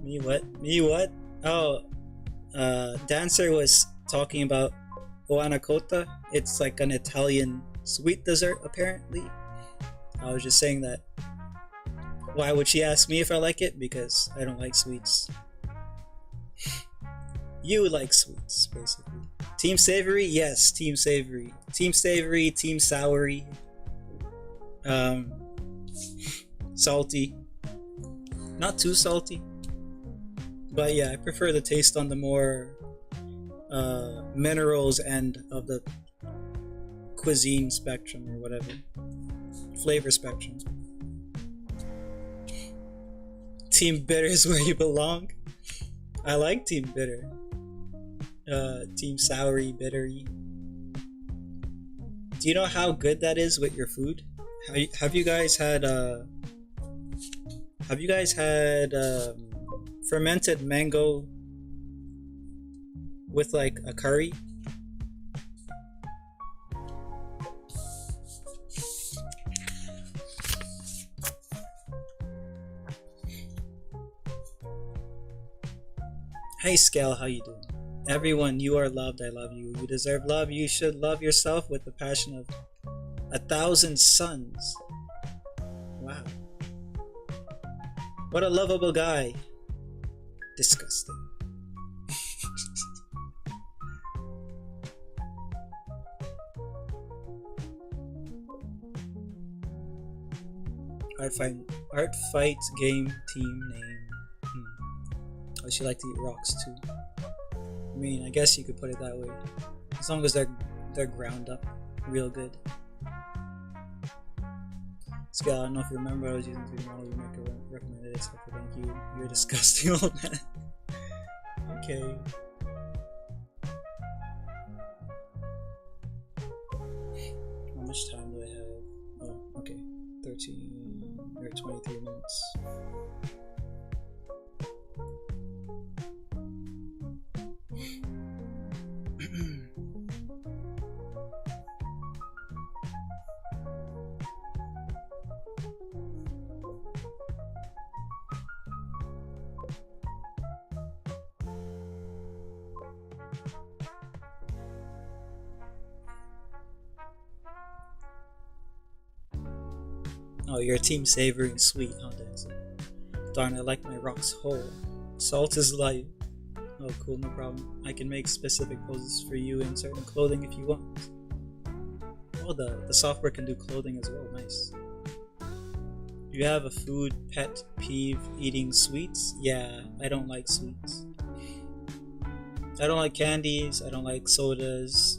Me what? Me what? Oh, Dancer was talking about Oanacota. It's like an Italian sweet dessert, apparently. I was just saying that. Why would she ask me if I like it? Because I don't like sweets. You like sweets, basically. Team savory? Yes, team savory. Team savory, team soury. Um, salty. Not too salty. But yeah, I prefer the taste on the more minerals end of the cuisine spectrum or whatever. Flavor spectrum. Team bitter is where you belong. I like team bitter. Team soury, bittery. Do you know how good that is with your food? Have you guys had fermented mango with like a curry? Hey Scale, how you doing? Everyone, you are loved. I love you. You deserve love. You should love yourself with the passion of 1,000 suns. Wow. What a lovable guy. Disgusting. Art fight game team name. I should like to eat rocks too. I mean, I guess you could put it that way. As long as they're ground up real good. Scale, I don't know if you remember, I was using 3D model you recommended it, so thank you. You're a disgusting old man. Okay. How much time do I have? Oh, okay. 13 or 23 minutes. Oh, you're team savory and sweet, huh, Denzel? Darn, I like my rocks whole. Salt is life. Oh, cool, no problem. I can make specific poses for you in certain clothing if you want. Oh, the software can do clothing as well. Nice. You have a food pet peeve eating sweets? Yeah, I don't like sweets. I don't like candies. I don't like sodas.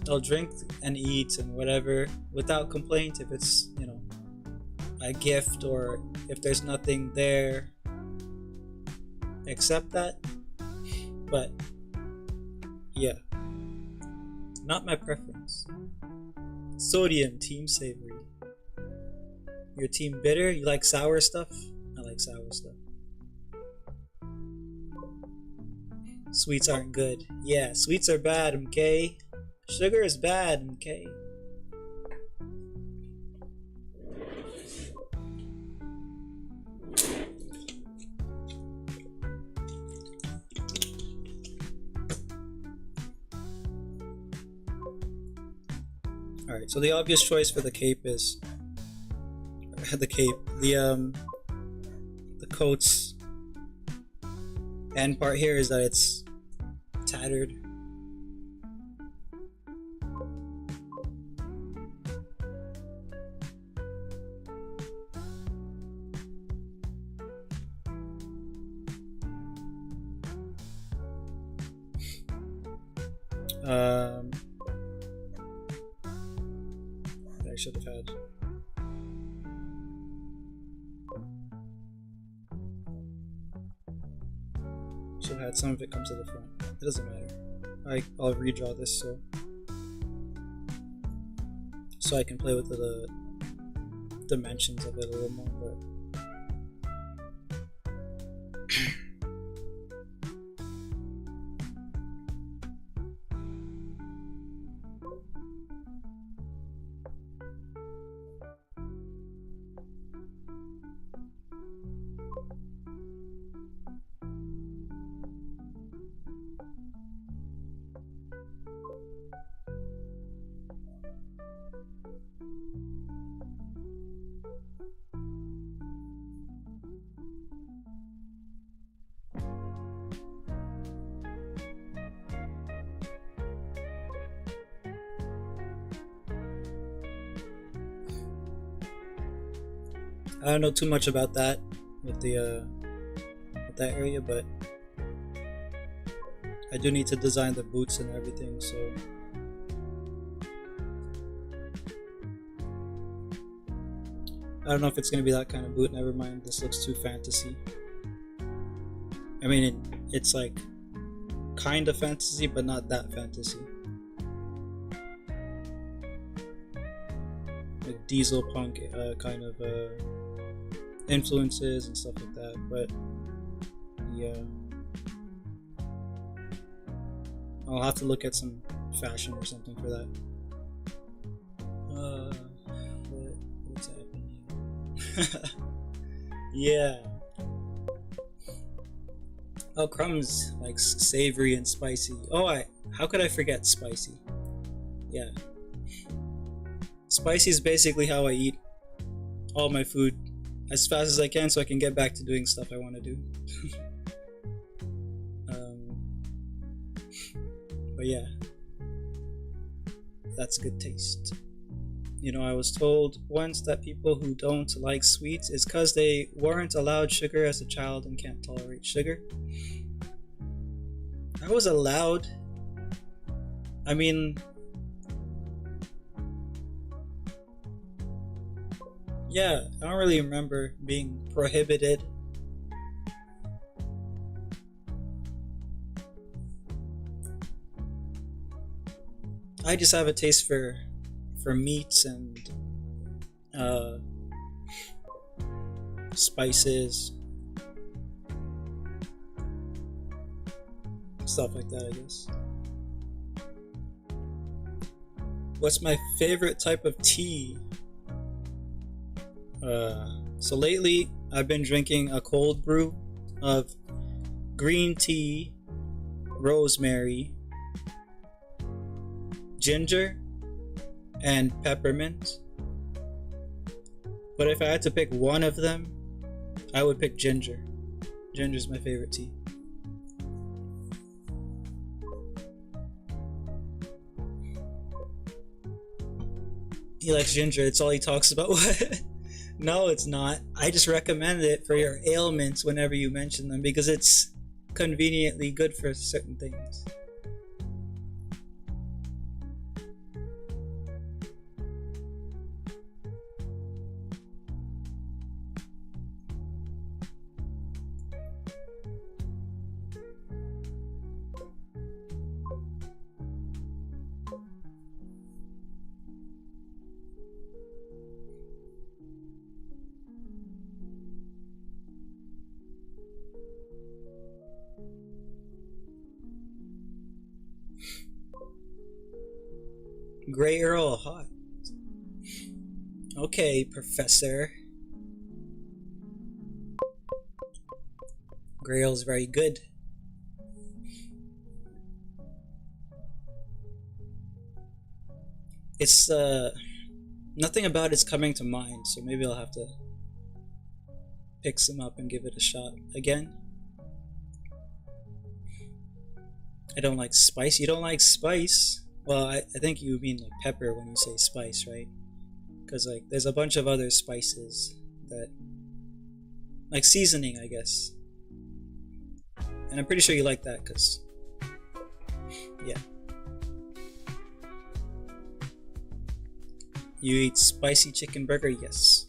I'll drink and eat and whatever without complaint if it's, you know, a gift or if there's nothing there. Accept that. But yeah, not my preference. Sodium, team savory. Your team bitter? You like sour stuff? I like sour stuff. Sweets aren't good. Yeah, sweets are bad, okay? Sugar is bad, okay? Alright, so the obvious choice for the cape is the coat's end part here is that it's tattered. I should have had. Should have had some of it come to the front. It doesn't matter. I'll redraw this so I can play with the dimensions of it a little more. But I don't know too much about that with the with that area, but I do need to design the boots and everything, so I don't know if it's gonna be that kind of boot. Never mind, this looks too fantasy. I mean, it's like kind of fantasy, but not that fantasy. Like diesel punk kind of influences and stuff like that, but yeah. I'll have to look at some fashion or something for that. What's happening? Yeah. Oh, crumbs, like savory and spicy. Oh, how could I forget spicy? Yeah. Spicy is basically how I eat all my food as fast as I can so I can get back to doing stuff I want to do. But yeah, that's good taste. You know, I was told once that people who don't like sweets is because they weren't allowed sugar as a child and can't tolerate sugar. I was allowed. I mean, yeah, I don't really remember being prohibited. I just have a taste for meats and spices, stuff like that, I guess. What's my favorite type of tea? So lately I've been drinking a cold brew of green tea, rosemary, ginger, and peppermint. But if I had to pick one of them, I would pick ginger. Ginger's my favorite tea. He likes ginger, it's all he talks about. No, it's not. I just recommend it for your ailments whenever you mention them because it's conveniently good for certain things. Grey Earl hot. Okay, Professor. Grey Earl's very good. It's nothing about it's coming to mind, so maybe I'll have to pick some up and give it a shot again. I don't like spice. You don't like spice? Well, I think you mean like pepper when you say spice, right? Because like there's a bunch of other spices that, like seasoning, I guess. And I'm pretty sure you like that, because yeah. You eat spicy chicken burger? Yes.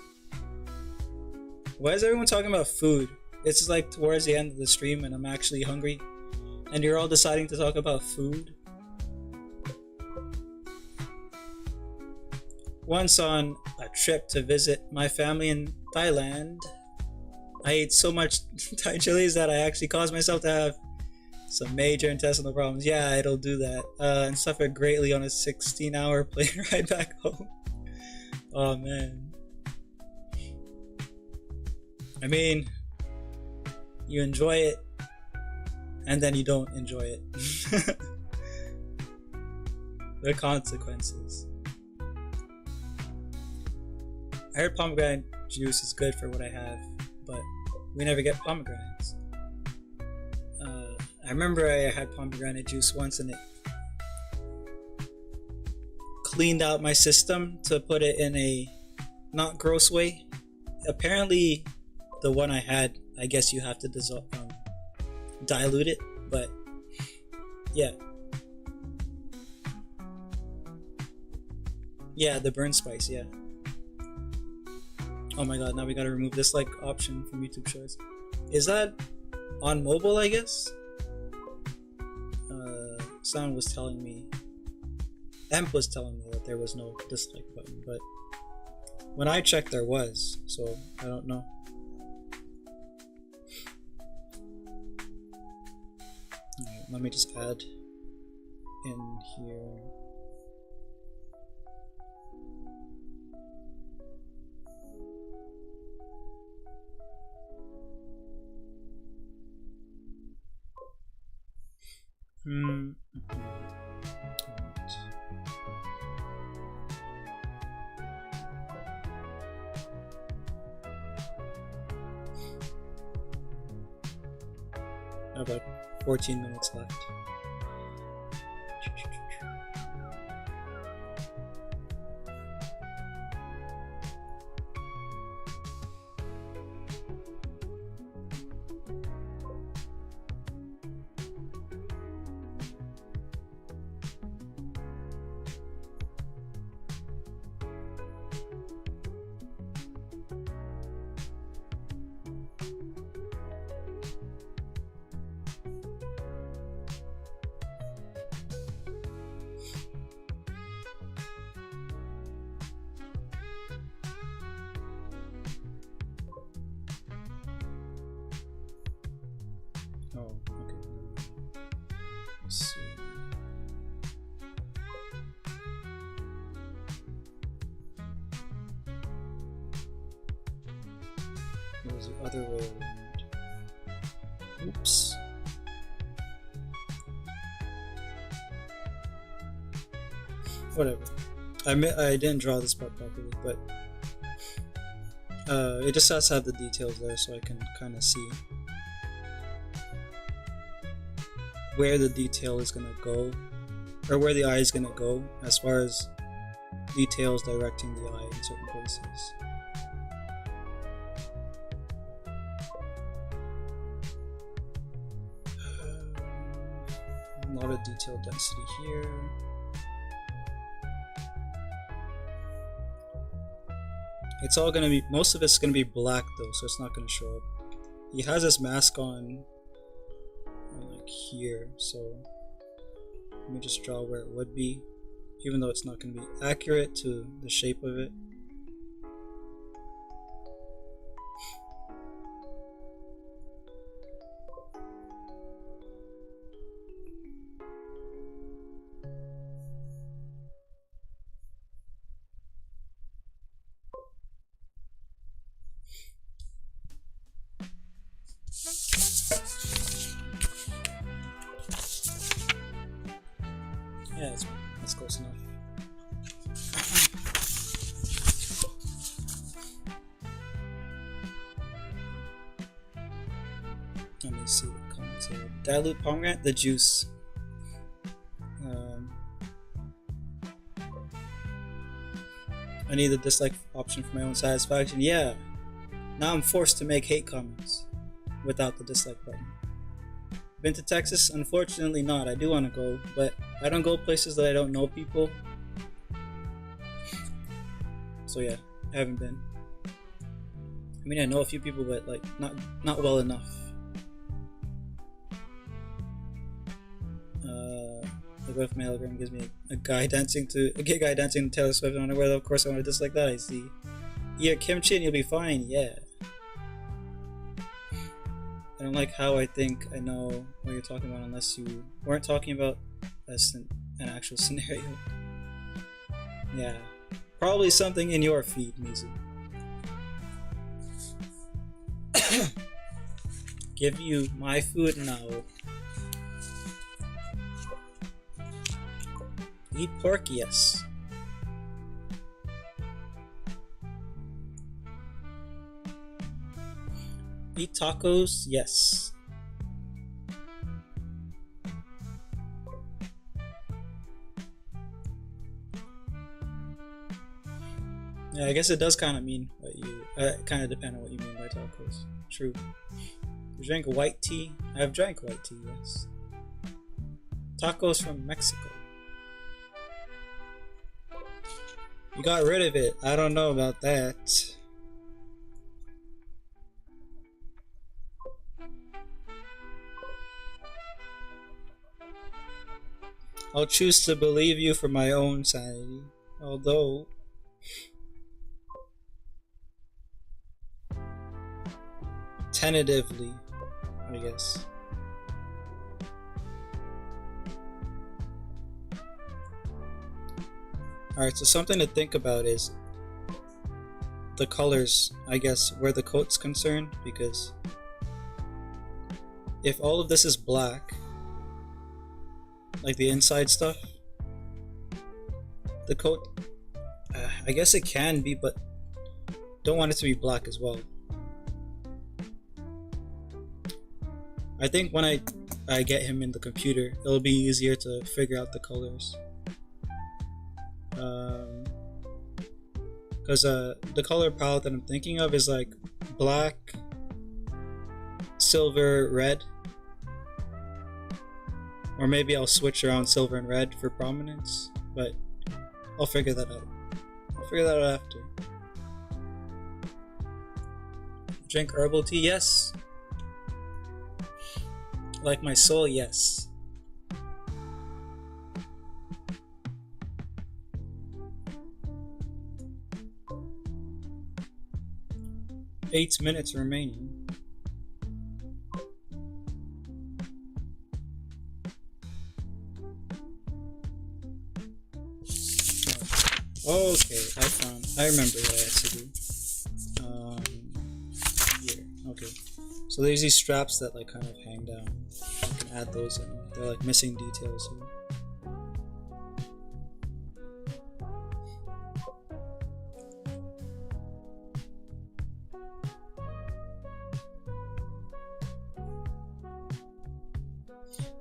Why is everyone talking about food? It's like towards the end of the stream and I'm actually hungry, and you're all deciding to talk about food? Once on a trip to visit my family in Thailand, I ate so much Thai chilies that I actually caused myself to have some major intestinal problems. Yeah, it'll do that. And suffered greatly on a 16-hour plane ride back home. Oh man. I mean, you enjoy it, and then you don't enjoy it. The consequences. I heard pomegranate juice is good for what I have, but we never get pomegranates. I remember I had pomegranate juice once and it cleaned out my system, to put it in a not gross way. apparently the one I had, I guess you have to dilute it, but yeah. Yeah, the burn spice, yeah. Oh my god, now we gotta remove this like option from YouTube Shorts. Is that on mobile, I guess? Someone was telling me, Emp was telling me that there was no dislike button, but when I checked there was, so I don't know. Alright, let me just add in here. About 14 minutes left. Oh, okay. Let's see. It was the other way around. Oops. Whatever. I didn't draw this part properly, but it just has to have the details there so I can kind of see where the detail is gonna go, or where the eye is gonna go, as far as details directing the eye in certain places. A lot of detail density here. It's all gonna be, most of it's gonna be black though, so it's not gonna show up. He has this mask on like here, so let me just draw where it would be, even though it's not going to be accurate to the shape of it. Yeah, that's close enough. Let me see what comments here. Dilute pomegranate, the juice. I need the dislike option for my own satisfaction. Yeah. Now I'm forced to make hate comments without the dislike button. Been to Texas? Unfortunately not. I do want to go, but I don't go places that I don't know people. So yeah, I haven't been. I mean, I know a few people, but like not well enough. The Whiff Mailgram gives me a gay guy dancing to Taylor Swift and underwear. Though of course I want to dislike that. I see. Eat kimchi and you'll be fine. Yeah. I don't like how I think I know what you're talking about unless you weren't talking about an actual scenario. Yeah. Probably something in your feed, music. Give you my food now. Eat pork, yes. Eat tacos, yes. Yeah, I guess it does kind of mean what you kind of depend on what you mean by tacos. True. You drink white tea? I have drank white tea, yes. Tacos from Mexico. You got rid of it. I don't know about that. I'll choose to believe you for my own sanity. Although... tentatively, I guess. Alright, so something to think about is the colors, I guess, where the coat's concerned, because if all of this is black, like the inside stuff, the coat, I guess it can be, but don't want it to be black as well. I think when I get him in the computer, it'll be easier to figure out the colors. Because the color palette that I'm thinking of is like black, silver, red. Or maybe I'll switch around silver and red for prominence, but I'll figure that out. I'll figure that out after. Drink herbal tea? Yes. Like my soul? Yes. Eight minutes remaining. Okay, I remember what I had to do. Here, okay. So there's these straps that like kind of hang down. You can add those in. They're like missing details here.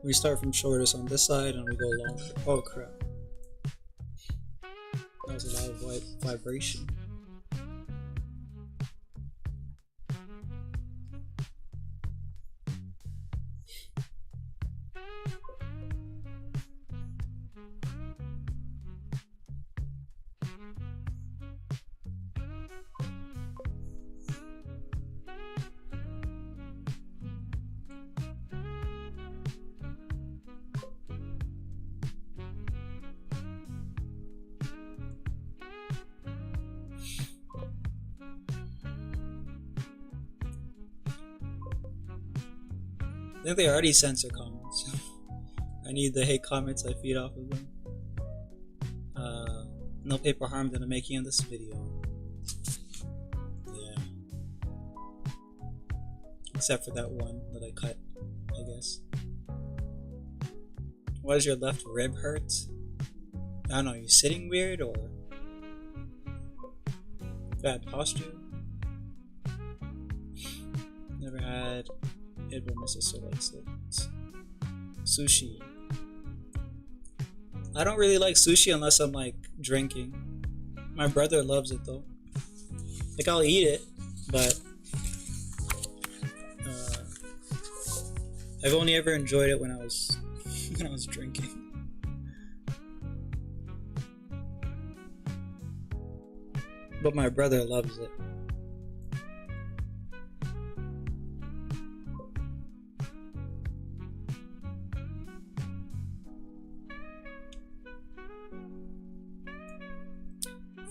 We start from shortest on this side and we go longer. Oh crap. That was a lot of white vibration. I think they already censor comments. I need the hate comments I feed off of them. No paper harmed in the making of this video. Yeah. Except for that one that I cut, I guess. Why does your left rib hurt? I don't know, are you sitting weird or bad posture? Never had it, but Mrs. So likes it. Sushi. I don't really like sushi unless I'm like drinking. My brother loves it though. Like I'll eat it, but I've only ever enjoyed it when I was drinking. But my brother loves it.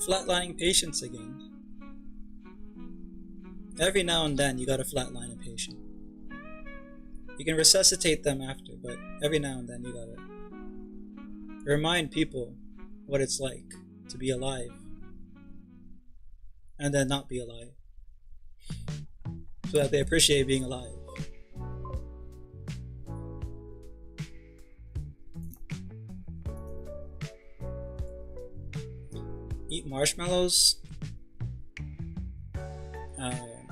Flatlining patients again. Every now and then you gotta flatline a patient. You can resuscitate them after, but every now and then you gotta remind people what it's like to be alive and then not be alive, so that they appreciate being alive. Eat marshmallows?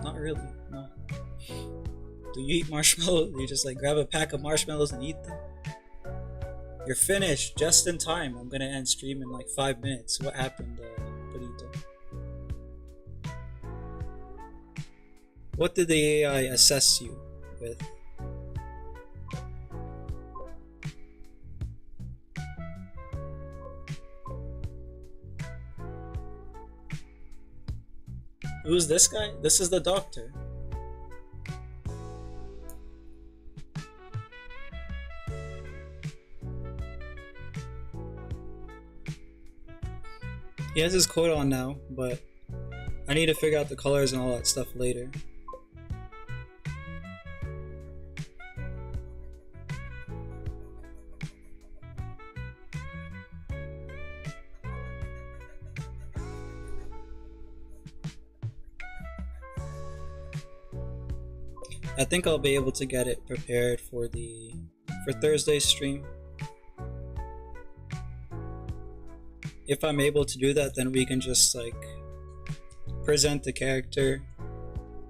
Not really, no. Do you eat marshmallows? You just like grab a pack of marshmallows and eat them? You're finished, just in time. I'm gonna end stream in like 5 minutes. What happened, Benito? What did the AI assess you with? Who's this guy? This is the doctor. He has his coat on now, but I need to figure out the colors and all that stuff later. I think I'll be able to get it prepared for Thursday's stream. If I'm able to do that, then we can just like present the character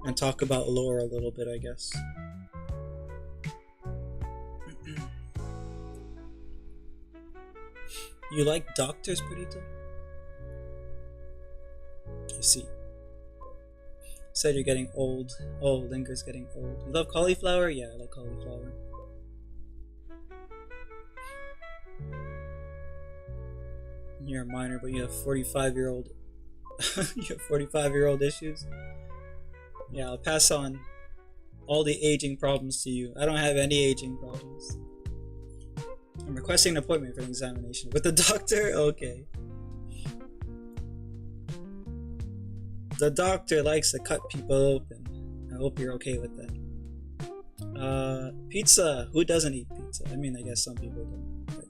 and talk about lore a little bit, I guess. You like doctors, Burrito? I see. Said you're getting old. Oh, Linger's getting old. You love cauliflower? Yeah, I like cauliflower. You're a minor, but you have 45-year-old. You have 45-year-old issues. Yeah, I'll pass on all the aging problems to you. I don't have any aging problems. I'm requesting an appointment for an examination with the doctor. Okay. The doctor likes to cut people open. I hope you're okay with that. Pizza. Who doesn't eat pizza? I mean, I guess some people don't. But,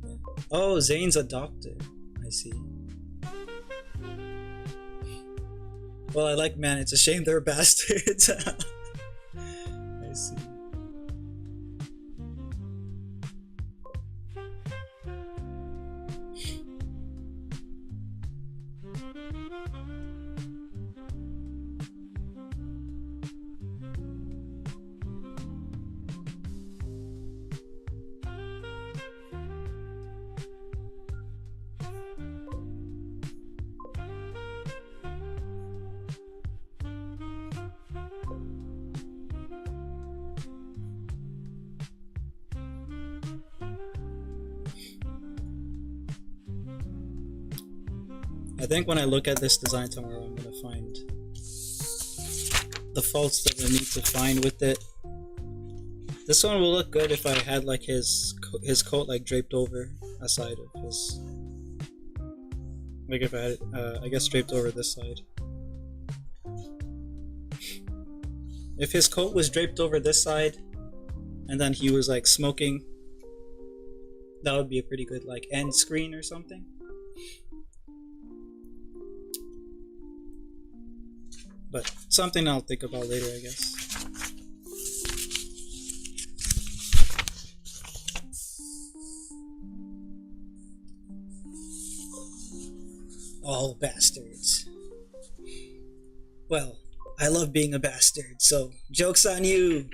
yeah. Oh, Zane's a doctor. I see. Well, I like man. It's a shame they're bastards. I see. I think when I look at this design tomorrow, I'm gonna find the faults that I need to find with it. This one will look good if I had like his coat like draped over a side of his. Like if I had it, I guess draped over this side. If his coat was draped over this side, and then he was like smoking, that would be a pretty good like end screen or something. But something I'll think about later, I guess. All bastards. Well, I love being a bastard, so joke's on you!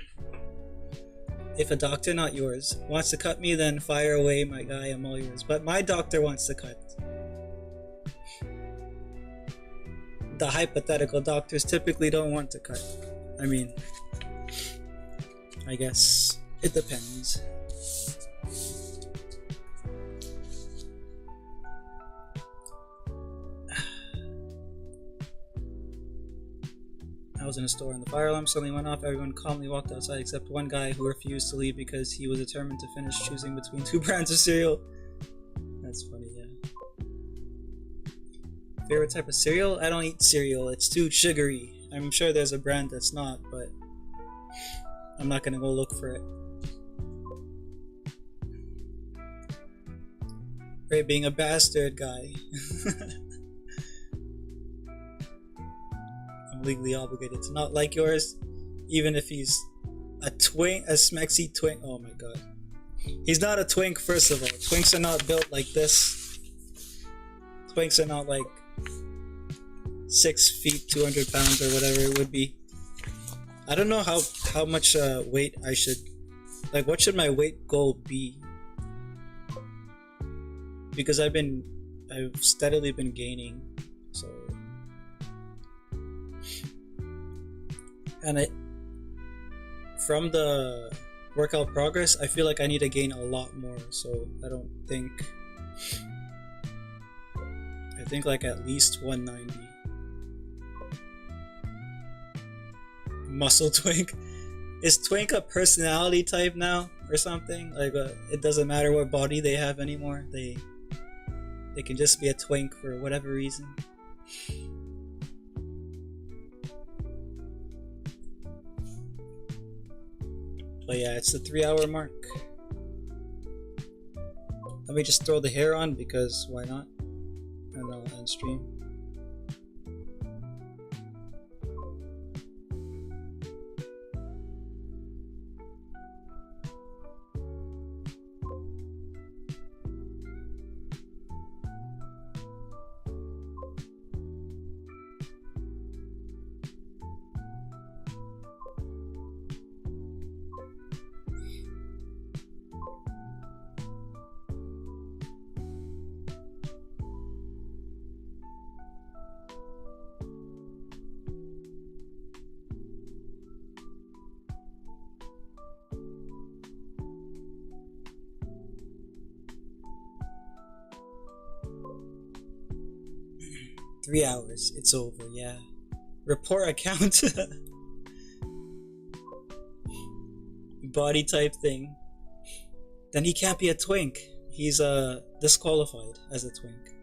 If a doctor, not yours, wants to cut me, then fire away, my guy, I'm all yours. But my doctor wants to cut. The hypothetical doctors typically don't want to cut. I mean, I guess it depends. I was in a store and the fire alarm suddenly went off. Everyone calmly walked outside except one guy who refused to leave because he was determined to finish choosing between two brands of cereal. That's funny, yeah. Favorite type of cereal? I don't eat cereal. It's too sugary. I'm sure there's a brand that's not, but I'm not gonna go look for it. Great being a bastard guy. I'm legally obligated to not like yours, even if he's a smexy twink. Oh my god. He's not a twink, first of all. Twinks are not built like this. Twinks are not like 6 feet, 200 pounds, or whatever it would be. I don't know how much weight I should, like, what should my weight goal be? Because I've steadily been gaining, so And from the workout progress, I feel like I need to gain a lot more. So I think like at least 190. Muscle twink. Is twink a personality type now or something? Like it doesn't matter what body they have anymore. They can just be a twink for whatever reason. But yeah, it's the 3-hour mark. Let me just throw the hair on because why not? And I'll end stream. Three hours, it's over, yeah. Report account. Body type thing. Then he can't be a twink. He's disqualified as a twink.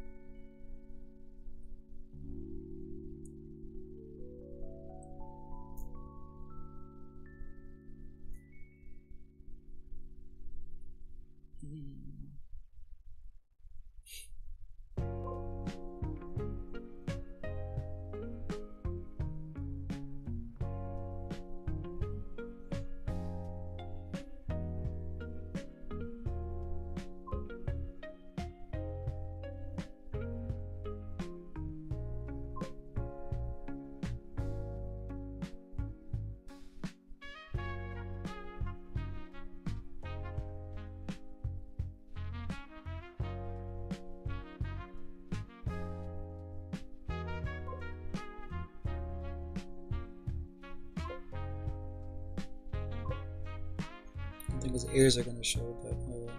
I think his ears are gonna show, but oh well.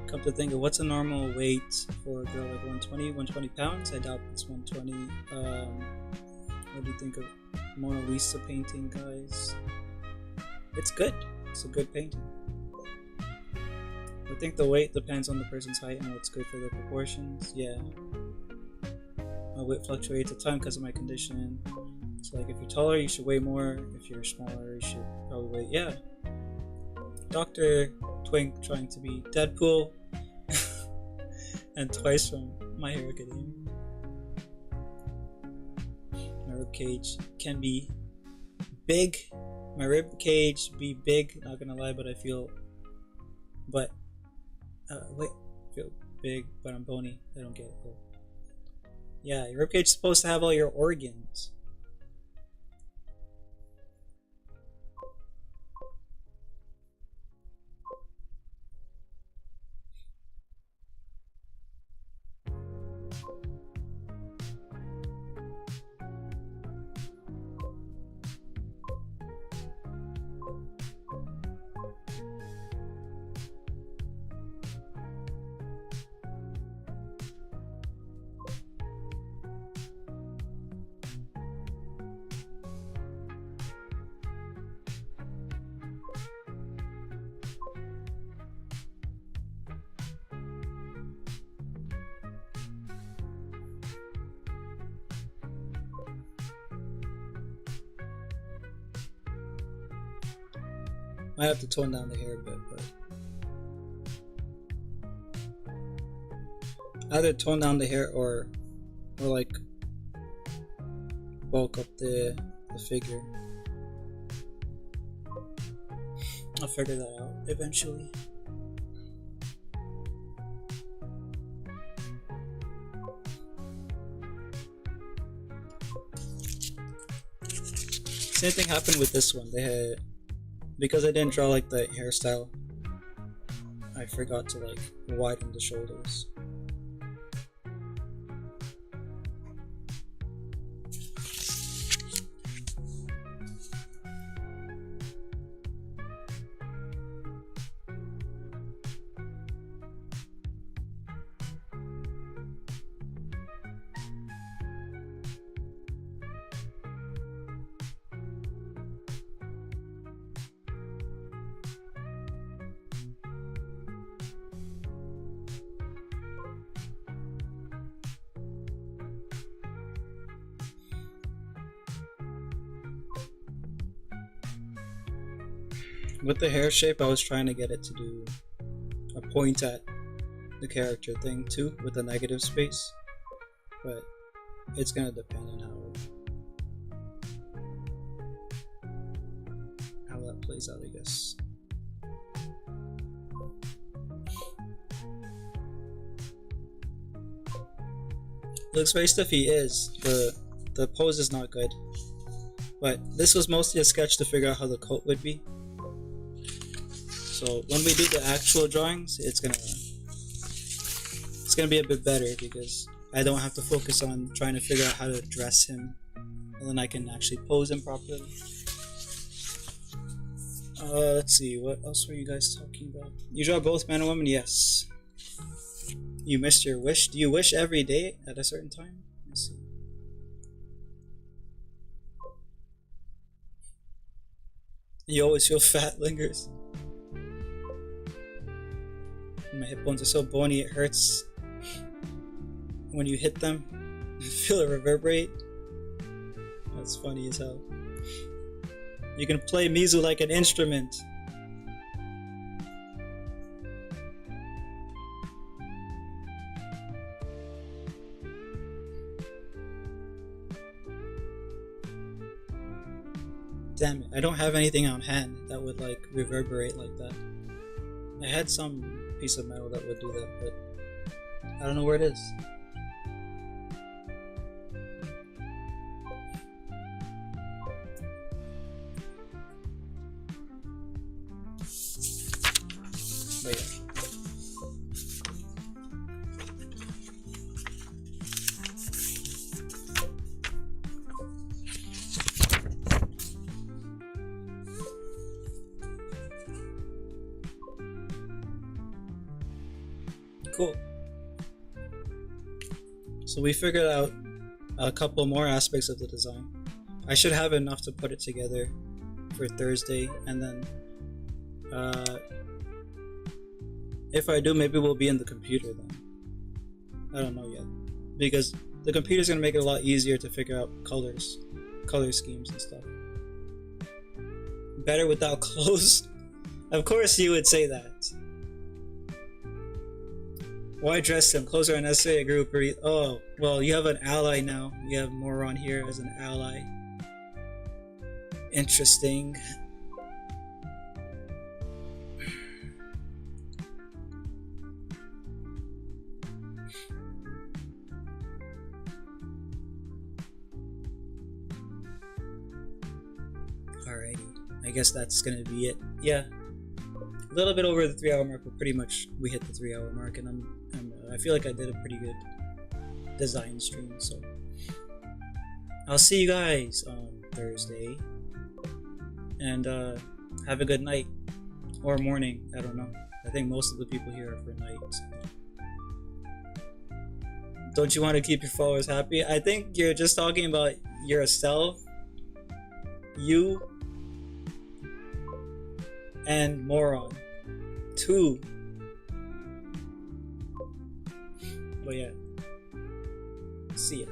Come to think of what's a normal weight for a girl, like 120 pounds? I doubt it's 120. What do you think of Mona Lisa painting, guys? It's good. It's a good painting. I think the weight depends on the person's height and what's good for their proportions. Yeah. My weight fluctuates a ton because of my condition. So like if you're taller, you should weigh more. If you're smaller, you should probably weigh, yeah. Dr. Twink trying to be Deadpool and twice from My Hero Academia. My rib cage can be big. My rib cage be big, not gonna lie, but I feel big, but I'm bony. I don't get it. But yeah, your rib cage is supposed to have all your organs. I have to tone down the hair a bit, but either tone down the hair or like bulk up the figure. I'll figure that out eventually. Same thing happened with this one. They had, because I didn't draw like the hairstyle, I forgot to like widen the shoulders. With the hair shape, I was trying to get it to do a point at the character thing too, with the negative space, but it's gonna depend on how that plays out, I guess. Looks very stiffy. Is the pose is not good, but this was mostly a sketch to figure out how the coat would be. So when we do the actual drawings, it's gonna be a bit better because I don't have to focus on trying to figure out how to dress him, and then I can actually pose him properly. Let's see, what else were you guys talking about? You draw both men and women? Yes. You missed your wish? Do you wish every day at a certain time? Let's see. You always feel fat lingers. My hip bones are so bony it hurts when you hit them. You feel it reverberate. That's funny as hell. You can play Mizu like an instrument. Damn it, I don't have anything on hand that would like reverberate like that. I had some piece of metal that would do that, but I don't know where it is. But yeah. Cool. So we figured out a couple more aspects of the design. I should have enough to put it together for Thursday, and then if I do, maybe we'll be in the computer then. I don't know yet, because the computer's gonna make it a lot easier to figure out color schemes and stuff. Better without clothes? Of course you would say that. Why dress him? Clothes are unnecessary. A group. Oh, well, you have an ally now. You have Moron here as an ally. Interesting. Alrighty. I guess that's gonna be it. Yeah. A little bit over the 3-hour mark, but pretty much we hit the 3-hour mark, and I feel like I did a pretty good design stream. So I'll see you guys on Thursday, and have a good night or morning. I don't know. I think most of the people here are for night. So. Don't you want to keep your followers happy? I think you're just talking about yourself, you, and Moron. 2. But yeah. See ya.